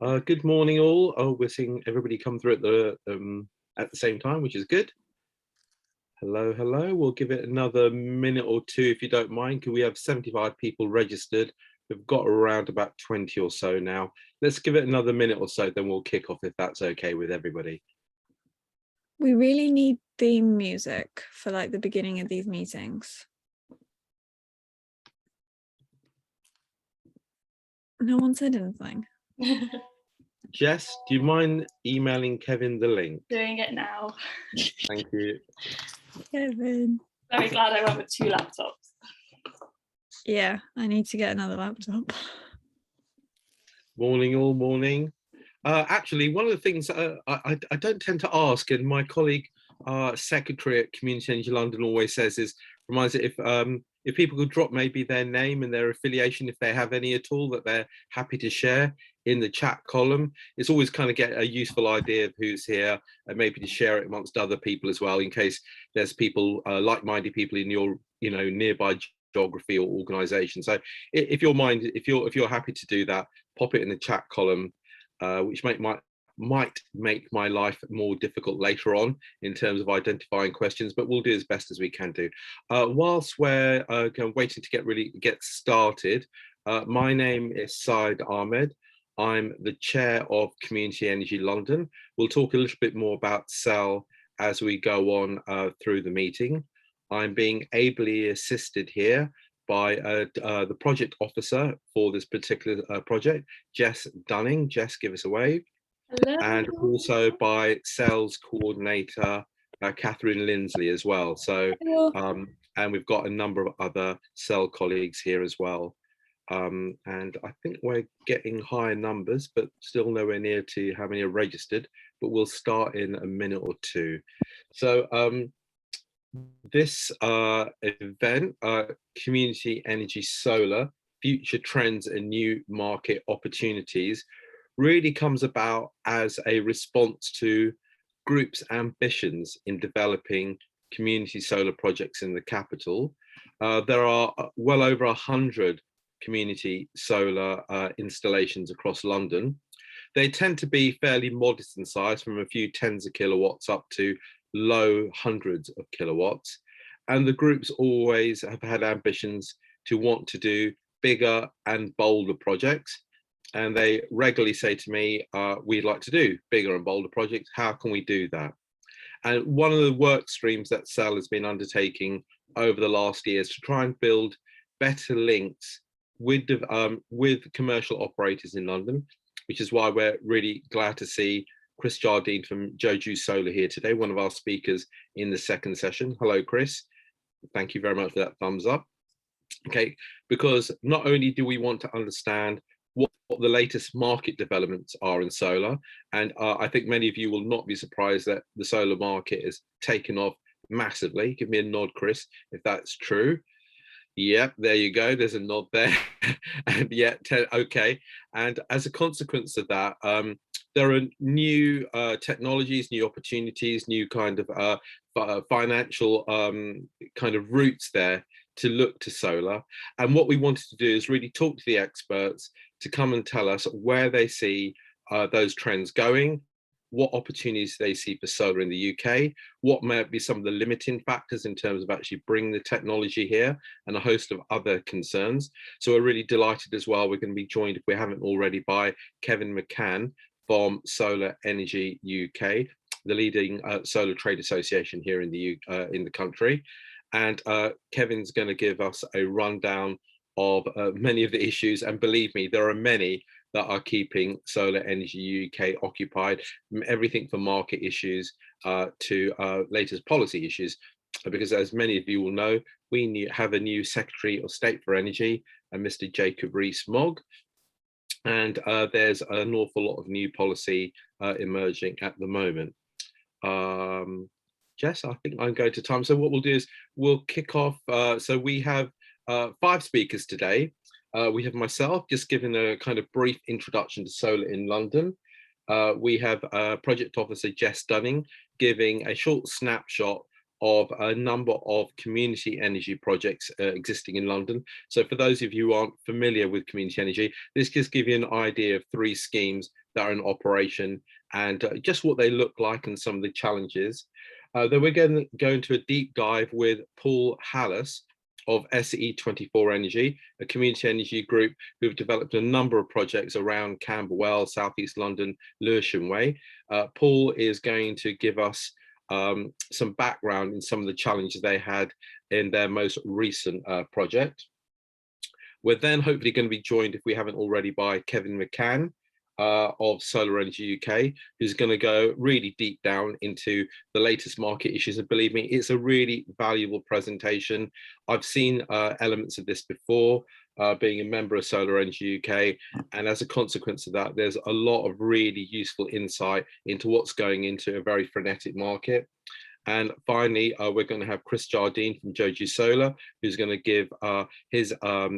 Good morning, all. Oh, we're seeing everybody come through at the same time, which is good. Hello, hello. We'll give it another minute or two, if you don't mind, because we have 75 people registered. We've got around about 20 or so now. Let's give it another minute or so, then we'll kick off if that's okay with everybody. We really need theme music for like the beginning of these meetings. No one said anything. Jess, do you mind emailing Kevin the link? Doing it now. Thank you. Kevin. Very glad I went with 2 laptops. Yeah, I need to get another laptop. Morning, all, morning. Actually, one of the things I don't tend to ask, and my colleague, secretary at Community Energy London, always says is, reminds it if people could drop maybe their name and their affiliation, if they have any at all, that they're happy to share in the chat column. It's always kind of get a useful idea of who's here, and maybe to share it amongst other people as well, in case there's people, like-minded people in your, nearby geography or organisation. So if you're happy to do that, pop it in the chat column, which might make my life more difficult later on in terms of identifying questions, but we'll do as best as we can do. Whilst we're waiting to get started, my name is Said Ahmed. I'm the chair of Community Energy London. We'll talk a little bit more about CEL as we go on through the meeting. I'm being ably assisted here by the project officer for this particular project, Jess Dunning. Jess, give us a wave. Hello. And also by CEL's coordinator, Catherine Lindsley as well. So, and we've got a number of other CEL colleagues here as well. And I think we're getting higher numbers, but still nowhere near to how many are registered, but we'll start in a minute or two. So, this event, Community Energy Solar, Future Trends and New Market Opportunities, really comes about as a response to groups' ambitions in developing community solar projects in the capital. There are well over 100 community solar installations across London. They tend to be fairly modest in size, from a few tens of kilowatts up to low hundreds of kilowatts. And the groups always have had ambitions to want to do bigger and bolder projects. And they regularly say to me, we'd like to do bigger and bolder projects. How can we do that? And one of the work streams that CEL has been undertaking over the last year is to try and build better links with commercial operators in London, which is why we're really glad to see Chris Jardine from Joju Solar here today, one of our speakers in the second session. Hello, Chris. Thank you very much for that thumbs up. Okay, because not only do we want to understand what the latest market developments are in solar, and I think many of you will not be surprised that the solar market has taken off massively. Give me a nod, Chris, if that's true. Yep, there you go. There's a nod there. And yet, okay. And as a consequence of that, there are new technologies, new opportunities, new kind of financial kind of routes there to look to solar. And what we wanted to do is really talk to the experts to come and tell us where they see those trends going, what opportunities they see for solar in the UK, what might be some of the limiting factors in terms of actually bringing the technology here, and a host of other concerns. So we're really delighted as well. We're going to be joined, if we haven't already, by Kevin Mccann from Solar Energy UK, the leading solar trade association here in the country. And Kevin's going to give us a rundown of many of the issues, and believe me, there are many that are keeping Solar Energy UK occupied, everything from market issues to latest policy issues. Because as many of you will know, we have a new Secretary of State for Energy, Mr. Jacob Rees-Mogg, and there's an awful lot of new policy emerging at the moment. Jess, I think I'm going to time. So what we'll do is we'll kick off. So we have 5 speakers today. We have myself just giving a kind of brief introduction to solar in London. We have Project Officer Jess Dunning giving a short snapshot of a number of community energy projects existing in London. So for those of you who aren't familiar with community energy, this just gives you an idea of 3 schemes that are in operation and just what they look like and some of the challenges. Then we're going to go into a deep dive with Paul Hallis of SE24 Energy, a community energy group who've developed a number of projects around Camberwell, Southeast London, Lewisham Way. Paul is going to give us some background in some of the challenges they had in their most recent project. We're then hopefully going to be joined, if we haven't already, by Kevin Mccann of Solar Energy UK, who's going to go really deep down into the latest market issues. And believe me, it's a really valuable presentation. I've seen elements of this before, being a member of Solar Energy UK, and as a consequence of that, there's a lot of really useful insight into what's going into a very frenetic market. And finally, we're going to have Chris Jardine from Joji Solar, who's going to give his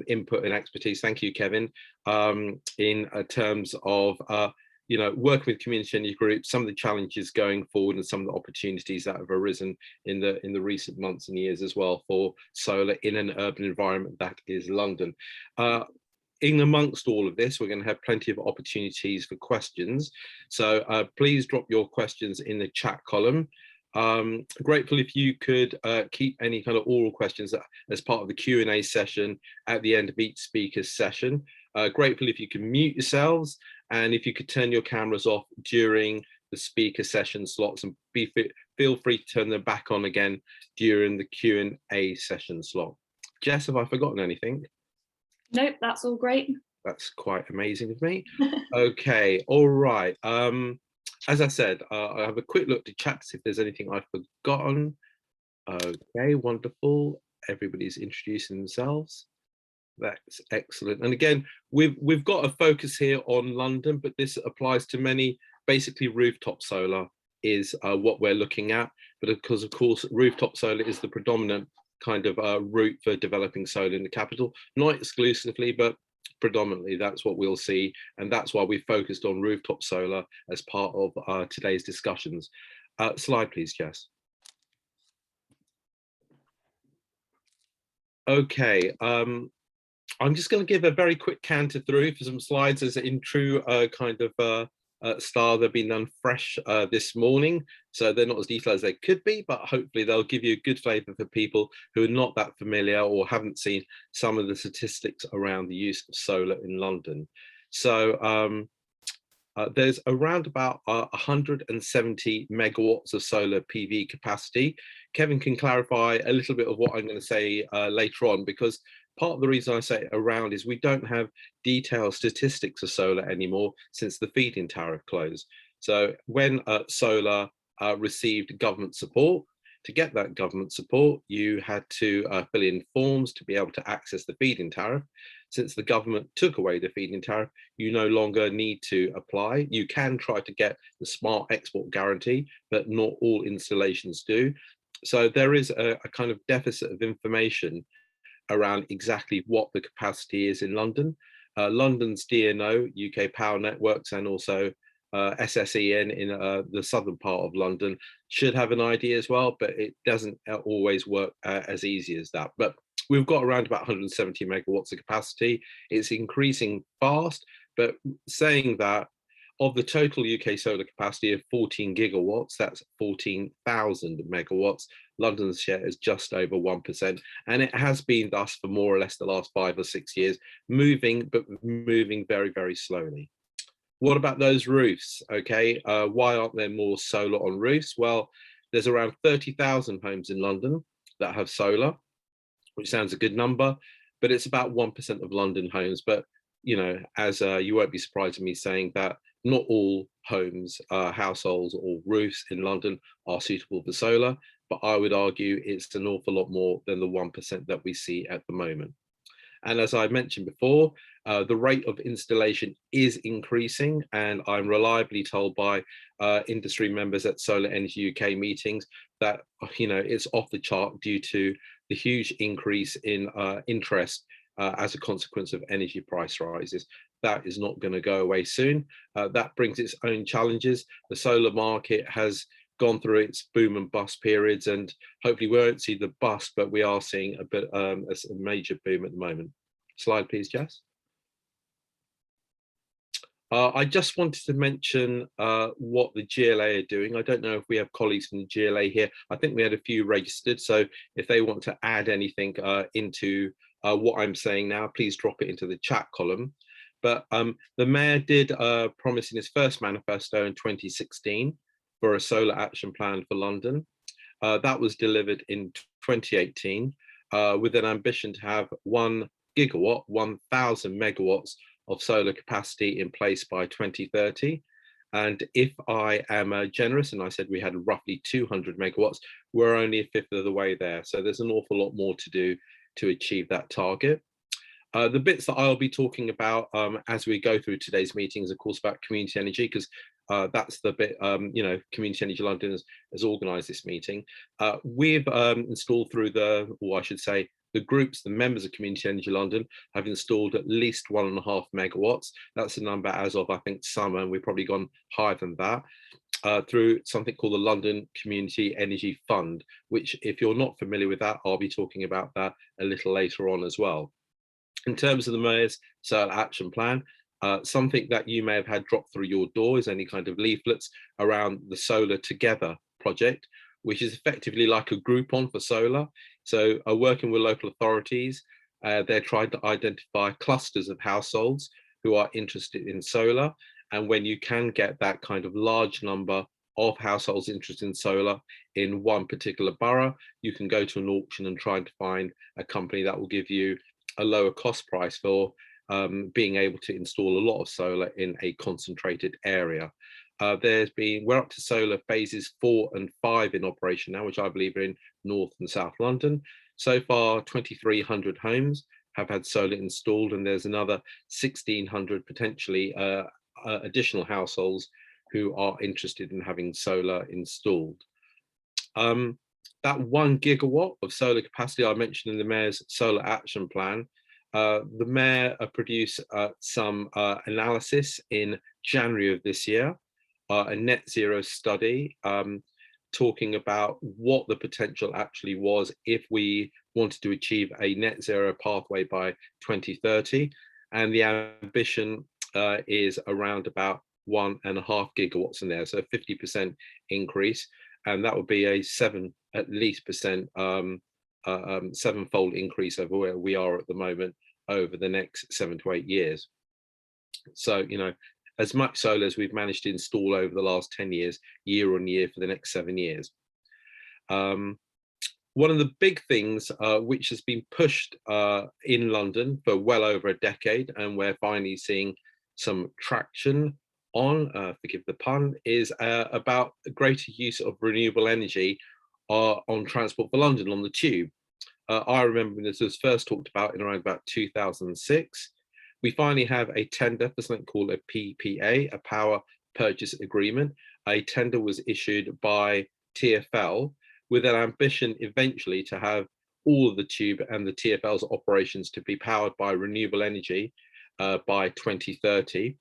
input and expertise. Thank you, Kevin, in terms of working with community energy groups, some of the challenges going forward, and some of the opportunities that have arisen in the recent months and years as well for solar in an urban environment that is London. In amongst all of this, we're going to have plenty of opportunities for questions. So please drop your questions in the chat column. Grateful if you could keep any kind of oral questions as part of the Q&A session at the end of each speaker's session. Grateful if you can mute yourselves, and if you could turn your cameras off during the speaker session slots, and feel free to turn them back on again during the Q&A session slot. Jess, have I forgotten anything? Nope, that's all great. That's quite amazing of me. Okay, all right. As I said, I have a quick look to chat to see if there's anything I've forgotten. Okay, wonderful. Everybody's introducing themselves. That's excellent. And again, we've got a focus here on London, but this applies to many. Basically, rooftop solar is what we're looking at. But of course, rooftop solar is the predominant kind of route for developing solar in the capital. Not exclusively, but predominantly that's what we'll see, and that's why we focused on rooftop solar as part of today's discussions. Slide please, Jess. Okay, I'm just going to give a very quick canter through for some slides, as in true kind of style. They've been done fresh this morning, so they're not as detailed as they could be, but hopefully they'll give you a good flavour for people who are not that familiar or haven't seen some of the statistics around the use of solar in London. So there's around about 170 megawatts of solar PV capacity. Kevin can clarify a little bit of what I'm going to say later on, because part of the reason I say around is we don't have detailed statistics of solar anymore since the feed-in tariff closed. So when solar received government support, to get that government support, you had to fill in forms to be able to access the feed-in tariff. Since the government took away the feed-in tariff, you no longer need to apply. You can try to get the smart export guarantee, but not all installations do. So there is a kind of deficit of information around exactly what the capacity is in London. London's DNO, UK Power Networks, and also SSEN in the southern part of London should have an idea as well, but it doesn't always work as easy as that. But we've got around about 170 megawatts of capacity. It's increasing fast, but saying that, of the total UK solar capacity of 14 gigawatts, that's 14,000 megawatts, London's share is just over 1%. And it has been thus for more or less the last 5 or 6 years, moving, but moving very, very slowly. What about those roofs? Okay, why aren't there more solar on roofs? Well, there's around 30,000 homes in London that have solar, which sounds a good number, but it's about 1% of London homes. But, you know, as you won't be surprised at me saying that not all homes, households or roofs in London are suitable for solar, but I would argue it's an awful lot more than the 1% that we see at the moment. And as I mentioned before, the rate of installation is increasing, and I'm reliably told by industry members at Solar Energy UK meetings that, you know, it's off the chart due to the huge increase in interest as a consequence of energy price rises. That is not going to go away soon. That brings its own challenges. The solar market has gone through its boom and bust periods, and hopefully we won't see the bust, but we are seeing a bit a major boom at the moment. Slide, please, Jess. I just wanted to mention what the GLA are doing. I don't know if we have colleagues from the GLA here. I think we had a few registered, so if they want to add anything into what I'm saying now, please drop it into the chat column. But the Mayor did promise in his first manifesto in 2016 for a solar action plan for London. That was delivered in 2018 with an ambition to have 1 gigawatt, 1,000 megawatts of solar capacity in place by 2030. And if I am generous, and I said we had roughly 200 megawatts, we're only a fifth of the way there. So there's an awful lot more to do to achieve that target. The bits that I'll be talking about as we go through today's meetings, of course, about community energy, because that's the bit, you know, Community Energy London has organised this meeting. We've installed through or I should say, the groups, the members of Community Energy London have installed at least 1.5 megawatts. That's the number as of, I think, summer, and we've probably gone higher than that, through something called the London Community Energy Fund, which, if you're not familiar with that, I'll be talking about that a little later on as well. In terms of the Mayor's Solar Action Plan, something that you may have had dropped through your door is any kind of leaflets around the Solar Together project, which is effectively like a Groupon for solar. So working with local authorities, they're trying to identify clusters of households who are interested in solar. And when you can get that kind of large number of households interested in solar in one particular borough, you can go to an auction and try to find a company that will give you a lower cost price for being able to install a lot of solar in a concentrated area. We're up to solar phases 4 and 5 in operation now, which I believe are in North and South London. So far, 2,300 homes have had solar installed, and there's another 1,600 potentially additional households who are interested in having solar installed. That 1 gigawatt of solar capacity I mentioned in the Mayor's Solar Action Plan, the Mayor produced some analysis in January of this year, a net zero study talking about what the potential actually was if we wanted to achieve a net zero pathway by 2030. And the ambition is around about 1.5 gigawatts in there, so a 50% increase. And that would be a at least sevenfold increase over where we are at the moment over the next 7 to 8 years. So, you know, as much solar as we've managed to install over the last 10 years, year on year for the next 7 years. One of the big things which has been pushed in London for well over a decade, and we're finally seeing some traction on, forgive the pun, is about greater use of renewable energy on Transport for London on the tube. I remember when this was first talked about in around about 2006. We finally have a tender for something called a PPA, a Power Purchase Agreement. A tender was issued by TfL with an ambition eventually to have all of the tube and the TfL's operations to be powered by renewable energy by 2030.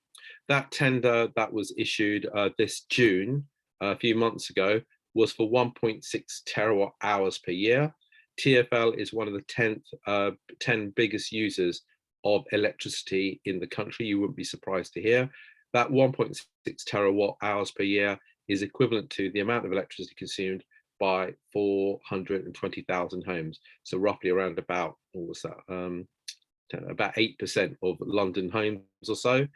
That tender that was issued this June, a few months ago, was for 1.6 terawatt hours per year. TfL is one of the 10 biggest users of electricity in the country. You wouldn't be surprised to hear that 1.6 terawatt hours per year is equivalent to the amount of electricity consumed by 420,000 homes. So roughly around about, what was that? About 8% of London homes or so.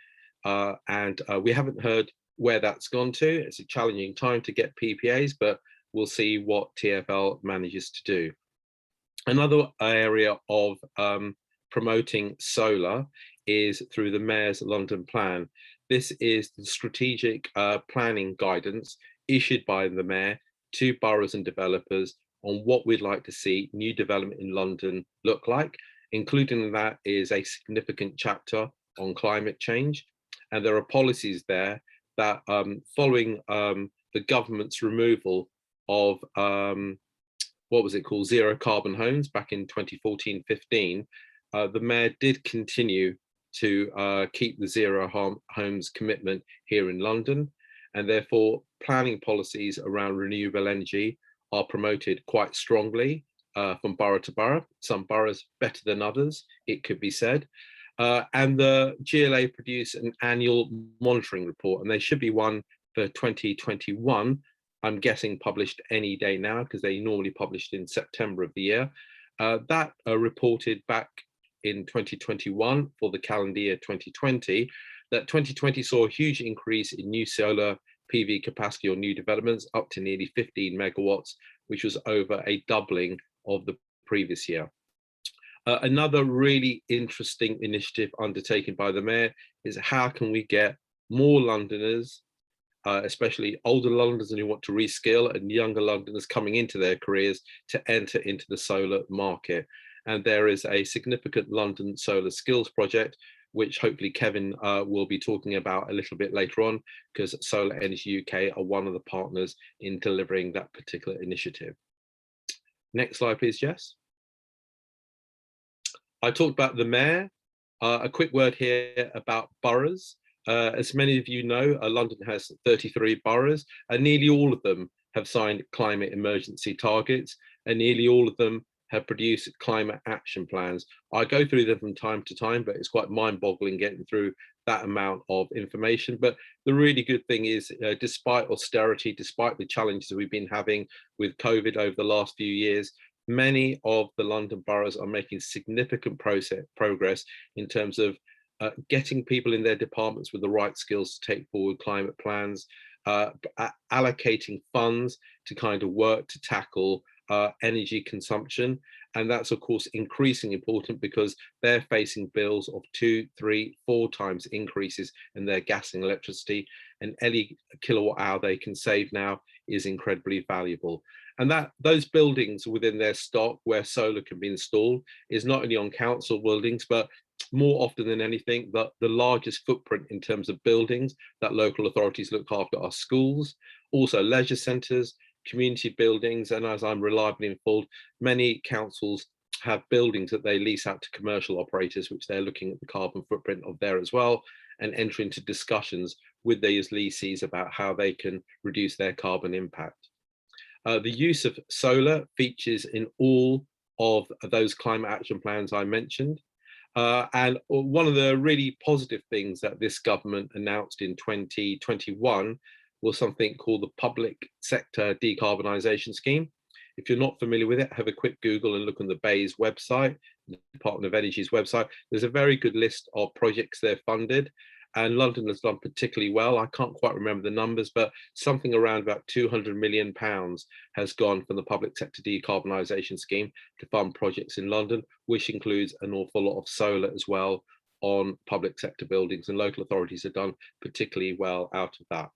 And we haven't heard where that's gone to. It's a challenging time to get PPAs, but we'll see what TfL manages to do. Another area of promoting solar is through the Mayor's London Plan. This is the strategic planning guidance issued by the Mayor to boroughs and developers on what we'd like to see new development in London look like. Including in that is a significant chapter on climate change. And there are policies there that following the government's removal of, what was it called, zero carbon homes back in 2014-15, the Mayor did continue to keep the zero homes commitment here in London. And therefore, planning policies around renewable energy are promoted quite strongly from borough to borough. Some boroughs better than others, it could be said. And the GLA produce an annual monitoring report, and they should be one for 2021. I'm guessing published any day now, because they normally published in September of the year. That reported back in 2021 for the calendar year 2020, that 2020 saw a huge increase in new solar PV capacity or new developments up to nearly 15 megawatts, which was over a doubling of the previous year. Another really interesting initiative undertaken by the mayor is how can we get more Londoners, especially older Londoners who want to reskill, and younger Londoners coming into their careers, to enter into the solar market. And there is a significant London Solar Skills project, which hopefully Kevin will be talking about a little bit later on, because Solar Energy UK are one of the partners in delivering that particular initiative. Next slide, please, Jess. I talked about the mayor. A quick word here about boroughs. As many of you know, London has 33 boroughs, and nearly all of them have signed climate emergency targets, and nearly all of them have produced climate action plans. I go through them from time to time, but it's quite mind-boggling getting through that amount of information. But the really good thing is, despite austerity, despite the challenges we've been having with COVID over the last few years, many of the London boroughs are making significant progress in terms of getting people in their departments with the right skills to take forward climate plans, allocating funds to kind of work to tackle energy consumption. And that's, of course, increasingly important because they're facing bills of 2, 3, 4 times increases in their gas and electricity. And any kilowatt hour they can save now is incredibly valuable. And those buildings within their stock where solar can be installed is not only on council buildings, but more often than anything, the largest footprint in terms of buildings that local authorities look after are schools, also leisure centres, community buildings, and as I'm reliably informed, many councils have buildings that they lease out to commercial operators, which they're looking at the carbon footprint of there as well, and enter into discussions with these lessees about how they can reduce their carbon impact. The use of solar features in all of those climate action plans I mentioned. And one of the really positive things that this government announced in 2021 was something called the Public Sector Decarbonization Scheme. If you're not familiar with it, have a quick Google and look on the BEIS website, the Department of Energy's website. There's a very good list of projects they're funded, and London has done particularly well. I can't quite remember the numbers, but something around about £200 million has gone from the Public Sector Decarbonisation Scheme to fund projects in London, which includes an awful lot of solar as well on public sector buildings, and local authorities have done particularly well out of that.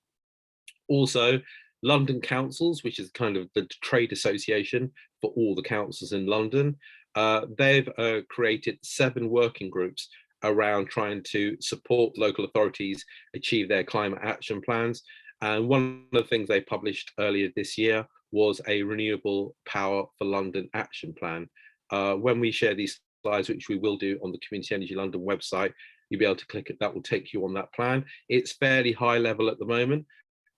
Also, London councils, which is kind of the trade association for all the councils in London, they've created 7 working groups around trying to support local authorities achieve their climate action plans. And one of the things they published earlier this year was a Renewable Power for London action plan. When we share these slides, which we will do on the Community Energy London website, you'll be able to click it. That will take you on that plan. It's fairly high level at the moment,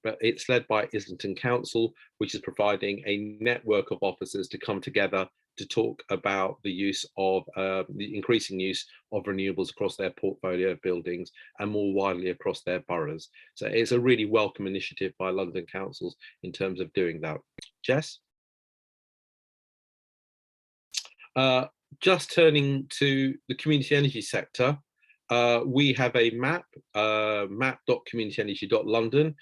but it's led by Islington Council, which is providing a network of officers to come together to talk about the use of the increasing use of renewables across their portfolio of buildings and more widely across their boroughs. So it's a really welcome initiative by London councils in terms of doing that. Jess? Just turning to the community energy sector, we have a map, map.communityenergy.london,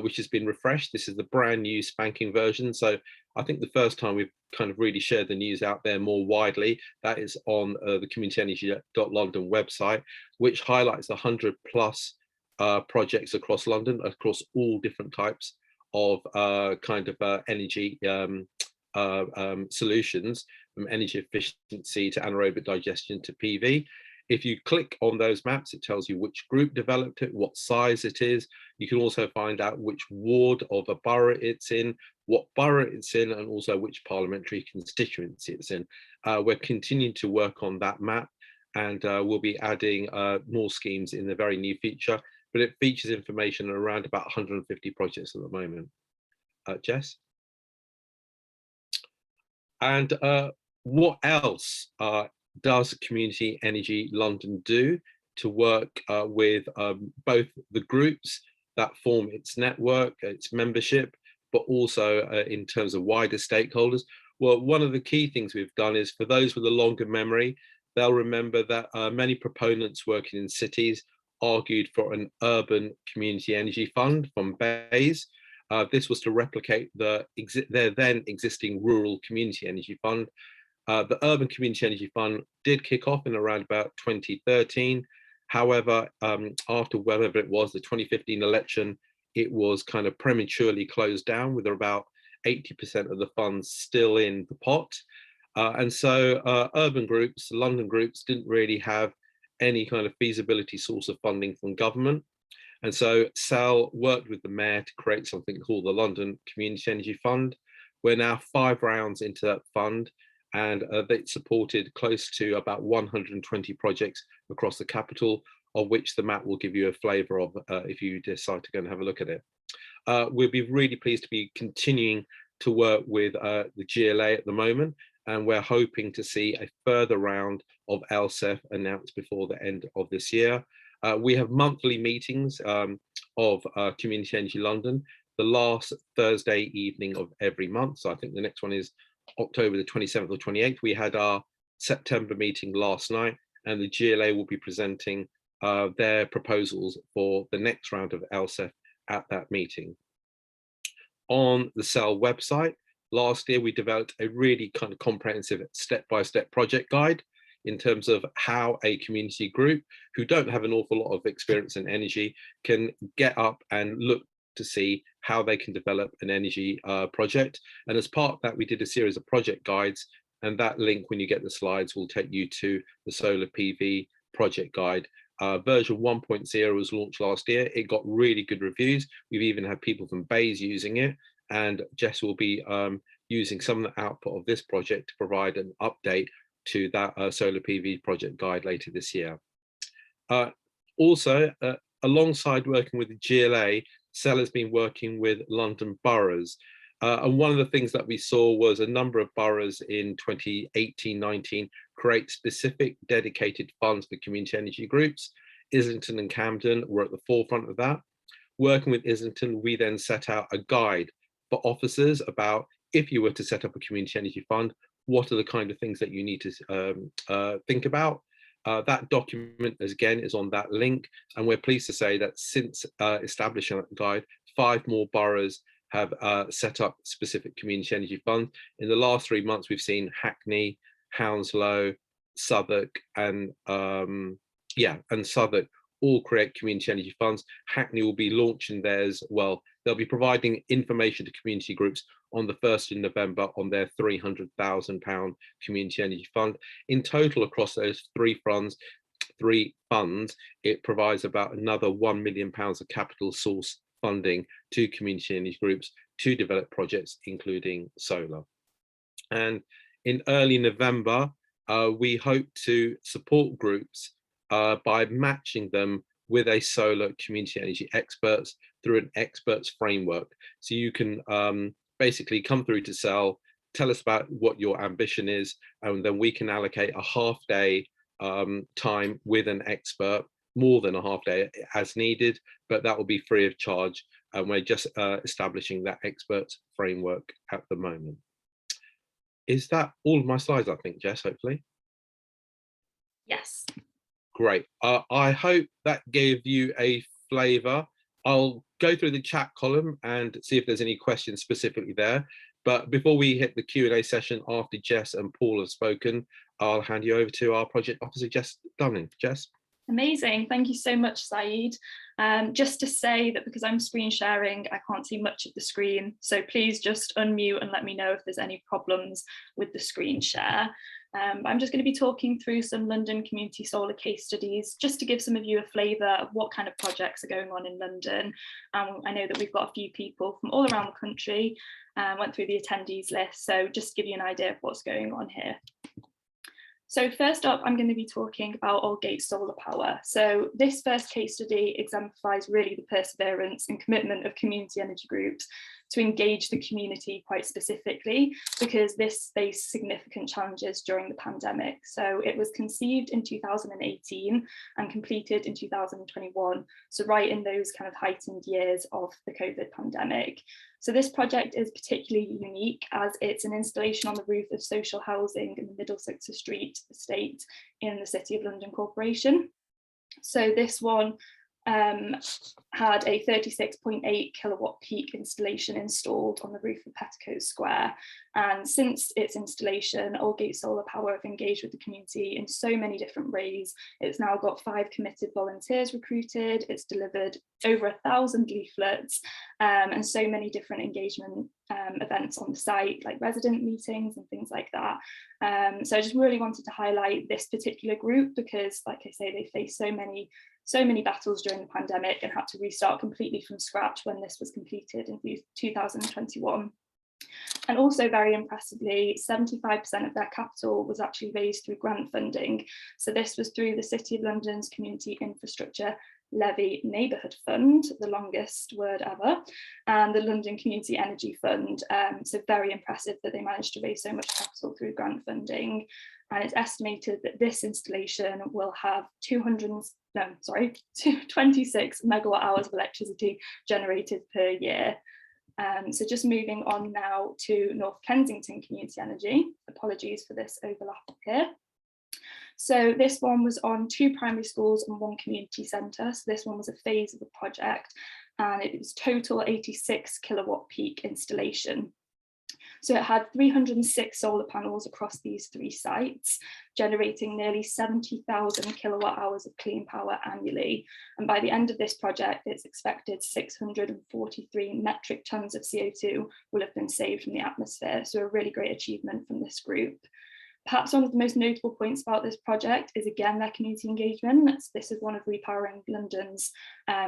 which has been refreshed. This is the brand new spanking version. So I think the first time we've kind of really shared the news out there more widely, that is on the communityenergy.london website, which highlights 100 plus projects across London, across all different types of energy solutions, from energy efficiency to anaerobic digestion to PV. If you click on those maps, it tells you which group developed it, what size it is. You can also find out which ward of a borough it's in, what borough it's in, and also which parliamentary constituency it's in. We're continuing to work on that map, and we'll be adding more schemes in the very near future, but it features information around about 150 projects at the moment. Jess? And what else does Community Energy London do to work with both the groups that form its network, its membership, but also in terms of wider stakeholders? Well, one of the key things we've done is, for those with a longer memory, they'll remember that many proponents working in cities argued for an urban community energy fund from Bayes. This was to replicate their then existing rural community energy fund. The urban community energy fund did kick off in around about 2013. However, after whatever it was, the 2015 election, it was kind of prematurely closed down with about 80% of the funds still in the pot. And so urban groups, London groups, didn't really have any kind of feasibility source of funding from government. And so SEL worked with the mayor to create something called the London Community Energy Fund. We're now 5 rounds into that fund, and they supported close to about 120 projects across the capital, of which the map will give you a flavour of if you decide to go and have a look at it. We'll be really pleased to be continuing to work with the GLA at the moment, and we're hoping to see a further round of LSEF announced before the end of this year. We have monthly meetings of Community Energy London, the last Thursday evening of every month. So I think the next one is October the 27th or 28th. We had our September meeting last night, and the GLA will be presenting their proposals for the next round of LSEF at that meeting. On the SEL website, last year we developed a really kind of comprehensive step-by-step project guide in terms of how a community group who don't have an awful lot of experience in energy can get up and look to see how they can develop an energy project. And as part of that, we did a series of project guides, and that link, when you get the slides, will take you to the solar PV project guide. Version 1.0 was launched last year. It got really good reviews. We've even had people from Bayes using it, and Jess will be using some of the output of this project to provide an update to that solar PV project guide later this year. Also, alongside working with the GLA, SEL has been working with London boroughs. And one of the things that we saw was a number of boroughs in 2018-19 create specific dedicated funds for community energy groups. Islington and Camden were at the forefront of that. Working with Islington, we then set out a guide for officers about, if you were to set up a community energy fund, what are the kind of things that you need to think about. That document, again, is on that link, and we're pleased to say that since establishing that guide, 5 more boroughs have set up specific community energy funds. In the last 3 months, we've seen Hackney, Hounslow, Southwark, and Southwark all create community energy funds. Hackney will be launching theirs. Well, they'll be providing information to community groups on the 1st of November on their £300,000 community energy fund. In total, across those 3 funds, it provides about another £1 million of capital source funding to community energy groups to develop projects, including solar. And in early November, we hope to support groups by matching them with a solar community energy experts through an experts framework. So you can basically come through to SEL, tell us about what your ambition is, and then we can allocate a half-day time with an expert, more than a half day as needed, but that will be free of charge. And we're just establishing that experts framework at the moment. Is that all of my slides, I think, Jess, hopefully? Yes. Great. I hope that gave you a flavour. I'll go through the chat column and see if there's any questions specifically there. But before we hit the Q&A session after Jess and Paul have spoken, I'll hand you over to our project officer, Jess Dunning. Jess? Amazing. Thank you so much, Saeed. Just to say that because I'm screen sharing, I can't see much of the screen. So please just unmute and let me know if there's any problems with the screen share. I'm just going to be talking through some London community solar case studies, just to give some of you a flavour of what kind of projects are going on in London. I know that we've got a few people from all around the country, went through the attendees list, so just to give you an idea of what's going on here. So first up, I'm going to be talking about Aldgate Solar Power. So this first case study exemplifies really the perseverance and commitment of community energy groups to engage the community quite specifically, because this faced significant challenges during the pandemic. So it was conceived in 2018 and completed in 2021. So right in those kind of heightened years of the COVID pandemic. So this project is particularly unique as it's an installation on the roof of social housing in the Middlesex Street estate in the City of London Corporation. So this one had a 36.8 kilowatt peak installation installed on the roof of Petticoat Square. And since its installation, Aldgate Solar Power have engaged with the community in so many different ways. It's now got 5 committed volunteers recruited, it's delivered over 1,000 leaflets, and so many different engagement events on the site, like resident meetings and things like that. So I just really wanted to highlight this particular group because, like I say, they faced so many battles during the pandemic and had to restart completely from scratch when this was completed in 2021. And also very impressively, 75% of their capital was actually raised through grant funding. So this was through the City of London's Community Infrastructure Levy Neighbourhood Fund, the longest word ever, and the London Community Energy Fund. So very impressive that they managed to raise so much capital through grant funding. And it's estimated that this installation will have 26 megawatt hours of electricity generated per year. So just moving on now to North Kensington Community Energy. Apologies for this overlap here. So this one was on 2 primary schools and 1 community centre. So this one was a phase of the project, and it was total 86 kilowatt peak installation. So it had 306 solar panels across these 3 sites, generating nearly 70,000 kilowatt hours of clean power annually. And by the end of this project, it's expected 643 metric tons of CO2 will have been saved from the atmosphere. So a really great achievement from this group. Perhaps one of the most notable points about this project is again their community engagement. This is one of Repowering London's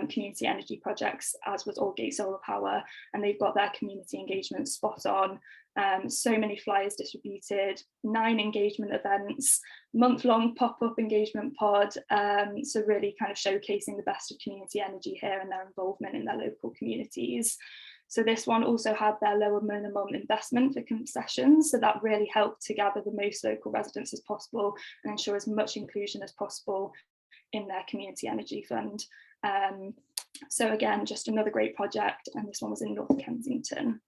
community energy projects, as was Aldgate Solar Power, and they've got their community engagement spot on. So many flyers distributed, 9 engagement events, month-long pop-up engagement pod, so really kind of showcasing the best of community energy here and their involvement in their local communities. So this one also had their lower minimum investment for concessions, so that really helped to gather the most local residents as possible and ensure as much inclusion as possible in their community energy fund. So again, just another great project, and this one was in North Kensington.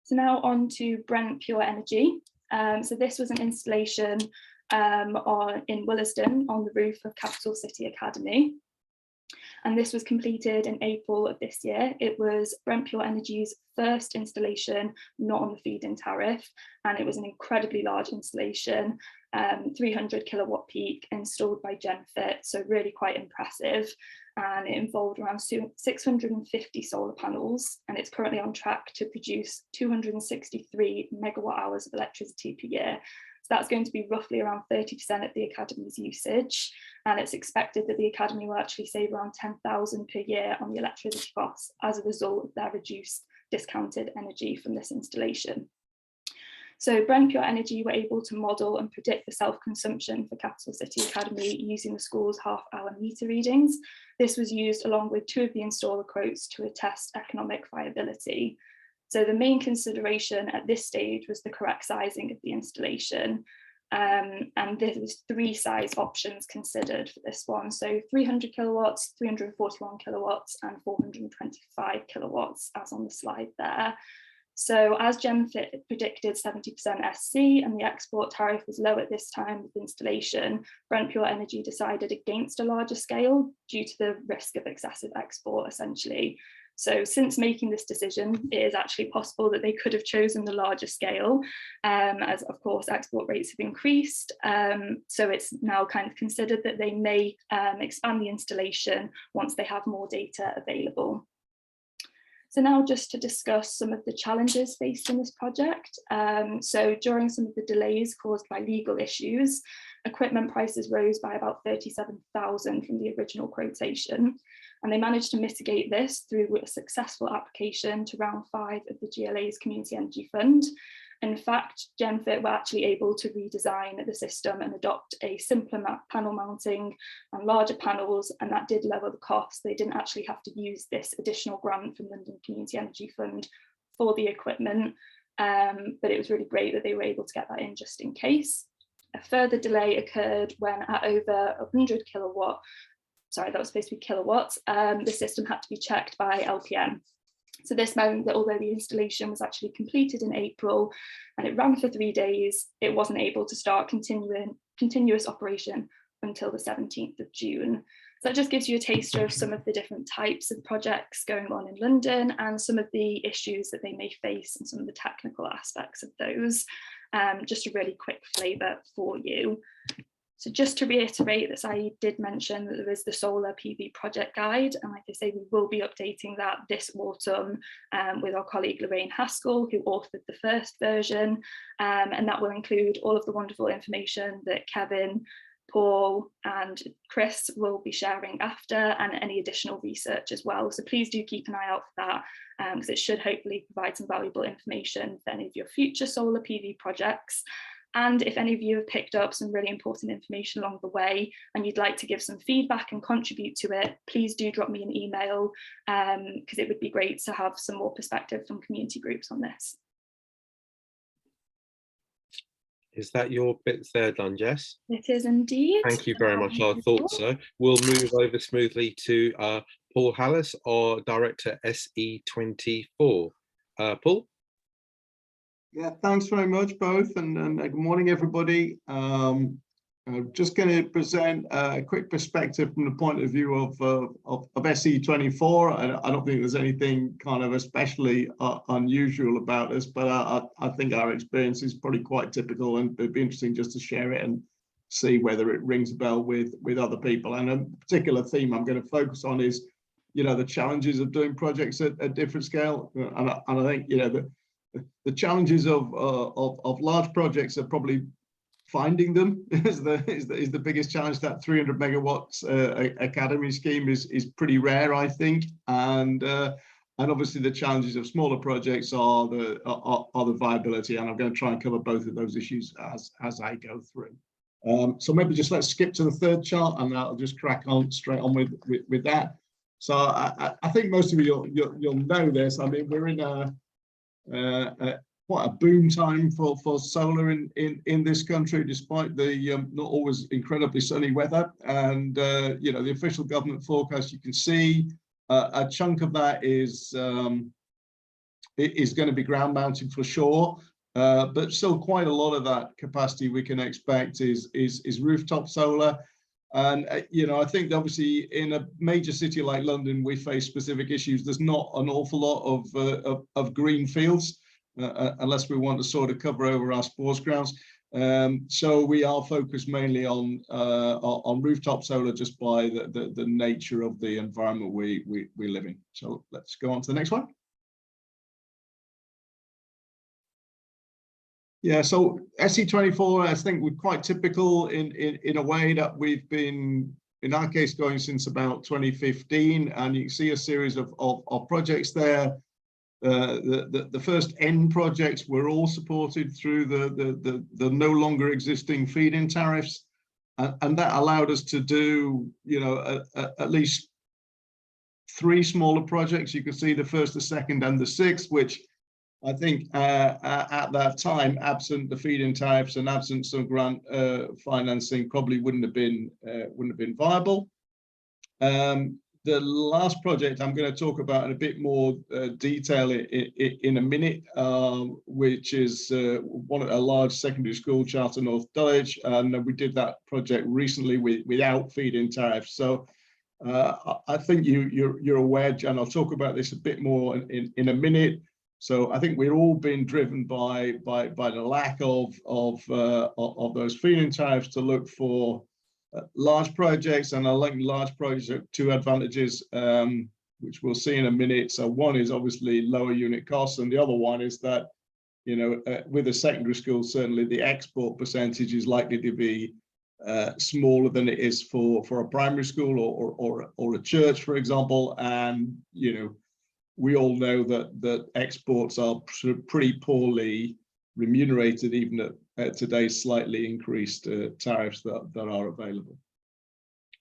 So now on to Brent Pure Energy. So this was an installation in Willesden on the roof of Capital City Academy. And this was completed in April of this year. It was Brent Pure Energy's first installation not on the feed-in tariff, and it was an incredibly large installation, 300 kilowatt peak, installed by GenFit, so really quite impressive. And it involved around 650 solar panels, and it's currently on track to produce 263 megawatt hours of electricity per year. So that's going to be roughly around 30% of the Academy's usage. And it's expected that the Academy will actually save around 10,000 per year on the electricity costs as a result of their reduced discounted energy from this installation. So Brent Pure Energy were able to model and predict the self-consumption for Capital City Academy using the school's half-hour meter readings. This was used along with 2 of the installer quotes to attest economic viability. So the main consideration at this stage was the correct sizing of the installation. And there was 3 size options considered for this one. So 300 kilowatts, 341 kilowatts, and 425 kilowatts, as on the slide there. So as GenFit predicted 70% SC and the export tariff was low at this time of installation, Brent Pure Energy decided against a larger scale due to the risk of excessive export, essentially. So since making this decision, it is actually possible that they could have chosen the larger scale, as of course export rates have increased. So it's now kind of considered that they may expand the installation once they have more data available. So now just to discuss some of the challenges faced in this project. So during some of the delays caused by legal issues, equipment prices rose by about 37,000 from the original quotation. And they managed to mitigate this through a successful application to round 5 of the GLA's Community Energy Fund. In fact, GenFit were actually able to redesign the system and adopt a simpler panel mounting and larger panels, and that did lower the cost. They didn't actually have to use this additional grant from London Community Energy Fund for the equipment, but it was really great that they were able to get that in just in case. A further delay occurred when at over 100 kilowatt, sorry, that was supposed to be kilowatts, the system had to be checked by LPN. So this meant that although the installation was actually completed in April and it ran for 3 days, it wasn't able to start continuous operation until the 17th of June. So that just gives you a taster of some of the different types of projects going on in London and some of the issues that they may face and some of the technical aspects of those. Just a really quick flavour for you. So just to reiterate that Saeed did mention that there is the solar PV project guide, and like I say, we will be updating that this autumn with our colleague Lorraine Haskell, who authored the first version, and that will include all of the wonderful information that Kevin, Paul and Chris will be sharing after, and any additional research as well. So please do keep an eye out for that, because it should hopefully provide some valuable information for any of your future solar PV projects. And if any of you have picked up some really important information along the way and you'd like to give some feedback and contribute to it, please do drop me an email, because it would be great to have some more perspective from community groups on this. Is that your bits there done, Jess? It is indeed. Thank you very much. I thought so. We'll move over smoothly to Paul Hallis, our Director SE24. Paul? Yeah, thanks very much, both, and good morning, everybody. I'm just going to present a quick perspective from the point of view of SE24. I don't think there's anything kind of especially unusual about us, but I think our experience is probably quite typical, and it'd be interesting just to share it and see whether it rings a bell with other people. And a particular theme I'm going to focus on is, you know, the challenges of doing projects at different scale. And I think, you know, the challenges of large projects are probably finding them is the biggest challenge. That 300 megawatts academy scheme is pretty rare, I think, and obviously the challenges of smaller projects are the viability, and I'm going to try and cover both of those issues as I go through. So maybe just let's skip to the third chart, and I'll just crack on straight on with that. So I think most of you you'll know this. I mean, we're in quite a boom time for solar in this country, despite the not always incredibly sunny weather. And you know, the official government forecast, you can see a chunk of that is going to be ground mounted for sure, but still quite a lot of that capacity we can expect is rooftop solar. And you know, I think obviously in a major city like London, we face specific issues. There's not an awful lot of green fields, unless we want to sort of cover over our sports grounds. So we are focused mainly on rooftop solar, just by the nature of the environment we live in. So let's go on to the next one. Yeah, so SE24, I think we're quite typical in a way that we've been, in our case, going since about 2015, and you can see a series of projects there. The first N projects were all supported through the no longer existing feed-in tariffs, and that allowed us to do, you know, at least 3 smaller projects. You can see the first, the second, and the sixth, which I think at that time, absent the feed-in tariffs and absent some grant financing, probably wouldn't have been viable. The last project I'm going to talk about in a bit more detail in a minute, which is a large secondary school, Charter North Dulwich, and we did that project recently without feed-in tariffs. So I think you're aware, Jan, I'll talk about this a bit more in a minute. So I think we're all being driven by the lack of those feed-in tariffs to look for large projects, and I like large projects have 2 advantages, which we'll see in a minute. So one is obviously lower unit costs, and the other one is that, you know, with a secondary school, certainly the export percentage is likely to be smaller than it is for a primary school or a church, for example. And you know, we all know that exports are sort of pretty poorly remunerated even at today's slightly increased tariffs that are available.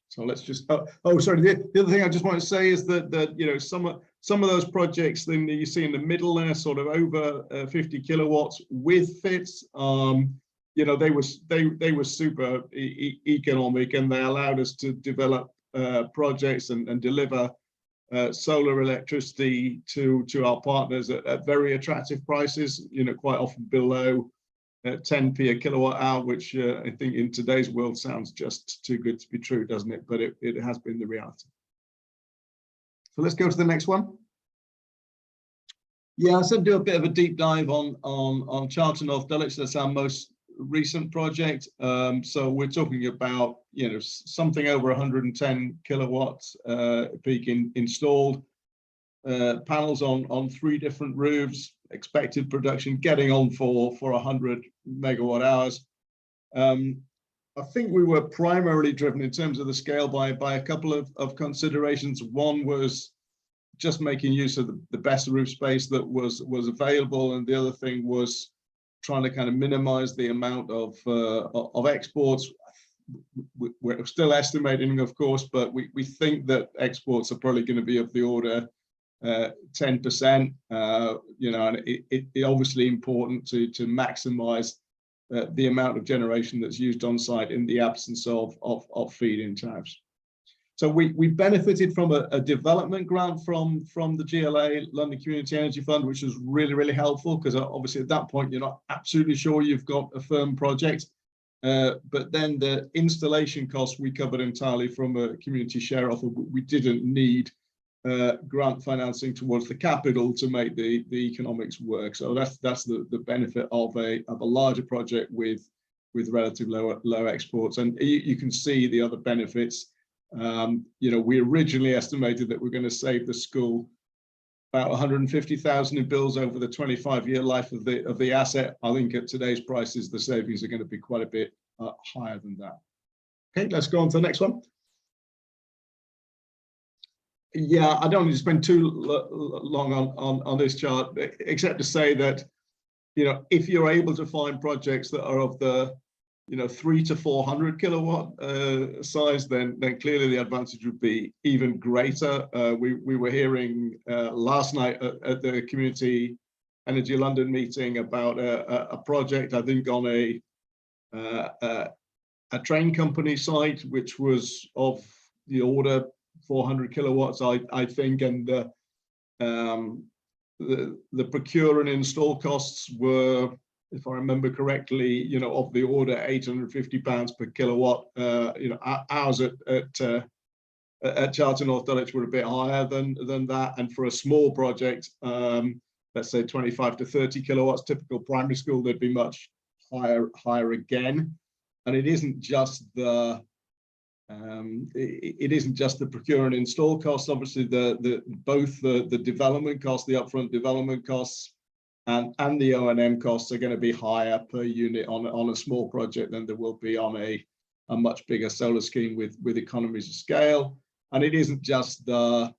So let's just, sorry, the other thing I just want to say is that you know, some of those projects then you see in the middle there, sort of over 50 kilowatts with FITs, you know, they were super economic, and they allowed us to develop projects and deliver solar electricity to our partners at very attractive prices, you know, quite often below 10p a kilowatt hour, which I think in today's world sounds just too good to be true, doesn't it? But it has been the reality. So let's go to the next one. Yeah, I said do a bit of a deep dive on Charlton North Dulwich. That's our most recent project. So we're talking about, you know, something over 110 kilowatts peak installed, panels on 3 different roofs, expected production getting on for 100 megawatt hours. I think we were primarily driven in terms of the scale by a couple of considerations. One was just making use of the best roof space that was available, and the other thing was trying to kind of minimize the amount of exports. We're still estimating, of course, but we think that exports are probably going to be of the order 10%. You know, and it obviously important to maximize the amount of generation that's used on site in the absence of feed-in tariffs. So we benefited from a development grant from the GLA, London Community Energy Fund, which was really helpful, because obviously at that point you're not absolutely sure you've got a firm project. But then the installation costs we covered entirely from a community share offer. We didn't need grant financing towards the capital to make the economics work. So that's the benefit of a larger project with relatively low exports. And you can see the other benefits. You know, we originally estimated that we're going to save the school about 150,000 in bills over the 25-year life of the asset. I think at today's prices, the savings are going to be quite a bit higher than that. Okay, let's go on to the next one. Yeah, I don't need to spend too long on this chart, except to say that, you know, if you're able to find projects that are of the, you know, 300 to 400 kilowatt size, then clearly the advantage would be even greater. We were hearing last night at the Community Energy London meeting about a project, I think, on a train company site, which was of the order 400 kilowatts, I think, and the procure and install costs were, if I remember correctly, you know, of the order £850 per kilowatt. You know, ours at Charlton North Dulwich were a bit higher than that, and for a small project, let's say 25 to 30 kilowatts, typical primary school, they'd be much higher again. And it isn't just the procure and install costs. Obviously, both the development costs, the upfront development costs, and the O&M costs are going to be higher per unit on a small project than there will be on a much bigger solar scheme with economies of scale. And it isn't just the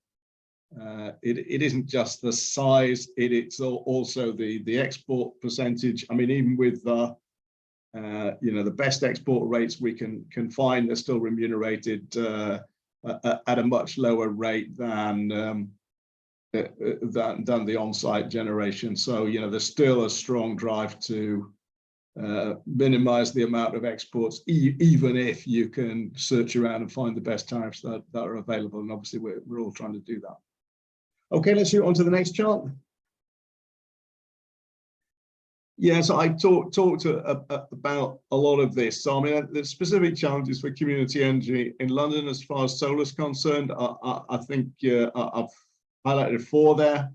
size; it's also the export percentage. I mean, even with you know, the best export rates we can find, they're still remunerated at a much lower rate than the on-site generation. So, you know, there's still a strong drive to minimize the amount of exports, even if you can search around and find the best tariffs that are available. And obviously, we're all trying to do that. Okay, let's move on to the next chart. Yeah, so I talked about a lot of this. So, I mean, the specific challenges for community energy in London as far as solar is concerned, I think I've highlighted 4 there.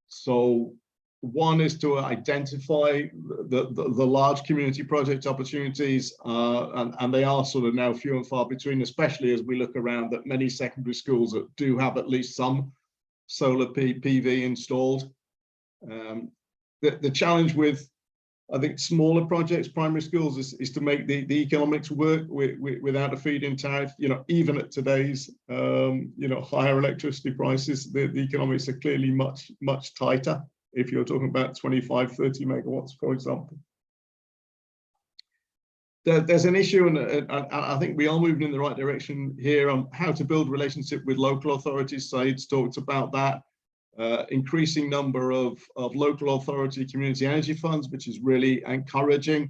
So one is to identify the large community project opportunities, and they are sort of now few and far between, especially as we look around at many secondary schools that do have at least some solar PV installed. The challenge with, I think, smaller projects, primary schools, is to make the economics work without a feed-in tariff. You know, even at today's you know, higher electricity prices, the economics are clearly much tighter. if you're talking about 25, 30 megawatts, for example. There's an issue, and I think we are moving in the right direction here on how to build relationship with local authorities. Saeed's talked about that. Increasing number of local authority community energy funds, which is really encouraging.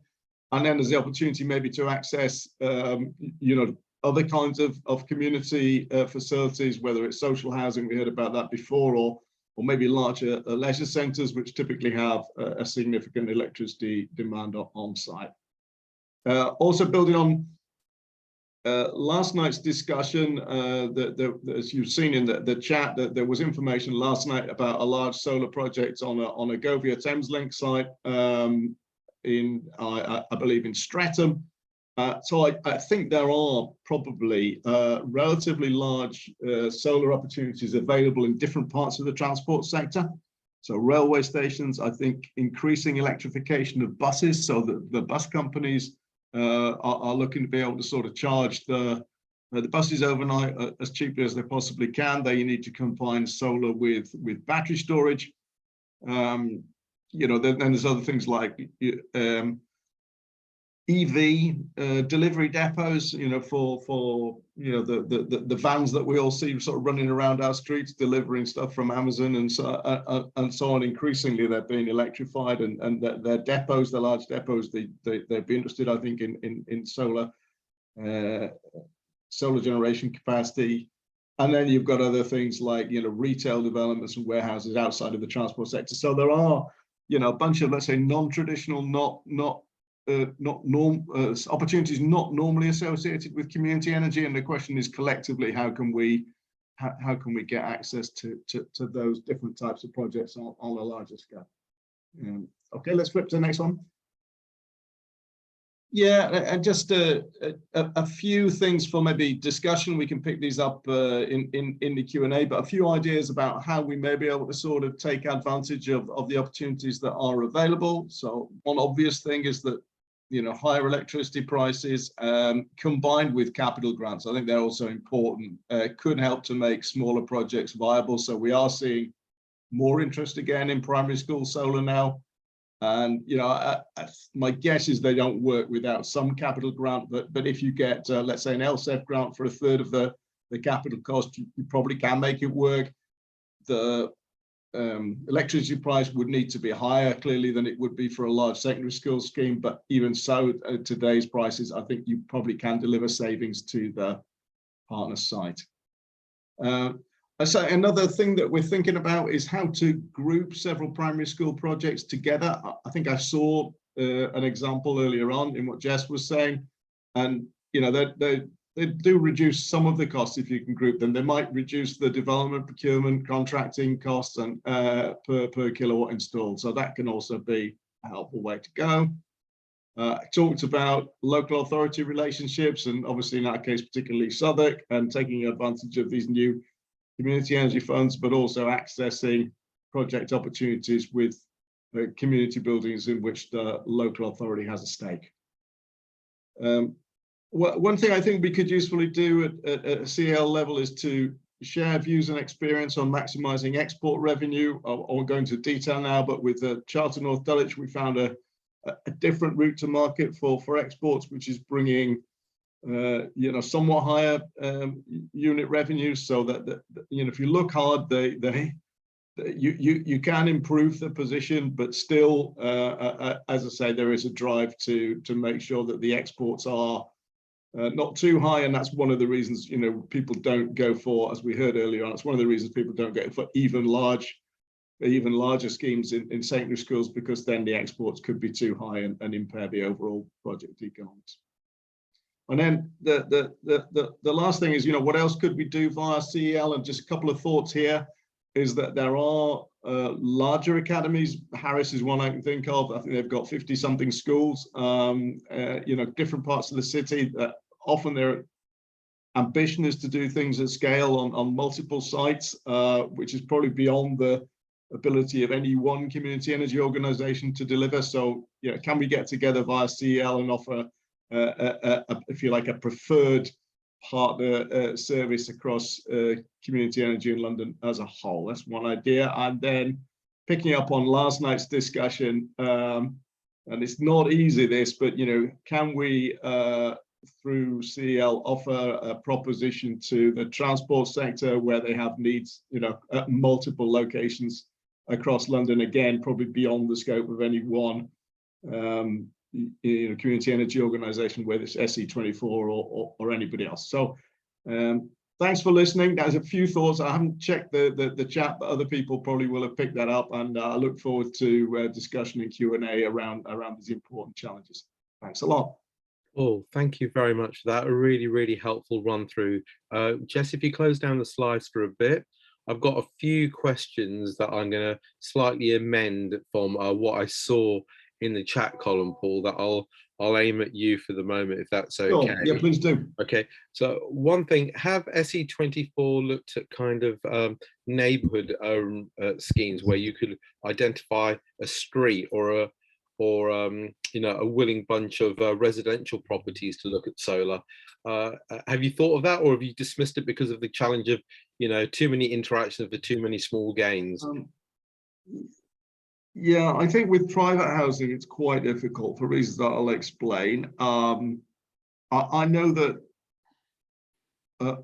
And then there's the opportunity maybe to access, other kinds of community facilities, whether it's social housing, we heard about that before, or maybe larger leisure centres, which typically have a significant electricity demand on site. Also building on last night's discussion, as you've seen in the chat, that there was information last night about a large solar project on a Govia Thameslink site I believe in Streatham. So I think there are probably relatively large solar opportunities available in different parts of the transport sector. So railway stations, I think increasing electrification of buses, so that the bus companies are looking to be able to sort of charge the buses overnight as cheaply as they possibly can. They need to combine solar with battery storage. Then there's other things like EV delivery depots, for the vans that we all see sort of running around our streets delivering stuff from Amazon and so on. Increasingly, they're being electrified, and their depots, the large depots, they'd be interested, I think, in solar generation capacity. And then you've got other things like retail developments and warehouses outside of the transport sector. So there are a bunch of, let's say, non-traditional, opportunities not normally associated with community energy, and the question is collectively how can we get access to those different types of projects on a larger scale. Okay, let's flip to the next one. Yeah, and just a few things for maybe discussion. We can pick these up in the Q&A, but a few ideas about how we may be able to sort of take advantage of the opportunities that are available. So one obvious thing is that higher electricity prices combined with capital grants, I think they're also important, could help to make smaller projects viable. So we are seeing more interest again in primary school solar now. And my guess is they don't work without some capital grant, but if you get let's say an LSEF grant for a third of the capital cost, you probably can make it work. The electricity price would need to be higher clearly than it would be for a large secondary school scheme, but even so, at today's prices, I think you probably can deliver savings to the partner site. So another thing that we're thinking about is how to group several primary school projects together. I think I saw an example earlier on in what Jess was saying, and they do reduce some of the costs if you can group them. They might reduce the development, procurement, contracting costs and per kilowatt installed. So that can also be a helpful way to go. I talked about local authority relationships, and obviously in our case, particularly Southwark, and taking advantage of these new community energy funds, but also accessing project opportunities with community buildings in which the local authority has a stake. One thing I think we could usefully do at a CL level is to share views and experience on maximizing export revenue. I won't go into detail now, but with Charter North Dulwich, we found a different route to market for exports, which is bringing somewhat higher unit revenues, so that if you look hard, you can improve the position, but still, as I say, there is a drive to make sure that the exports are not too high, and that's one of the reasons people don't go for, as we heard earlier on, it's one of the reasons people don't go for even larger schemes in secondary schools, because then the exports could be too high and impair the overall project economics. And then the last thing is, what else could we do via CEL? And just a couple of thoughts here is that there are larger academies. Harris is one I can think of. I think they've got 50-something schools, different parts of the city. That often their ambition is to do things at scale on multiple sites, which is probably beyond the ability of any one community energy organization to deliver. So, can we get together via CEL and offer if you like, a preferred partner service across community energy in London as a whole? That's one idea. And then picking up on last night's discussion, and it's not easy this, but can we through CEL offer a proposition to the transport sector where they have needs, at multiple locations across London, again, probably beyond the scope of any one community energy organisation, whether it's SE24 or anybody else. So thanks for listening. There's a few thoughts. I haven't checked the chat, but other people probably will have picked that up, and I look forward to discussion and Q&A around these important challenges. Thanks a lot. Oh, thank you very much for that. A really, really helpful run through. Jess, if you close down the slides for a bit, I've got a few questions that I'm going to slightly amend from what I saw in the chat column, Paul, that I'll aim at you for the moment, if that's okay. Sure. Yeah, please do. Okay, so one thing, have SE24 looked at kind of neighbourhood schemes where you could identify a street or a willing bunch of residential properties to look at solar? Have you thought of that, or have you dismissed it because of the challenge of too many interactions for too many small gains? Yeah, I think with private housing it's quite difficult for reasons that I'll explain. I know that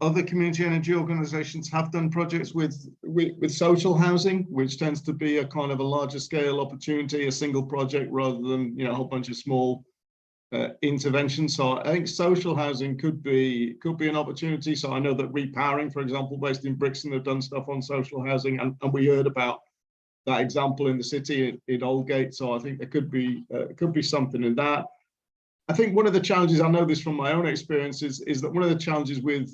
other community energy organisations have done projects with social housing, which tends to be a kind of a larger scale opportunity, a single project rather than a whole bunch of small interventions. So I think social housing could be an opportunity. So I know that Repowering, for example, based in Brixton, have done stuff on social housing, and we heard about that example in the city in Aldgate. So I think there could be something in that. I think one of the challenges, I know this from my own experience, is that one of the challenges with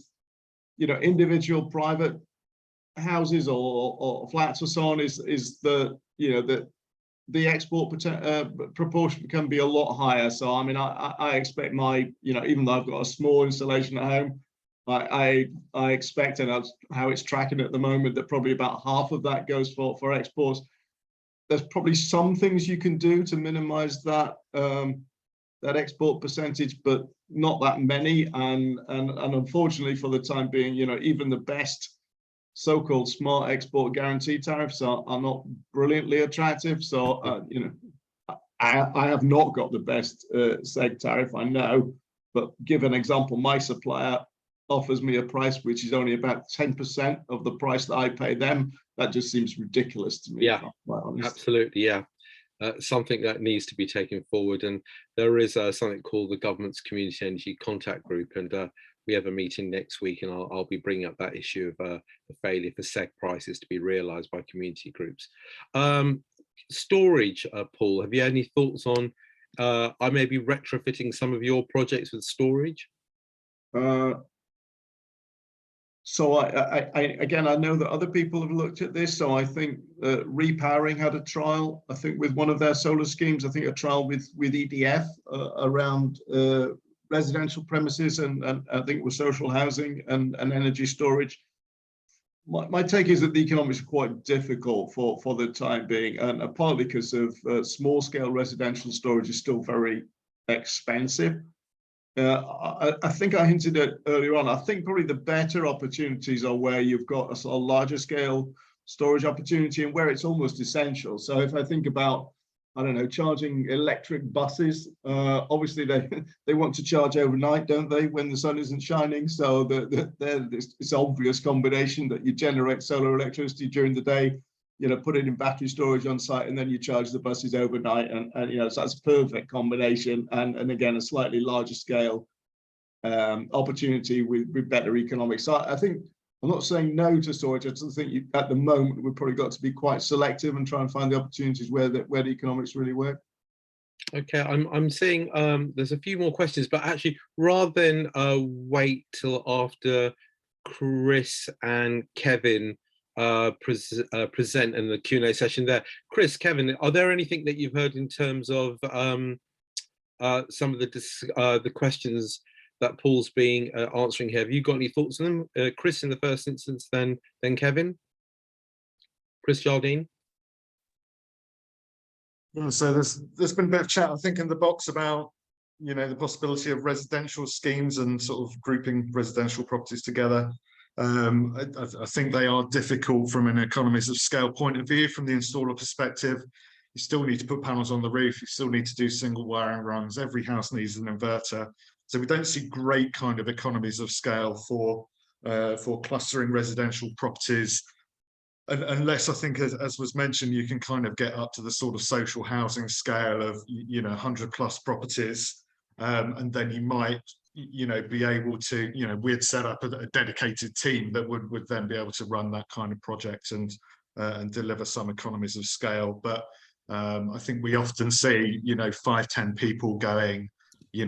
individual private houses or flats or so on is the the export proportion can be a lot higher. So I mean, I expect my even though I've got a small installation at home, I expect, and that's how it's tracking at the moment, that probably about half of that goes for exports. There's probably some things you can do to minimize that that export percentage, but not that many. And unfortunately, for the time being, even the best so-called smart export guarantee tariffs are not brilliantly attractive. So I have not got the best seg tariff, I know, but give an example, my supplier offers me a price which is only about 10% of the price that I pay them. That just seems ridiculous to me. Yeah, absolutely. Yeah. Something that needs to be taken forward, and there is something called the Government's Community Energy Contact Group, and we have a meeting next week, and I'll be bringing up that issue of the failure for seg prices to be realised by community groups. Storage, Paul, have you had any thoughts on I may be retrofitting some of your projects with storage? So again, I know that other people have looked at this. So I think Repowering had a trial, I think, with one of their solar schemes. I think a trial with EDF around residential premises, and I think with social housing and energy storage. My take is that the economics are quite difficult for the time being, and partly because of small scale residential storage is still very expensive. I think I hinted at earlier on, I think probably the better opportunities are where you've got a sort of larger scale storage opportunity and where it's almost essential. So if I think about, I don't know, charging electric buses, obviously they want to charge overnight, don't they, when the sun isn't shining? So it's obvious combination that you generate solar electricity during the day, put it in battery storage on site, and then you charge the buses overnight, and so that's a perfect combination, and again a slightly larger scale opportunity with better economics. So I think, I'm not saying no to storage. I just think at the moment we've probably got to be quite selective and try and find the opportunities where the economics really work. Okay, I'm seeing there's a few more questions, but actually rather than wait till after Chris and Kevin present in the Q&A session there. Chris, Kevin, are there anything that you've heard in terms of some of the questions that Paul's being answering here? Have you got any thoughts on them? Chris in the first instance, then Kevin? Chris Jardine? Yeah, so there's been a bit of chat, I think, in the box about the possibility of residential schemes and sort of grouping residential properties together. I think they are difficult from an economies of scale point of view. From the installer perspective, you still need to put panels on the roof, you still need to do single wiring runs, every house needs an inverter. So we don't see great kind of economies of scale for clustering residential properties, unless I think, as was mentioned, you can kind of get up to the sort of social housing scale of 100+ properties, and then you might be able to, we'd set up a dedicated team that would then be able to run that kind of project and deliver some economies of scale. But I think we often see 5-10 people going,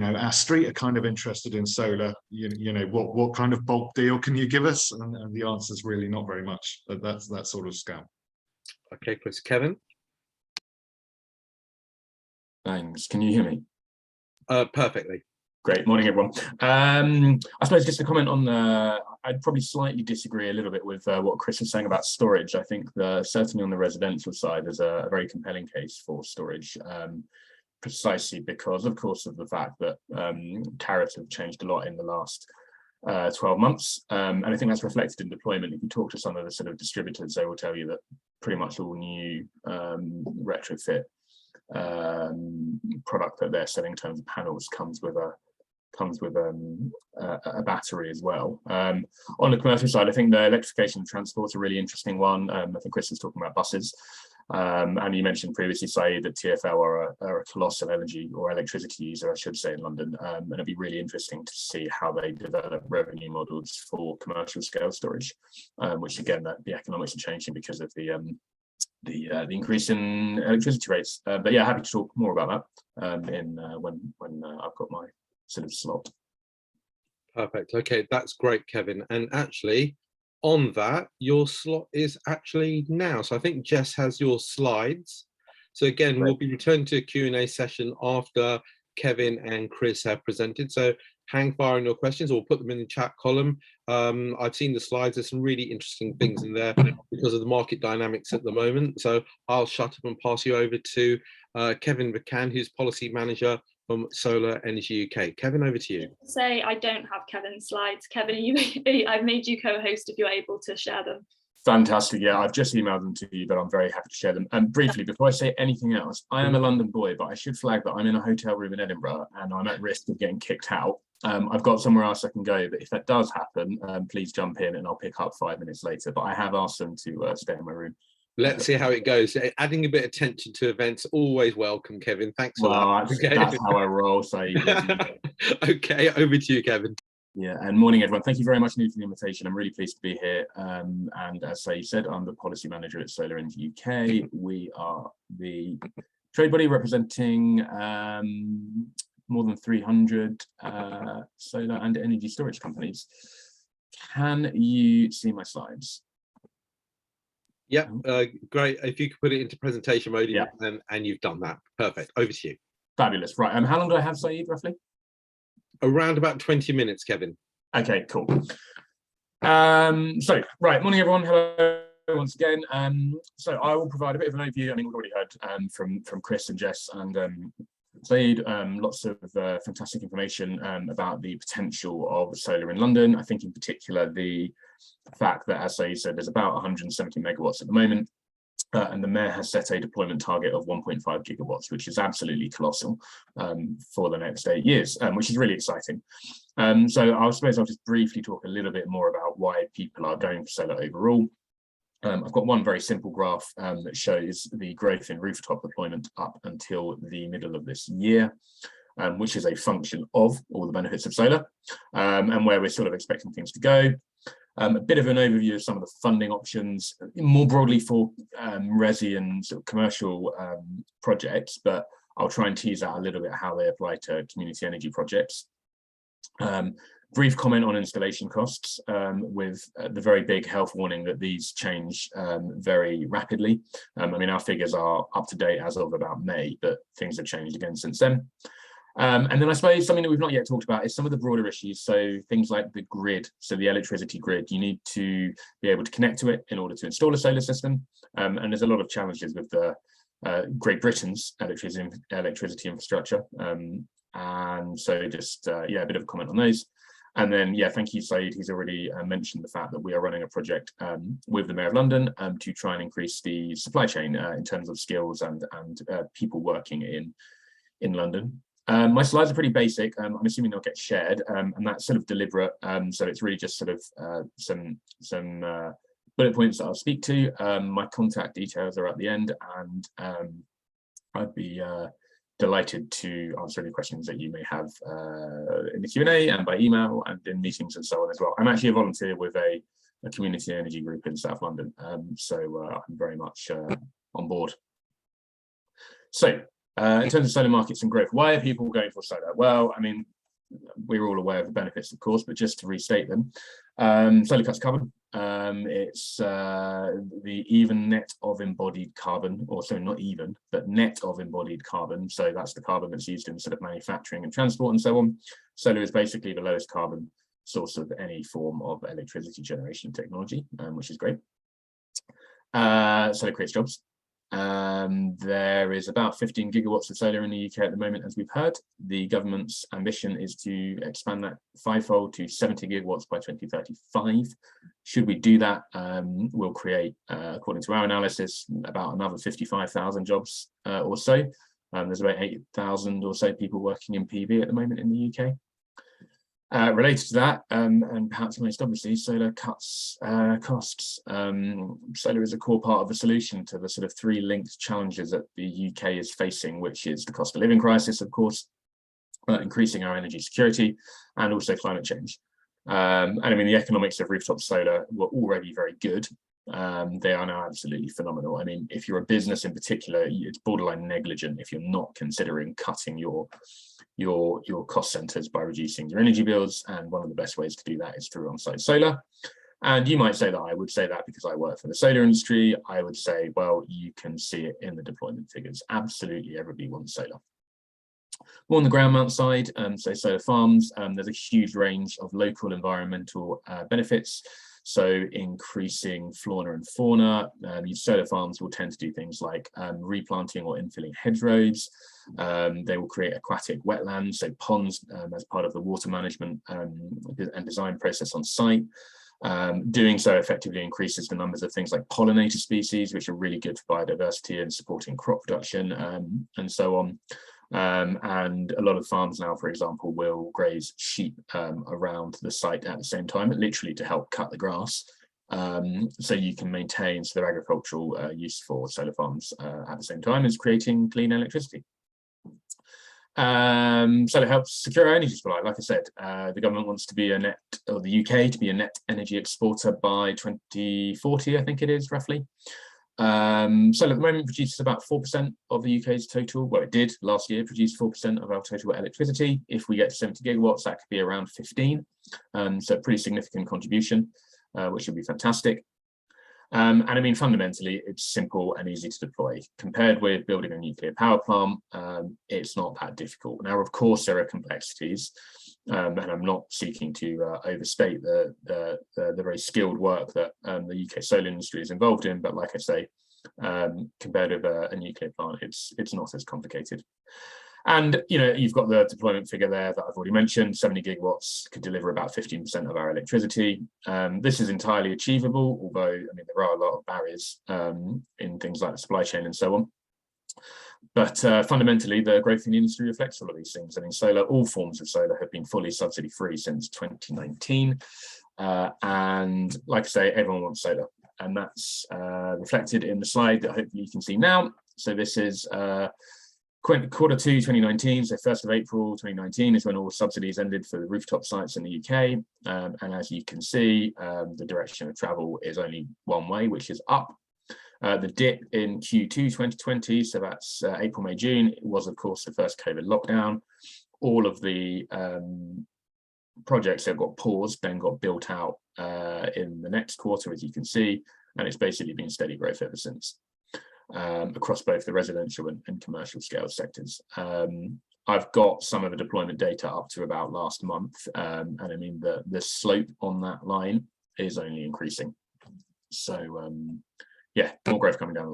our street are kind of interested in solar, what kind of bulk deal can you give us? And the answer is really not very much. That's that sort of scale. Okay, Chris. Kevin? Thanks. Can you hear me? Perfectly. Great. Morning, everyone. I suppose just to comment on I'd probably slightly disagree a little bit with what Chris was saying about storage. I think certainly on the residential side, there's a very compelling case for storage, precisely because, of course, of the fact that tariffs have changed a lot in the last 12 months. And I think that's reflected in deployment. If you talk to some of the sort of distributors, they will tell you that pretty much all new retrofit product that they're selling in terms of panels comes with a battery as well. On the commercial side, I think the electrification of transport is a really interesting one. I think Chris was talking about buses, and you mentioned previously, Saeed, that TfL are a colossal energy or electricity user, I should say, in London, and it'd be really interesting to see how they develop revenue models for commercial scale storage, which again, the economics are changing because of the increase in electricity rates. But yeah, happy to talk more about that when I've got my sort of slot. Perfect. Okay, that's great, Kevin. And actually, on that, your slot is actually now. So I think Jess has your slides. So again, we'll be returning to a Q&A session after Kevin and Chris have presented. So hang fire on your questions or put them in the chat column. I've seen the slides. There's some really interesting things in there because of the market dynamics at the moment. So I'll shut up and pass you over to Kevin Mccann, who's Policy Manager from Solar Energy UK. Kevin, over to you. Say I don't have Kevin's slides. Kevin, I've made you co-host if you're able to share them. Fantastic. Yeah, I've just emailed them to you, but I'm very happy to share them. And briefly, before I say anything else, I am a London boy, but I should flag that I'm in a hotel room in Edinburgh and I'm at risk of getting kicked out. I've got somewhere else I can go, but if that does happen, please jump in and I'll pick up 5 minutes later. But I have asked them to stay in my room. Let's see how it goes. Adding a bit of tension to events, always welcome, Kevin. Thanks for that. Okay. That's how I roll. So okay, over to you, Kevin. Yeah, and morning, everyone. Thank you very much, Neve, for the invitation. I'm really pleased to be here. And as you said, I'm the policy manager at Solar Energy UK. We are the trade body representing more than 300 solar and energy storage companies. Can you see my slides? Yeah, great. If you could put it into presentation mode, yeah. And you've done that. Perfect. Over to you. Fabulous. Right. How long do I have, Saeed, roughly? Around about 20 minutes, Kevin. Okay, cool. So, right. Morning, everyone. Hello once again. So I will provide a bit of an overview. I mean, we've already heard from Chris and Jess and Saeed, lots of fantastic information about the potential of solar in London. I think in particular the fact that, as Saeed said, there's about 170 megawatts at the moment, and the Mayor has set a deployment target of 1.5 gigawatts, which is absolutely colossal for the next 8 years, which is really exciting. So I suppose I'll just briefly talk a little bit more about why people are going for solar overall. I've got one very simple graph that shows the growth in rooftop deployment up until the middle of this year, which is a function of all the benefits of solar and where we're sort of expecting things to go. A bit of an overview of some of the funding options, more broadly for resi and sort of commercial projects, but I'll try and tease out a little bit how they apply to community energy projects. Brief comment on installation costs, with the very big health warning that these change very rapidly. I mean, our figures are up to date as of about May, but things have changed again since then. And then I suppose something that we've not yet talked about is some of the broader issues. So things like the grid, so the electricity grid, you need to be able to connect to it in order to install a solar system. And there's a lot of challenges with the Great Britain's electricity infrastructure. And so just, yeah, a bit of a comment on those. And then, yeah, thank you, Saeed. He's already mentioned the fact that we are running a project with the Mayor of London to try and increase the supply chain in terms of skills and people working in London. My slides are pretty basic. I'm assuming they'll get shared, and that's sort of deliberate. So it's really just sort of some bullet points that I'll speak to. My contact details are at the end, and I'd be delighted to answer any questions that you may have in the Q&A and by email and in meetings and so on as well. I'm actually a volunteer with a community energy group in South London, so I'm very much on board. So in terms of solar markets and growth, why are people going for solar? Well, I mean, we're all aware of the benefits, of course, but just to restate them, solar cuts carbon. It's the even net of embodied carbon, or sorry, not even, but net of embodied carbon. So that's the carbon that's used in sort of manufacturing and transport and so on. Solar is basically the lowest carbon source of any form of electricity generation technology, which is great. Solar creates jobs. There is about 15 gigawatts of solar in the UK at the moment, as we've heard. The government's ambition is to expand that fivefold to 70 gigawatts by 2035. Should we do that, we'll create, according to our analysis, about another 55,000 jobs or so. There's about 8,000 or so people working in PV at the moment in the UK. Related to that, and perhaps most obviously, solar cuts costs. Solar is a core part of the solution to the sort of three linked challenges that the UK is facing, which is the cost of living crisis, of course, increasing our energy security, and also climate change. And I mean, the economics of rooftop solar were already very good. They are now absolutely phenomenal. I mean, if you're a business in particular, it's borderline negligent if you're not considering cutting your cost centers by reducing your energy bills, and one of the best ways to do that is through on-site solar. And you might say that I would say that because I work for the solar industry. I would say, well, you can see it in the deployment figures. Absolutely everybody wants solar. More on the ground mount side, so solar farms, there's a huge range of local environmental benefits. So increasing flora and fauna. Solar farms will tend to do things like replanting or infilling hedgerows. They will create aquatic wetlands, so ponds, as part of the water management and design process on site. Doing so effectively increases the numbers of things like pollinator species, which are really good for biodiversity and supporting crop production, and so on. And a lot of farms now, for example, will graze sheep around the site at the same time, literally to help cut the grass. So you can maintain their agricultural use for solar farms at the same time as creating clean electricity. Solar helps secure our energy supply. Like I said, the government wants to be a net, or the UK to be a net energy exporter by 2040, I think it is, roughly. Solar at the moment produces about 4% of the UK's total. Well, it did last year produce 4% of our total electricity. If we get to 70 gigawatts, that could be around 15. So a pretty significant contribution, which would be fantastic. And I mean, fundamentally, it's simple and easy to deploy. Compared with building a nuclear power plant, it's not that difficult. Now, of course, there are complexities, and I'm not seeking to overstate the very skilled work that the UK solar industry is involved in. But like I say, compared with a nuclear plant, it's not as complicated. And you've got the deployment figure there that I've already mentioned. 70 gigawatts could deliver about 15% of our electricity. This is entirely achievable, although I mean there are a lot of barriers in things like the supply chain and so on. But fundamentally, the growth in the industry reflects all of these things. I mean, all forms of solar have been fully subsidy free since 2019, and like I say, everyone wants solar, and that's reflected in the slide that hopefully you can see now. So this is quarter 2 2019, so 1st of April 2019 is when all subsidies ended for the rooftop sites in the UK. And as you can see, the direction of travel is only one way, which is up. The dip in Q2 2020, so that's April, May, June, it was of course the first COVID lockdown. All of the projects that got paused then got built out in the next quarter, as you can see, and it's basically been steady growth ever since. Across both the residential and commercial scale sectors. I've got some of the deployment data up to about last month, and I mean the slope on that line is only increasing. So yeah, more growth coming down the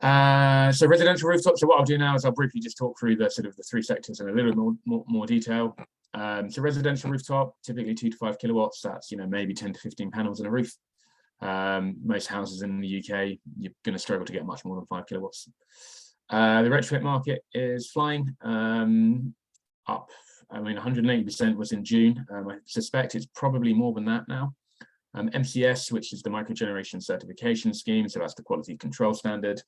So residential rooftops. So what I'll do now is I'll briefly just talk through the sort of the three sectors in a little more detail. So residential rooftop, typically 2 to 5 kilowatts. That's, you know, maybe 10 to 15 panels in a roof. Most houses in the UK, you're going to struggle to get much more than 5 kilowatts. The retrofit market is flying up. I mean, 180% was in June. I suspect it's probably more than that now. MCS, which is the microgeneration certification scheme, so that's the quality control standard.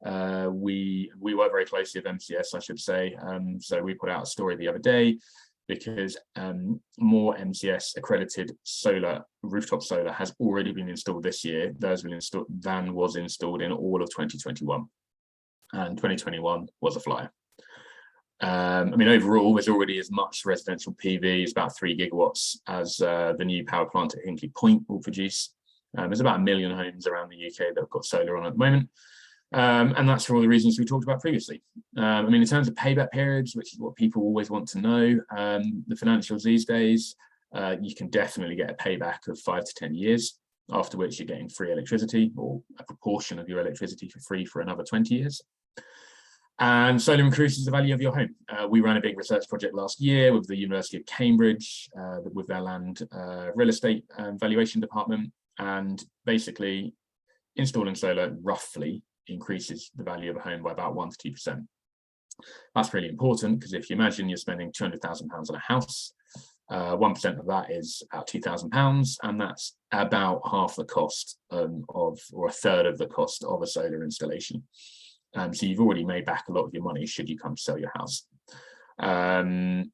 We work very closely with MCS, I should say. So we put out a story the other day because more MCS accredited solar, rooftop solar, has already been installed this year. Those been installed than was installed in all of 2021, and 2021 was a flyer. I mean, overall, there's already as much residential PV, it's about 3 gigawatts, as the new power plant at Hinkley Point will produce. There's about 1 million homes around the UK that have got solar on at the moment. And that's for all the reasons we talked about previously. I mean, in terms of payback periods, which is what people always want to know, the financials these days, you can definitely get a payback of 5 to 10 years, after which you're getting free electricity, or a proportion of your electricity for free for another 20 years. And solar increases the value of your home. We ran a big research project last year with the University of Cambridge, with their land real estate valuation department. And basically, installing solar roughly increases the value of a home by about 1 to 2%. That's really important, because if you imagine you're spending £200,000 on a house, 1% of that is about £2,000, and that's about half the cost or a third of the cost of a solar installation. So you've already made back a lot of your money should you come to sell your house. In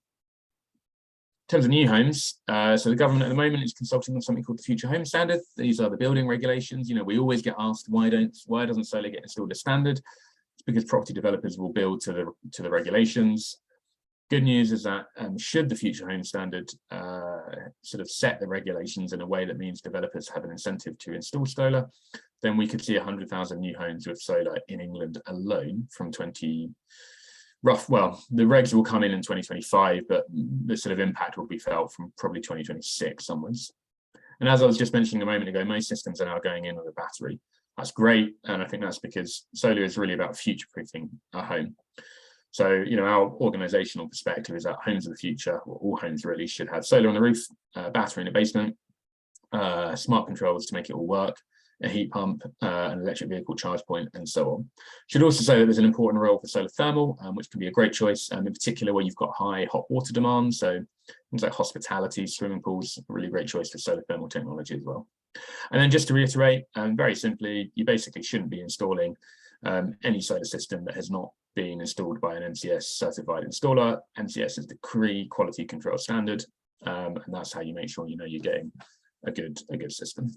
terms of new homes, so the government at the moment is consulting on something called the Future Home Standard. These are the building regulations. You know, we always get asked, why doesn't solar get installed as standard? It's because property developers will build to the regulations. Good news is that should the Future Home Standard sort of set the regulations in a way that means developers have an incentive to install solar, then we could see 100,000 new homes with solar in England alone from well, the regs will come in 2025, but the sort of impact will be felt from probably 2026 onwards. And as I was just mentioning a moment ago, most systems are now going in with a battery. That's great, and I think that's because solar is really about future-proofing a home. So, you know, our organizational perspective is that homes of the future, or all homes really, should have solar on the roof, battery in the basement, smart controls to make it all work, a heat pump, an electric vehicle charge point, and so on. Should also say that there's an important role for solar thermal, which can be a great choice, in particular where you've got high hot water demand. So things like hospitality, swimming pools, a really great choice for solar thermal technology as well. And then just to reiterate, very simply, you basically shouldn't be installing any solar system that has not been installed by an MCS certified installer. MCS is the CRE quality control standard, and that's how you make sure you know you're getting a good system.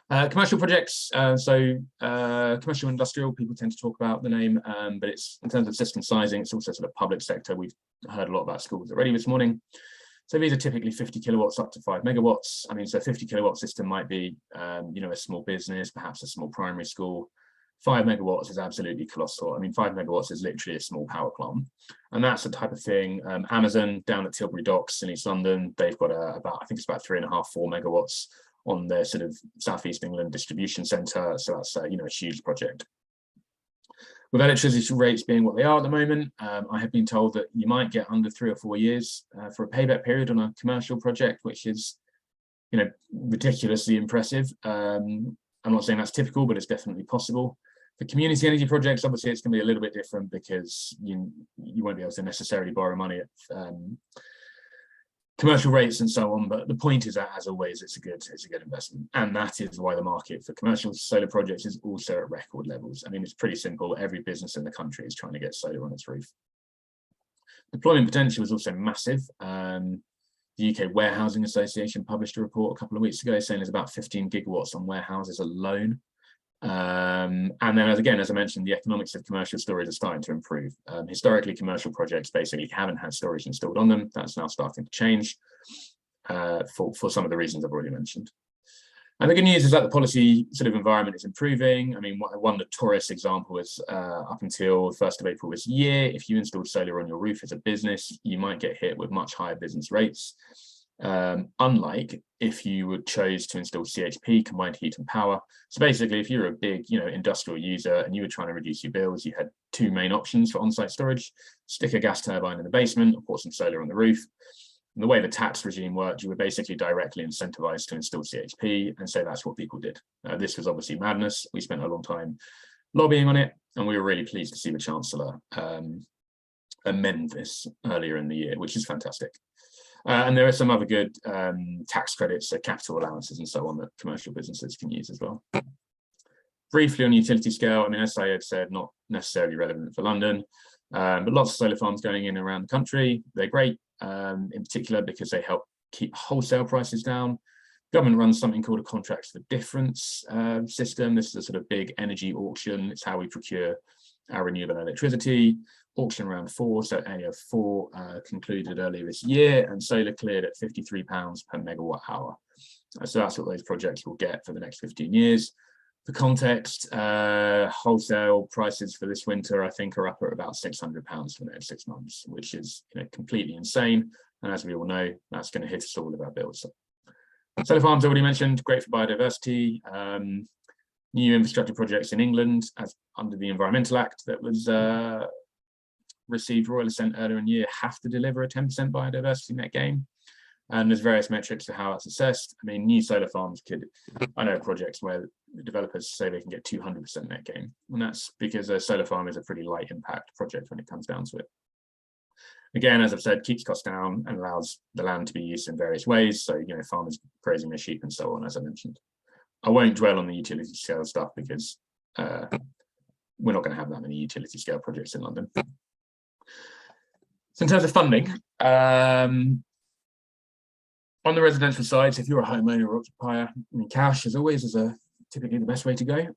Commercial projects, commercial industrial, people tend to talk about the name, but it's in terms of system sizing, it's also sort of public sector. We've heard a lot about schools already this morning. So these are typically 50 kilowatts up to 5 megawatts. I mean, so 50 kilowatt system might be, you know, a small business, perhaps a small primary school. 5 megawatts is absolutely colossal. I mean, 5 megawatts is literally a small power plant. And that's the type of thing. Amazon down at Tilbury Docks in East London, they've got I think it's about 3.5, 4 megawatts on their sort of Southeast England distribution centre. So that's, you know, a huge project. With electricity rates being what they are at the moment, I have been told that you might get under 3 or 4 years for a payback period on a commercial project, which is, you know, ridiculously impressive. I'm not saying that's typical, but it's definitely possible. For community energy projects, obviously, it's going to be a little bit different because you won't be able to necessarily borrow money at commercial rates and so on. But the point is that, as always, it's a good investment, and that is why the market for commercial solar projects is also at record levels. I mean, it's pretty simple. Every business in the country is trying to get solar on its roof. Deployment potential is also massive. The UK Warehousing Association published a report a couple of weeks ago saying there's about 15 gigawatts on warehouses alone. And then, as I mentioned, the economics of commercial storage are starting to improve. Historically, commercial projects basically haven't had storage installed on them. That's now starting to change for some of the reasons I've already mentioned. And the good news is that the policy sort of environment is improving. I mean, one notorious example is up until 1st of April this year, if you installed solar on your roof as a business, you might get hit with much higher business rates. unlike if you would chose to install CHP, combined heat and power. So basically, if you're a big, industrial user and you were trying to reduce your bills, you had two main options for on-site storage: stick a gas turbine in the basement or put some solar on the roof. And the way the tax regime worked, you were basically directly incentivized to install CHP, and so that's what people did. This was obviously madness. We spent a long time lobbying on it, and we were really pleased to see the Chancellor amend this earlier in the year, which is fantastic. And there are some other good tax credits, so capital allowances and so on, that commercial businesses can use as well. Briefly on utility scale, I mean, as Syed said, not necessarily relevant for London, but lots of solar farms going in around the country. They're great, in particular because they help keep wholesale prices down. Government runs something called a contracts for difference system. This is a sort of big energy auction. It's how we procure our renewable electricity. Auction round 4, so AO4 concluded earlier this year, and solar cleared at £53 per megawatt hour. So that's what those projects will get for the next 15 years. For context, wholesale prices for this winter, I think, are up at about £600 for the next 6 months, which is completely insane. And as we all know, that's going to hit us all with our bills. Solar farms already mentioned, great for biodiversity. New infrastructure projects in England, as under the Environmental Act that was received royal assent earlier in the year, have to deliver a 10% biodiversity net gain. And there's various metrics to how that's assessed. I mean, new solar farms I know projects where developers say they can get 200% net gain. And that's because a solar farm is a pretty light impact project when it comes down to it. Again, as I've said, keeps costs down and allows the land to be used in various ways. So, farmers grazing their sheep and so on, as I mentioned. I won't dwell on the utility scale stuff because we're not going to have that many utility scale projects in London. So in terms of funding, on the residential side, so if you're a homeowner or occupier, I mean, cash, as always, is typically the best way to go.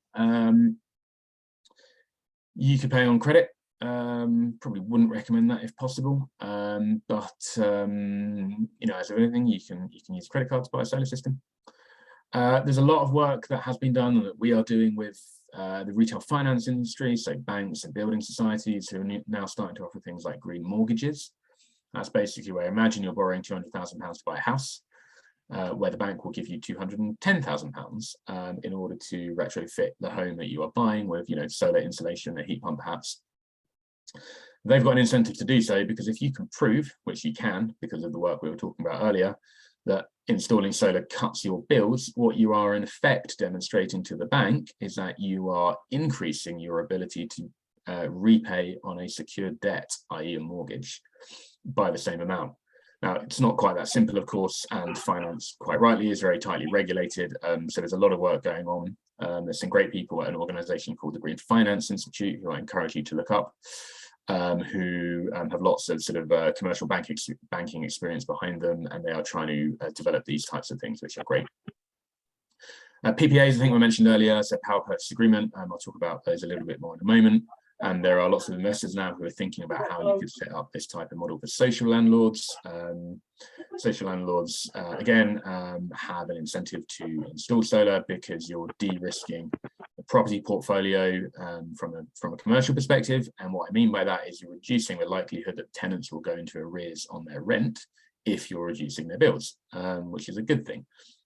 You could pay on credit. Probably wouldn't recommend that if possible. But as with anything, you can use credit cards to buy a solar system. There's a lot of work that has been done that we are doing with the retail finance industry, so banks and building societies who are now starting to offer things like green mortgages. That's basically where, imagine you're borrowing £200,000 to buy a house, where the bank will give you £210,000 in order to retrofit the home that you are buying with, solar insulation, a heat pump perhaps. They've got an incentive to do so because if you can prove, which you can because of the work we were talking about earlier, that installing solar cuts your bills, what you are in effect demonstrating to the bank is that you are increasing your ability to repay on a secured debt, i.e. a mortgage, by the same amount. Now, it's not quite that simple, of course, and finance, quite rightly, is very tightly regulated. So there's a lot of work going on. There's some great people at an organisation called the Green Finance Institute, who I encourage you to look up, who have lots of sort of commercial banking experience behind them, and they are trying to develop these types of things, which are great. PPAs, I think we mentioned earlier, so power purchase agreement. I'll talk about those a little bit more in a moment. And there are lots of investors now who are thinking about how you could set up this type of model for social landlords. Social landlords, again, have an incentive to install solar because you're de-risking the property portfolio from a commercial perspective. And what I mean by that is you're reducing the likelihood that tenants will go into arrears on their rent if you're reducing their bills, which is a good thing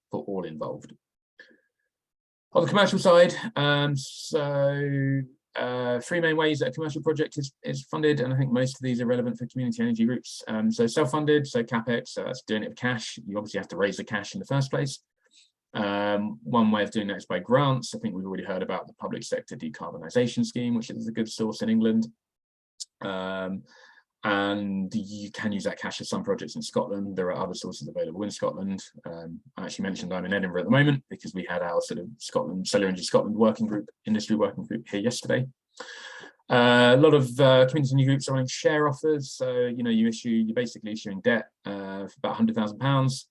for all involved. On the commercial side, three main ways that a commercial project is funded, and I think most of these are relevant for community energy groups. So self-funded, so CapEx, so that's doing it with cash. You obviously have to raise the cash in the first place. One way of doing that is by grants. I think we've already heard about the public sector decarbonisation scheme, which is a good source in England. And you can use that cash for some projects in Scotland. There are other sources available in Scotland. I actually mentioned I'm in Edinburgh at the moment because we had our sort of Solar Energy Scotland working group, industry working group here yesterday. A lot of community energy groups are running share offers. So, you're basically issuing debt for about £100,000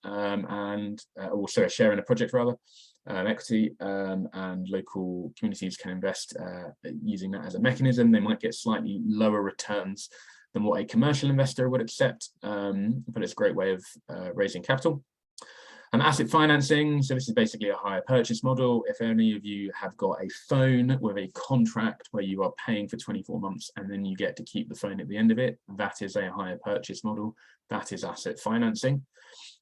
and also a share in a project rather, equity, and local communities can invest using that as a mechanism. They might get slightly lower returns than what a commercial investor would accept, but it's a great way of raising capital. Asset financing, so this is basically a hire purchase model. If any of you have got a phone with a contract where you are paying for 24 months and then you get to keep the phone at the end of it, that is a hire purchase model. That is asset financing.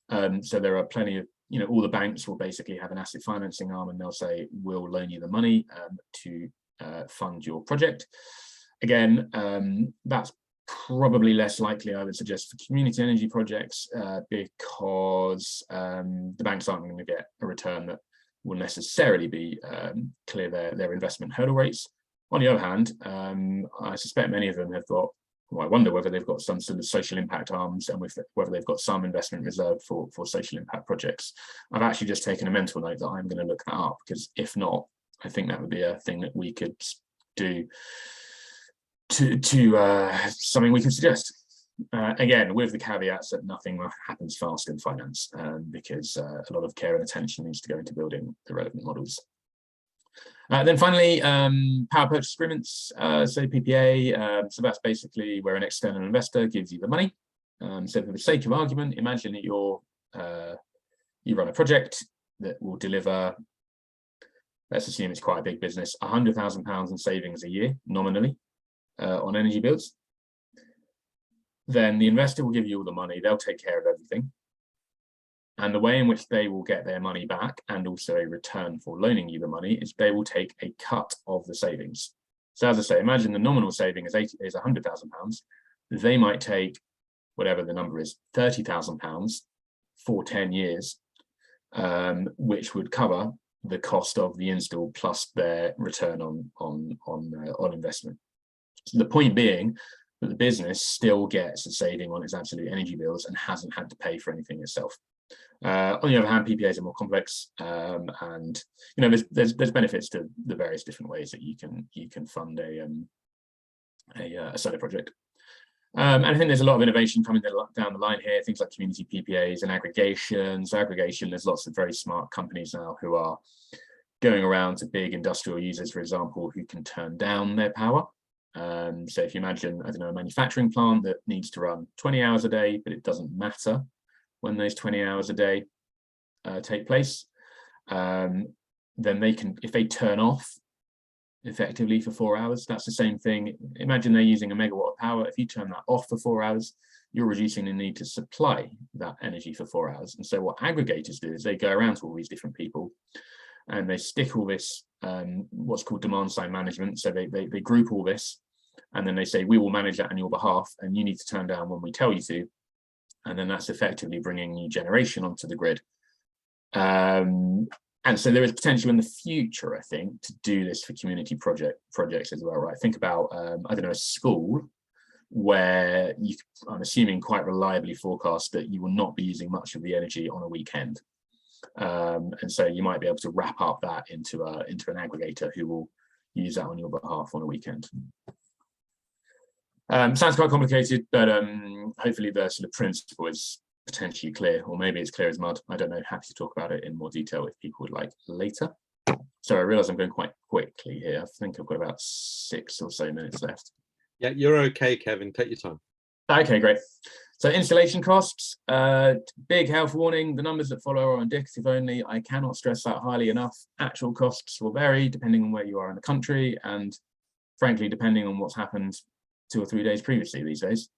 So there are plenty of, all the banks will basically have an asset financing arm, and they'll say, we'll loan you the money to fund your project. Again, that's probably less likely, I would suggest, for community energy projects, because the banks aren't going to get a return that will necessarily be clear their investment hurdle rates. On the other hand, I suspect many of them have got, I wonder whether they've got some sort of social impact arms, and whether they've got some investment reserved for social impact projects. I've actually just taken a mental note that I'm going to look that up, because if not, I think that would be a thing that we could do to something we could suggest. Again, with the caveats that nothing happens fast in finance, because a lot of care and attention needs to go into building the relevant models. Then finally, power purchase agreements, so PPA. So that's basically where an external investor gives you the money. So for the sake of argument, imagine that you run a project that will deliver, let's assume it's quite a big business, £100,000 in savings a year, nominally, on energy bills. Then the investor will give you all the money, they'll take care of everything. And the way in which they will get their money back, and also a return for loaning you the money, is they will take a cut of the savings. So as I say, imagine the nominal saving is £100,000. They might take whatever the number is, £30,000 for 10 years, which would cover the cost of the install plus their return on investment. So the point being that the business still gets a saving on its absolute energy bills and hasn't had to pay for anything itself. On the other hand, PPAs are more complex, and there's benefits to the various different ways that you can fund a solar project. And I think there's a lot of innovation coming down the line here, things like community PPAs and aggregation. So aggregation, there's lots of very smart companies now who are going around to big industrial users, for example, who can turn down their power. So if you imagine, I don't know, a manufacturing plant that needs to run 20 hours a day, but it doesn't matter when those 20 hours a day take place, then they can, if they turn off effectively for 4 hours, that's the same thing. Imagine they're using a megawatt of power. If you turn that off for 4 hours, you're reducing the need to supply that energy for 4 hours. And so what aggregators do is they go around to all these different people and they stick all this, what's called demand side management. So they group all this, and then they say, we will manage that on your behalf, and you need to turn down when we tell you to. And then that's effectively bringing new generation onto the grid. And so there is potential in the future, I think, to do this for community projects as well, right? Think about, I don't know, a school where you, I'm assuming, quite reliably forecast that you will not be using much of the energy on a weekend. And so you might be able to wrap up that into an aggregator who will use that on your behalf on a weekend. Sounds quite complicated, but hopefully the sort of principle is potentially clear, or maybe it's clear as mud. I don't know. Happy to talk about it in more detail if people would like later. So I realise I'm going quite quickly here. I think I've got about 6 or so minutes left. Yeah, you're okay, Kevin. Take your time. Okay, great. So installation costs, big health warning, the numbers that follow are indicative only. I cannot stress that highly enough. Actual costs will vary depending on where you are in the country, and frankly, depending on what's happened 2 or 3 days previously these days.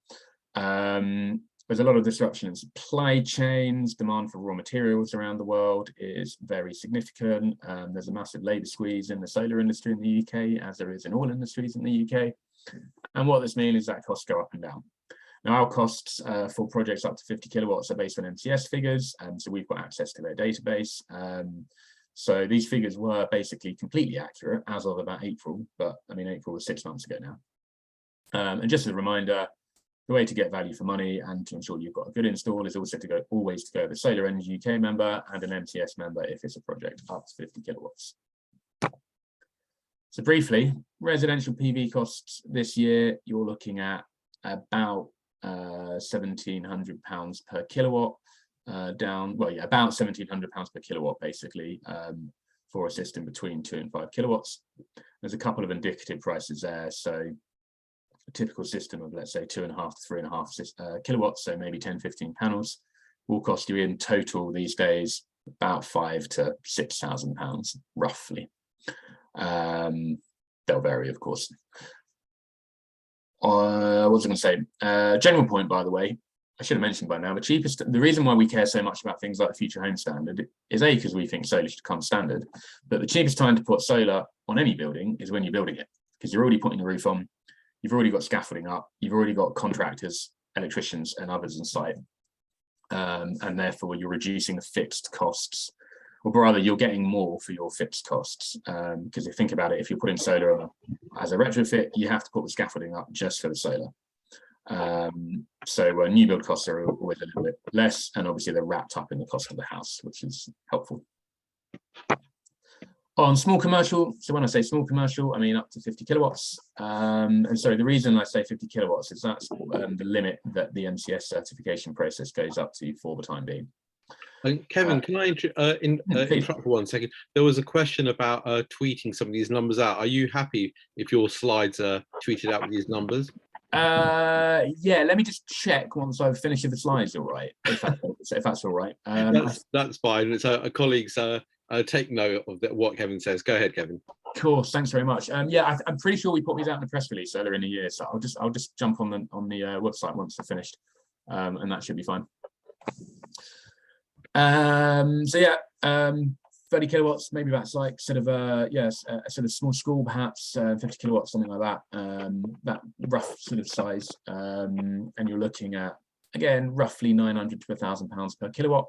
There's a lot of disruption in supply chains. Demand for raw materials around the world is very significant. There's a massive labour squeeze in the solar industry in the UK, as there is in all industries in the UK. And what this means is that costs go up and down. Now, our costs for projects up to 50 kilowatts are based on MTS figures, and so we've got access to their database. So these figures were basically completely accurate as of about April, but I mean, April was 6 months ago now. And just as a reminder, the way to get value for money and to ensure you've got a good install is also to always to go with a Solar Energy UK member and an MTS member if it's a project up to 50 kilowatts. So briefly, residential PV costs this year, you're looking at about £1,700 per kilowatt, about £1,700 per kilowatt basically, for a system between 2 and 5 kilowatts. There's a couple of indicative prices there. So a typical system of, let's say, 2.5 to 3.5 kilowatts, so maybe 10-15 panels, will cost you in total these days about £5,000 to £6,000 roughly. They'll vary, of course. What was I going to say? General point, by the way, I should have mentioned by now, the reason why we care so much about things like the Future Home Standard is A, because we think solar should come standard, but the cheapest time to put solar on any building is when you're building it, because you're already putting the roof on, you've already got scaffolding up, you've already got contractors, electricians and others on site, and therefore you're reducing the fixed costs, or rather you're getting more for your fixed costs, because if you think about it, if you're putting solar on as a retrofit, you have to put the scaffolding up just for the solar. So new build costs are always a little bit less, and obviously they're wrapped up in the cost of the house, which is helpful. On small commercial, so when I say small commercial, I mean up to 50 kilowatts. And so the reason I say 50 kilowatts is that's the limit that the MCS certification process goes up to for the time being. And Kevin, can I interrupt for 1 second? There was a question about tweeting some of these numbers out. Are you happy if your slides are tweeted out with these numbers? Yeah, let me just check once I've finished with the slides, all right, if that's all right. That's fine. So colleagues, take note of what Kevin says. Go ahead, Kevin. Of course, thanks very much. Yeah, I'm pretty sure we put these out in the press release earlier in the year, so I'll just jump on the website once they're finished, and that should be fine. So yeah, 30 kilowatts, maybe that's like sort of a sort of small school, perhaps 50 kilowatts, something like that, that rough sort of size, and you're looking at, again, roughly 900 to £1,000 per kilowatt.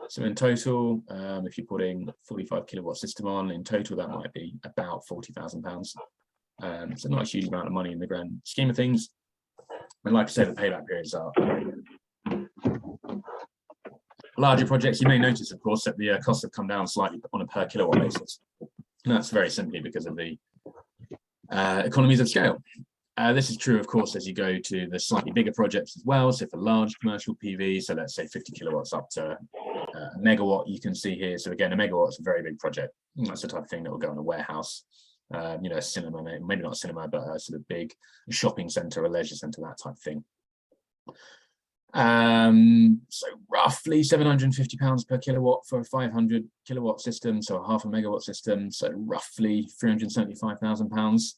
So in total, if you're putting 45 kilowatt system on, in total that might be about £40,000. So not a huge amount of money in the grand scheme of things. And like I said, the payback periods are larger projects. You may notice, of course, that the costs have come down slightly on a per kilowatt basis. And that's very simply because of the economies of scale. This is true, of course, as you go to the slightly bigger projects as well. So for large commercial PV, so let's say 50 kilowatts up to a megawatt, you can see here. So again, a megawatt is a very big project. That's the type of thing that will go in a warehouse, a cinema, maybe not a cinema, but a sort of big shopping centre, a leisure centre, that type of thing. So roughly £750 per kilowatt for a 500 kilowatt system, so a half a megawatt system, so roughly £375,000.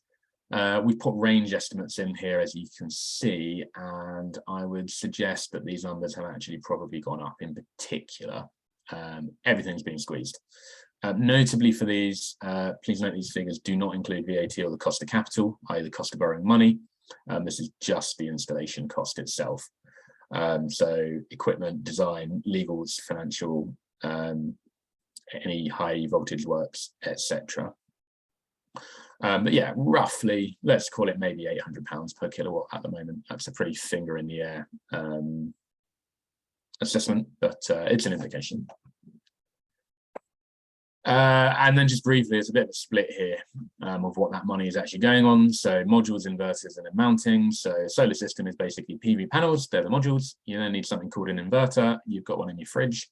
We've put range estimates in here, as you can see, and I would suggest that these numbers have actually probably gone up. In particular, everything's been squeezed. Notably for these, please note these figures do not include VAT or the cost of capital, i.e. the cost of borrowing money. This is just the installation cost itself. So equipment, design, legals, financial, any high voltage works, etc. But yeah, roughly, let's call it maybe £800 per kilowatt at the moment. That's a pretty finger in the air assessment, but it's an indication. And then just briefly, there's a bit of a split here of what that money is actually going on. So modules, inverters, and then mounting. So solar system is basically PV panels. They're the modules. You then need something called an inverter. You've got one in your fridge,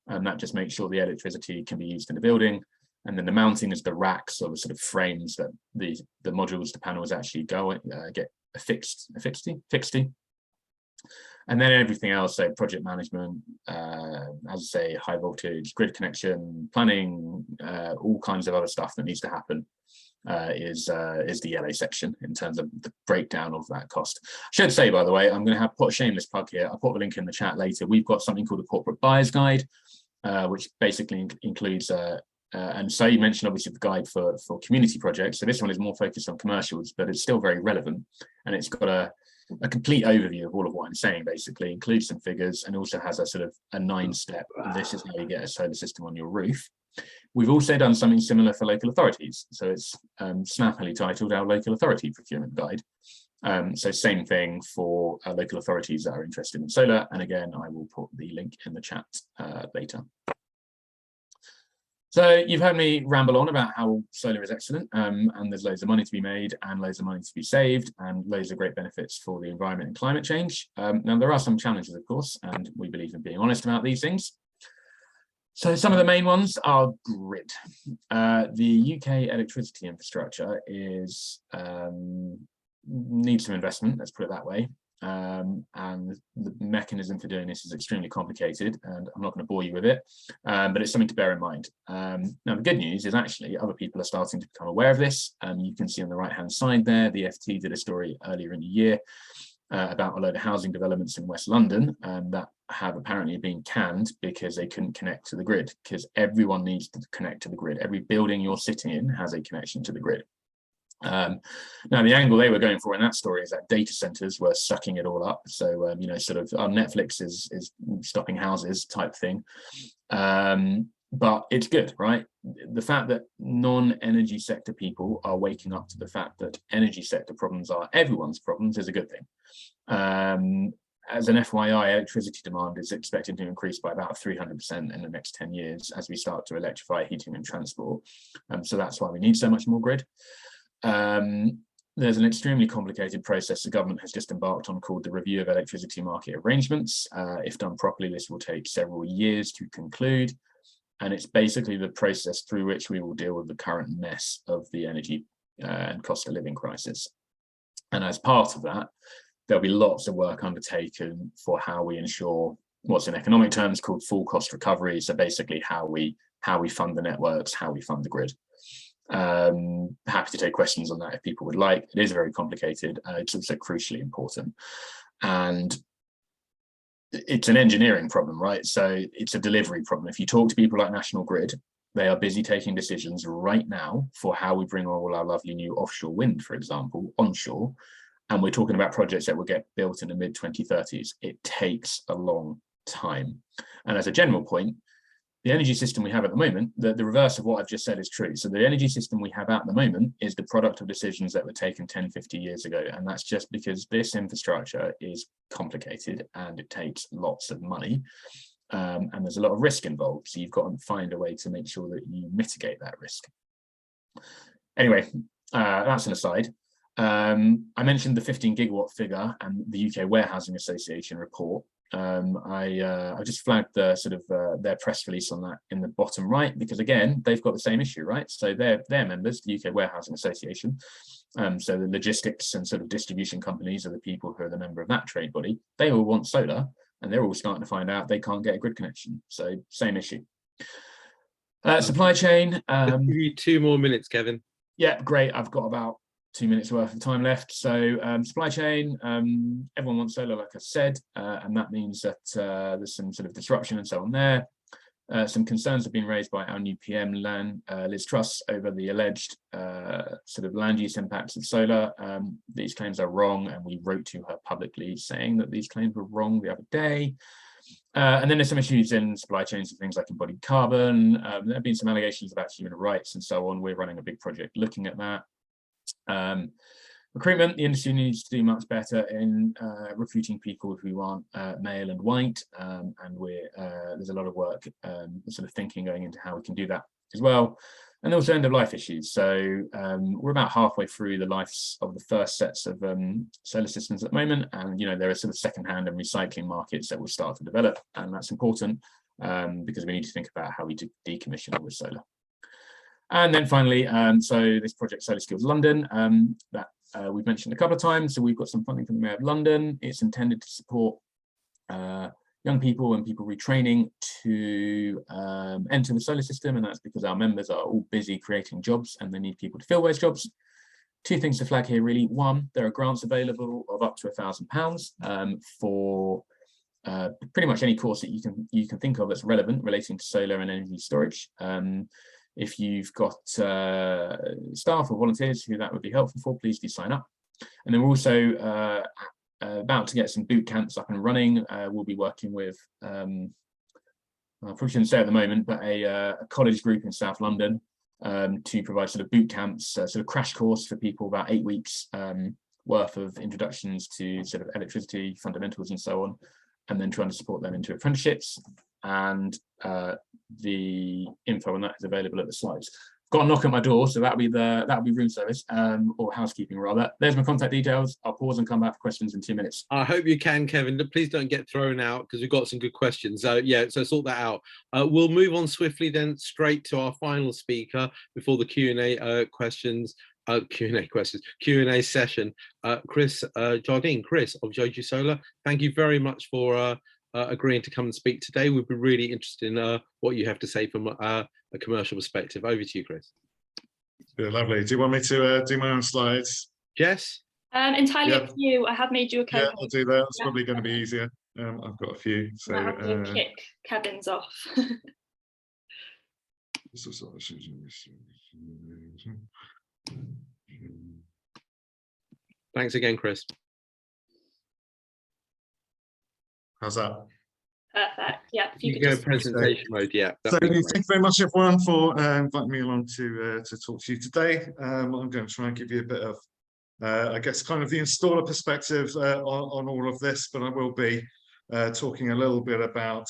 and that just makes sure the electricity can be used in the building. And then the mounting is the racks or the sort of frames that the modules, the panels actually get affixed. And then everything else, so project management, as I say, high voltage, grid connection, planning, all kinds of other stuff that needs to happen is the yellow section in terms of the breakdown of that cost. I should say, by the way, I'm going to put a shameless plug here. I'll put the link in the chat later. We've got something called a corporate buyer's guide, which basically includes and so you mentioned obviously the guide for community projects. So this one is more focused on commercials, but it's still very relevant, and it's got a complete overview of all of what I'm saying, basically includes some figures, and also has a sort of a 9-step, this is how you get a solar system on your roof. We've also done something similar for local authorities. So it's snappily titled our Local Authority Procurement Guide. So same thing for local authorities that are interested in solar. And again, I will put the link in the chat later. So you've heard me ramble on about how solar is excellent, and there's loads of money to be made and loads of money to be saved and loads of great benefits for the environment and climate change. Now, there are some challenges, of course, and we believe in being honest about these things. So some of the main ones are grid. The UK electricity infrastructure needs some investment, let's put it that way. And the mechanism for doing this is extremely complicated, and I'm not going to bore you with it, but it's something to bear in mind. Now, the good news is actually other people are starting to become aware of this. You can see on the right hand side there, the FT did a story earlier in the year about a load of housing developments in West London that have apparently been canned because they couldn't connect to the grid, because everyone needs to connect to the grid. Every building you're sitting in has a connection to the grid. Now, the angle they were going for in that story is that data centers were sucking it all up. So, you know, sort of Netflix is stopping houses type thing. But it's good, right? The fact that non-energy sector people are waking up to the fact that energy sector problems are everyone's problems is a good thing. As an FYI, electricity demand is expected to increase by about 300% in the next 10 years as we start to electrify heating and transport. So that's why we need so much more grid. There's an extremely complicated process the government has just embarked on called the Review of Electricity Market Arrangements. If done properly, this will take several years to conclude. And it's basically the process through which we will deal with the current mess of the energy and cost of living crisis. And as part of that, there'll be lots of work undertaken for how we ensure what's in economic terms called full cost recovery. So basically how we fund the networks, how we fund the grid. Happy to take questions on that if people would like. It is very complicated. It's also crucially important. And it's an engineering problem, right? So it's a delivery problem. If you talk to people like National Grid, they are busy taking decisions right now for how we bring all our lovely new offshore wind, for example, onshore. And we're talking about projects that will get built in the mid-2030s. It takes a long time. And as a general point, the energy system we have at the moment, the reverse of what I've just said is true. So the energy system we have at the moment is the product of decisions that were taken 10, 50 years ago. And that's just because this infrastructure is complicated and it takes lots of money. And there's a lot of risk involved. So you've got to find a way to make sure that you mitigate that risk. Anyway, that's an aside. I mentioned the 15 gigawatt figure and the UK Warehousing Association report. I just flagged the sort of their press release on that in the bottom right, because again, they've got the same issue, right? So their members, the UK Warehousing Association, so the logistics and sort of distribution companies are the people who are the member of that trade body. They all want solar, and they're all starting to find out they can't get a grid connection. So same issue. Supply chain. Give you 2 more minutes, Kevin. Yeah, great. I've got about 2 minutes worth of time left. So supply chain, everyone wants solar, like I said, and that means that there's some sort of disruption and so on there. Some concerns have been raised by our new PM, Liz Truss, over the alleged sort of land use impacts of solar. These claims are wrong, and we wrote to her publicly saying that these claims were wrong the other day. And then there's some issues in supply chains of things like embodied carbon. There have been some allegations about human rights and so on. We're running a big project looking at that. Recruitment, the industry needs to do much better in recruiting people who aren't male and white, and there's a lot of work sort of thinking going into how we can do that as well. And also end of life issues. So we're about halfway through the lives of the first sets of solar systems at the moment, and there are sort of second-hand and recycling markets that will start to develop, and that's important because we need to think about how we decommission all with solar. And then finally, so this project Solar Skills London, that we've mentioned a couple of times. So we've got some funding from the Mayor of London. It's intended to support young people and people retraining to enter the solar system. And that's because our members are all busy creating jobs and they need people to fill those jobs. 2 things to flag here, really. One, there are grants available of up to £1,000 for pretty much any course that you can think of that's relevant relating to solar and energy storage. If you've got staff or volunteers who that would be helpful for, please do sign up. And then we're also about to get some boot camps up and running. We'll be working with, I probably shouldn't say at the moment, but a college group in South London to provide sort of boot camps, sort of crash course for people, about 8 weeks worth of introductions to sort of electricity fundamentals and so on, and then trying to support them into apprenticeships. And the info on that is available at the slides. Got a knock at my door, so that'll be room service or housekeeping rather. There's my contact details. I'll pause and come back for questions in 2 minutes. I hope you can, Kevin. Please don't get thrown out because we've got some good questions. So yeah, so sort that out. We'll move on swiftly then straight to our final speaker before the Q&A questions. Q&A session. Chris Jardine. Chris of Joji Solar, thank you very much for agreeing to come and speak today. We'd be really interested in what you have to say from a commercial perspective. Over to you, Chris. Yeah, lovely. Do you want me to do my own slides? Jess? Entirely Yeah. up to you. I have made you a Yeah, co-host. I'll do that. It's Yeah. probably going to be easier. I've got a few. So Might have to kick Kevin's off. Thanks again, Chris. how's that? Perfect. Yeah, if you could go just presentation mode, yeah. So that'd be thank great. you very much, everyone, for inviting me along to talk to you today. I'm going to try and give you a bit of, I guess, kind of the installer perspective on all of this, but I will be talking a little bit about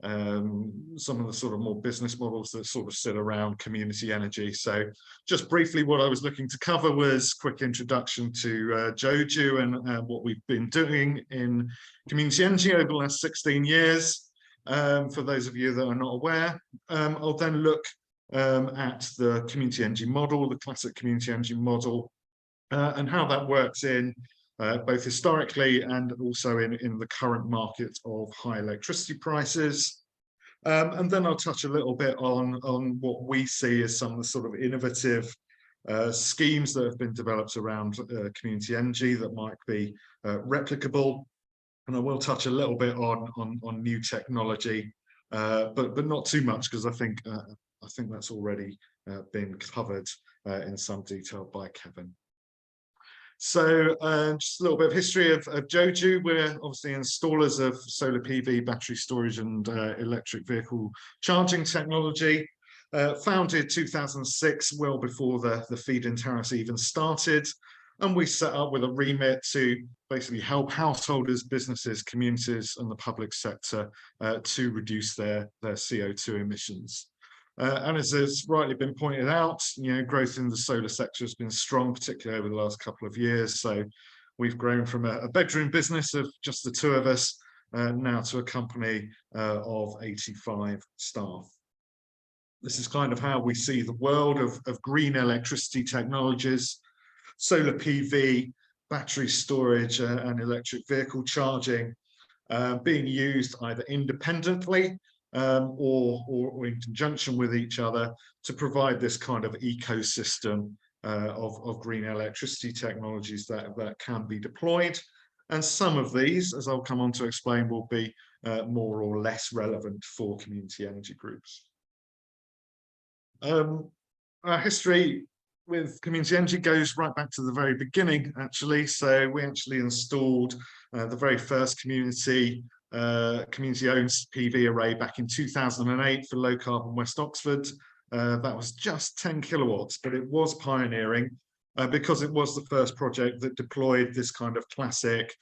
some of the sort of more business models that sort of sit around community energy. So just briefly, what I was looking to cover was quick introduction to Joju and what we've been doing in community energy over the last 16 years. For those of you that are not aware, I'll then look at the community energy model, the classic community energy model, and how that works in both historically and also in the current market of high electricity prices. And then I'll touch a little bit on what we see as some of the sort of innovative schemes that have been developed around community energy that might be replicable. And I will touch a little bit on new technology, but not too much, because I think that's already been covered in some detail by Kevin. So just a little bit of history of Joju. We're obviously installers of solar PV, battery storage and electric vehicle charging technology. Founded 2006, well before the feed-in tariffs even started. And we set up with a remit to basically help householders, businesses, communities and the public sector to reduce their CO2 emissions. And as has rightly been pointed out, growth in the solar sector has been strong, particularly over the last couple of years. So we've grown from a bedroom business of just the two of us now to a company of 85 staff. This is kind of how we see the world of green electricity technologies, solar PV, battery storage and electric vehicle charging being used either independently or in conjunction with each other to provide this kind of ecosystem of green electricity technologies that can be deployed. And some of these, as I'll come on to explain, will be more or less relevant for community energy groups. Our history with community energy goes right back to the very beginning, actually. So we actually installed the very first community-owned PV array back in 2008 for low carbon West Oxford. That was just 10 kilowatts, but it was pioneering because it was the first project that deployed this kind of classic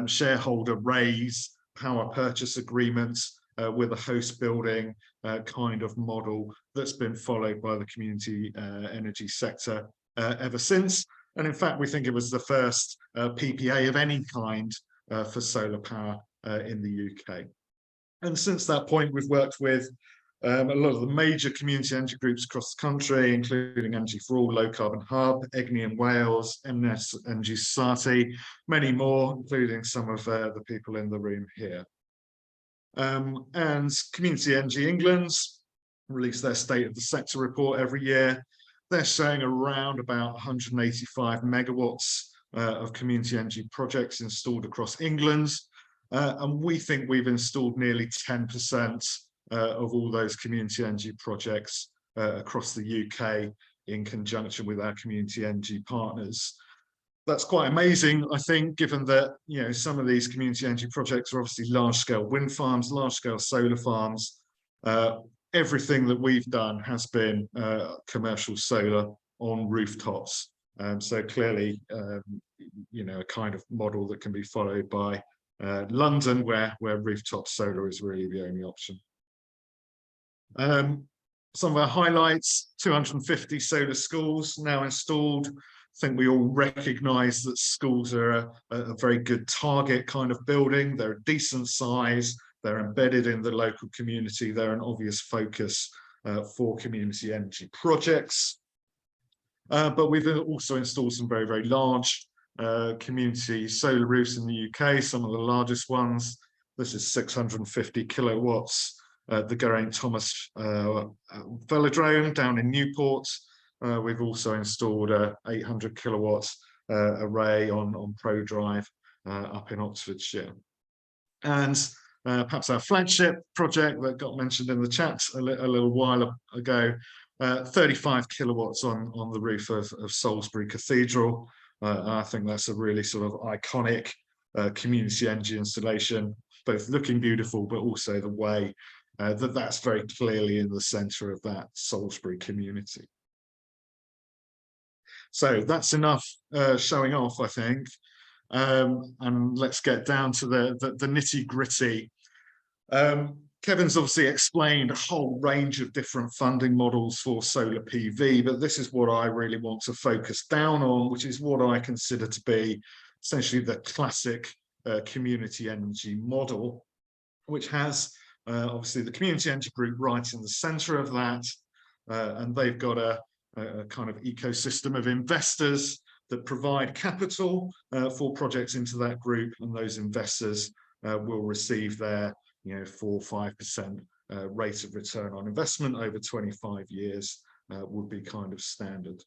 shareholder raise power purchase agreements with a host building kind of model that's been followed by the community energy sector ever since. And in fact, we think it was the first PPA of any kind for solar power in the UK. And since that point, we've worked with a lot of the major community energy groups across the country, including Energy for All, Low Carbon Hub, EGNI in Wales, M&S Energy Society, many more, including some of the people in the room here. And Community Energy England release their State of the Sector report every year. They're showing around about 185 megawatts of community energy projects installed across England. And we think we've installed nearly 10% of all those community energy projects across the UK in conjunction with our community energy partners. That's quite amazing, I think, given that some of these community energy projects are obviously large-scale wind farms, large-scale solar farms. Everything that we've done has been commercial solar on rooftops. So clearly, a kind of model that can be followed by London, where rooftop solar is really the only option. Some of our highlights: 250 solar schools now installed. I think we all recognise that schools are a very good target kind of building. They're a decent size, they're embedded in the local community, they're an obvious focus for community energy projects. But we've also installed some very, very large community solar roofs in the UK, some of the largest ones. This is 650 kilowatts, the Geraint Thomas velodrome down in Newport. We've also installed 800 kilowatts array on ProDrive up in Oxfordshire. And perhaps our flagship project that got mentioned in the chat a little while ago, 35 kilowatts on the roof of Salisbury Cathedral. I think that's a really sort of iconic community energy installation, both looking beautiful, but also the way that's very clearly in the centre of that Salisbury community. So that's enough showing off, I think. And let's get down to the nitty-gritty. Kevin's obviously explained a whole range of different funding models for solar PV, but this is what I really want to focus down on, which is what I consider to be essentially the classic community energy model, which has obviously the community energy group right in the centre of that, and they've got a kind of ecosystem of investors that provide capital for projects into that group, and those investors will receive their 4-5% rate of return on investment over 25 years would be kind of standard.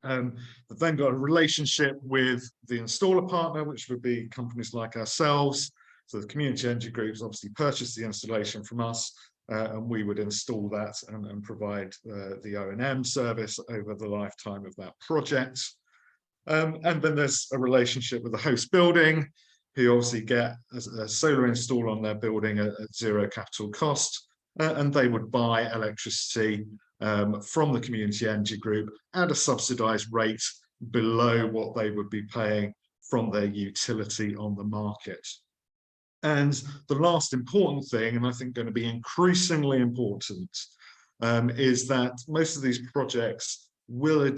They've then got a relationship with the installer partner, which would be companies like ourselves. So the community energy groups obviously purchase the installation from us, and we would install that and provide the O&M service over the lifetime of that project. And then there's a relationship with the host building, who obviously get a solar install on their building at zero capital cost, and they would buy electricity from the community energy group at a subsidised rate below what they would be paying from their utility on the market. And the last important thing, and I think going to be increasingly important, is that most of these projects will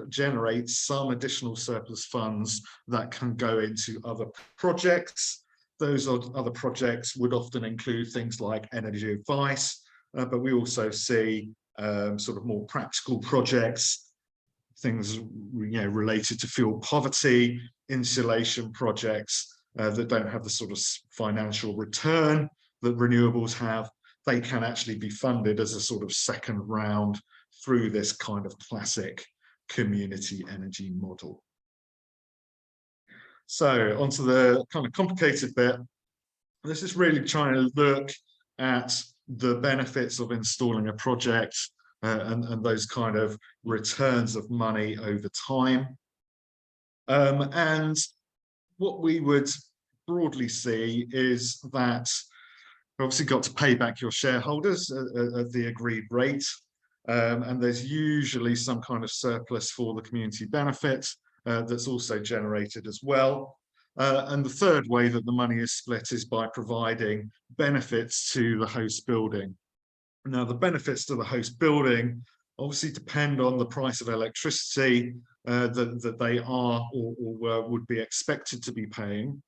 generate some additional surplus funds that can go into other projects. Those other projects would often include things like energy advice, but we also see sort of more practical projects, things related to fuel poverty, insulation projects that don't have the sort of financial return that renewables have. They can actually be funded as a sort of second round through this kind of classic community energy model. So onto the kind of complicated bit. This is really trying to look at the benefits of installing a project and those kind of returns of money over time. And what we would broadly see is that you've obviously got to pay back your shareholders at the agreed rate. And there's usually some kind of surplus for the community benefit that's also generated as well. And the third way that the money is split is by providing benefits to the host building. Now, the benefits to the host building obviously depend on the price of electricity that they are or would be expected to be paying.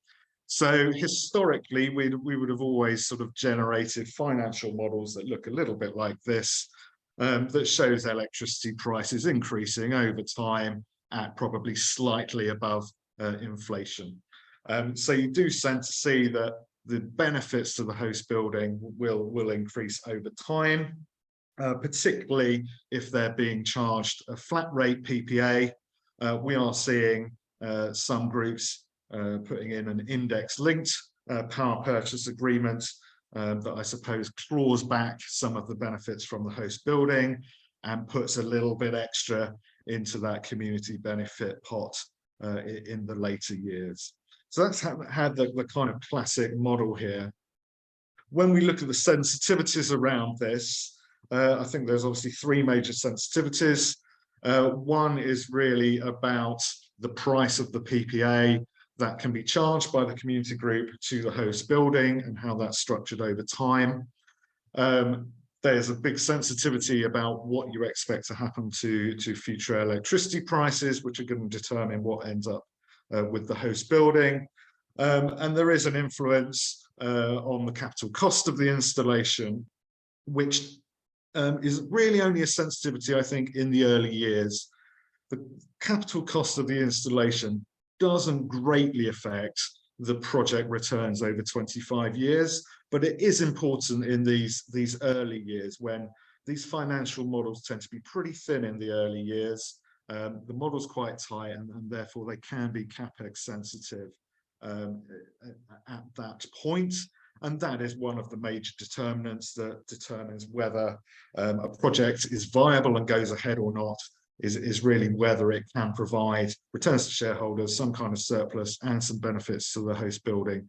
So historically, we would have always sort of generated financial models that look a little bit like this, that shows electricity prices increasing over time at probably slightly above inflation. So you do tend to see that the benefits to the host building will increase over time, particularly if they're being charged a flat rate PPA. We are seeing some groups putting in an index-linked power purchase agreement that I suppose claws back some of the benefits from the host building and puts a little bit extra into that community benefit pot in the later years. So that's had the kind of classic model here. When we look at the sensitivities around this, I think there's obviously three major sensitivities. One is really about the price of the PPA that can be charged by the community group to the host building and how that's structured over time. There's a big sensitivity about what you expect to happen to future electricity prices, which are going to determine what ends up with the host building. And there is an influence on the capital cost of the installation, which is really only a sensitivity, I think, in the early years. The capital cost of the installation doesn't greatly affect the project returns over 25 years, but it is important in these early years when these financial models tend to be pretty thin in the early years. The model's quite tight, and therefore they can be capex sensitive at that point. And that is one of the major determinants that determines whether a project is viable and goes ahead or not, is really whether it can provide returns to shareholders, some kind of surplus, and some benefits to the host building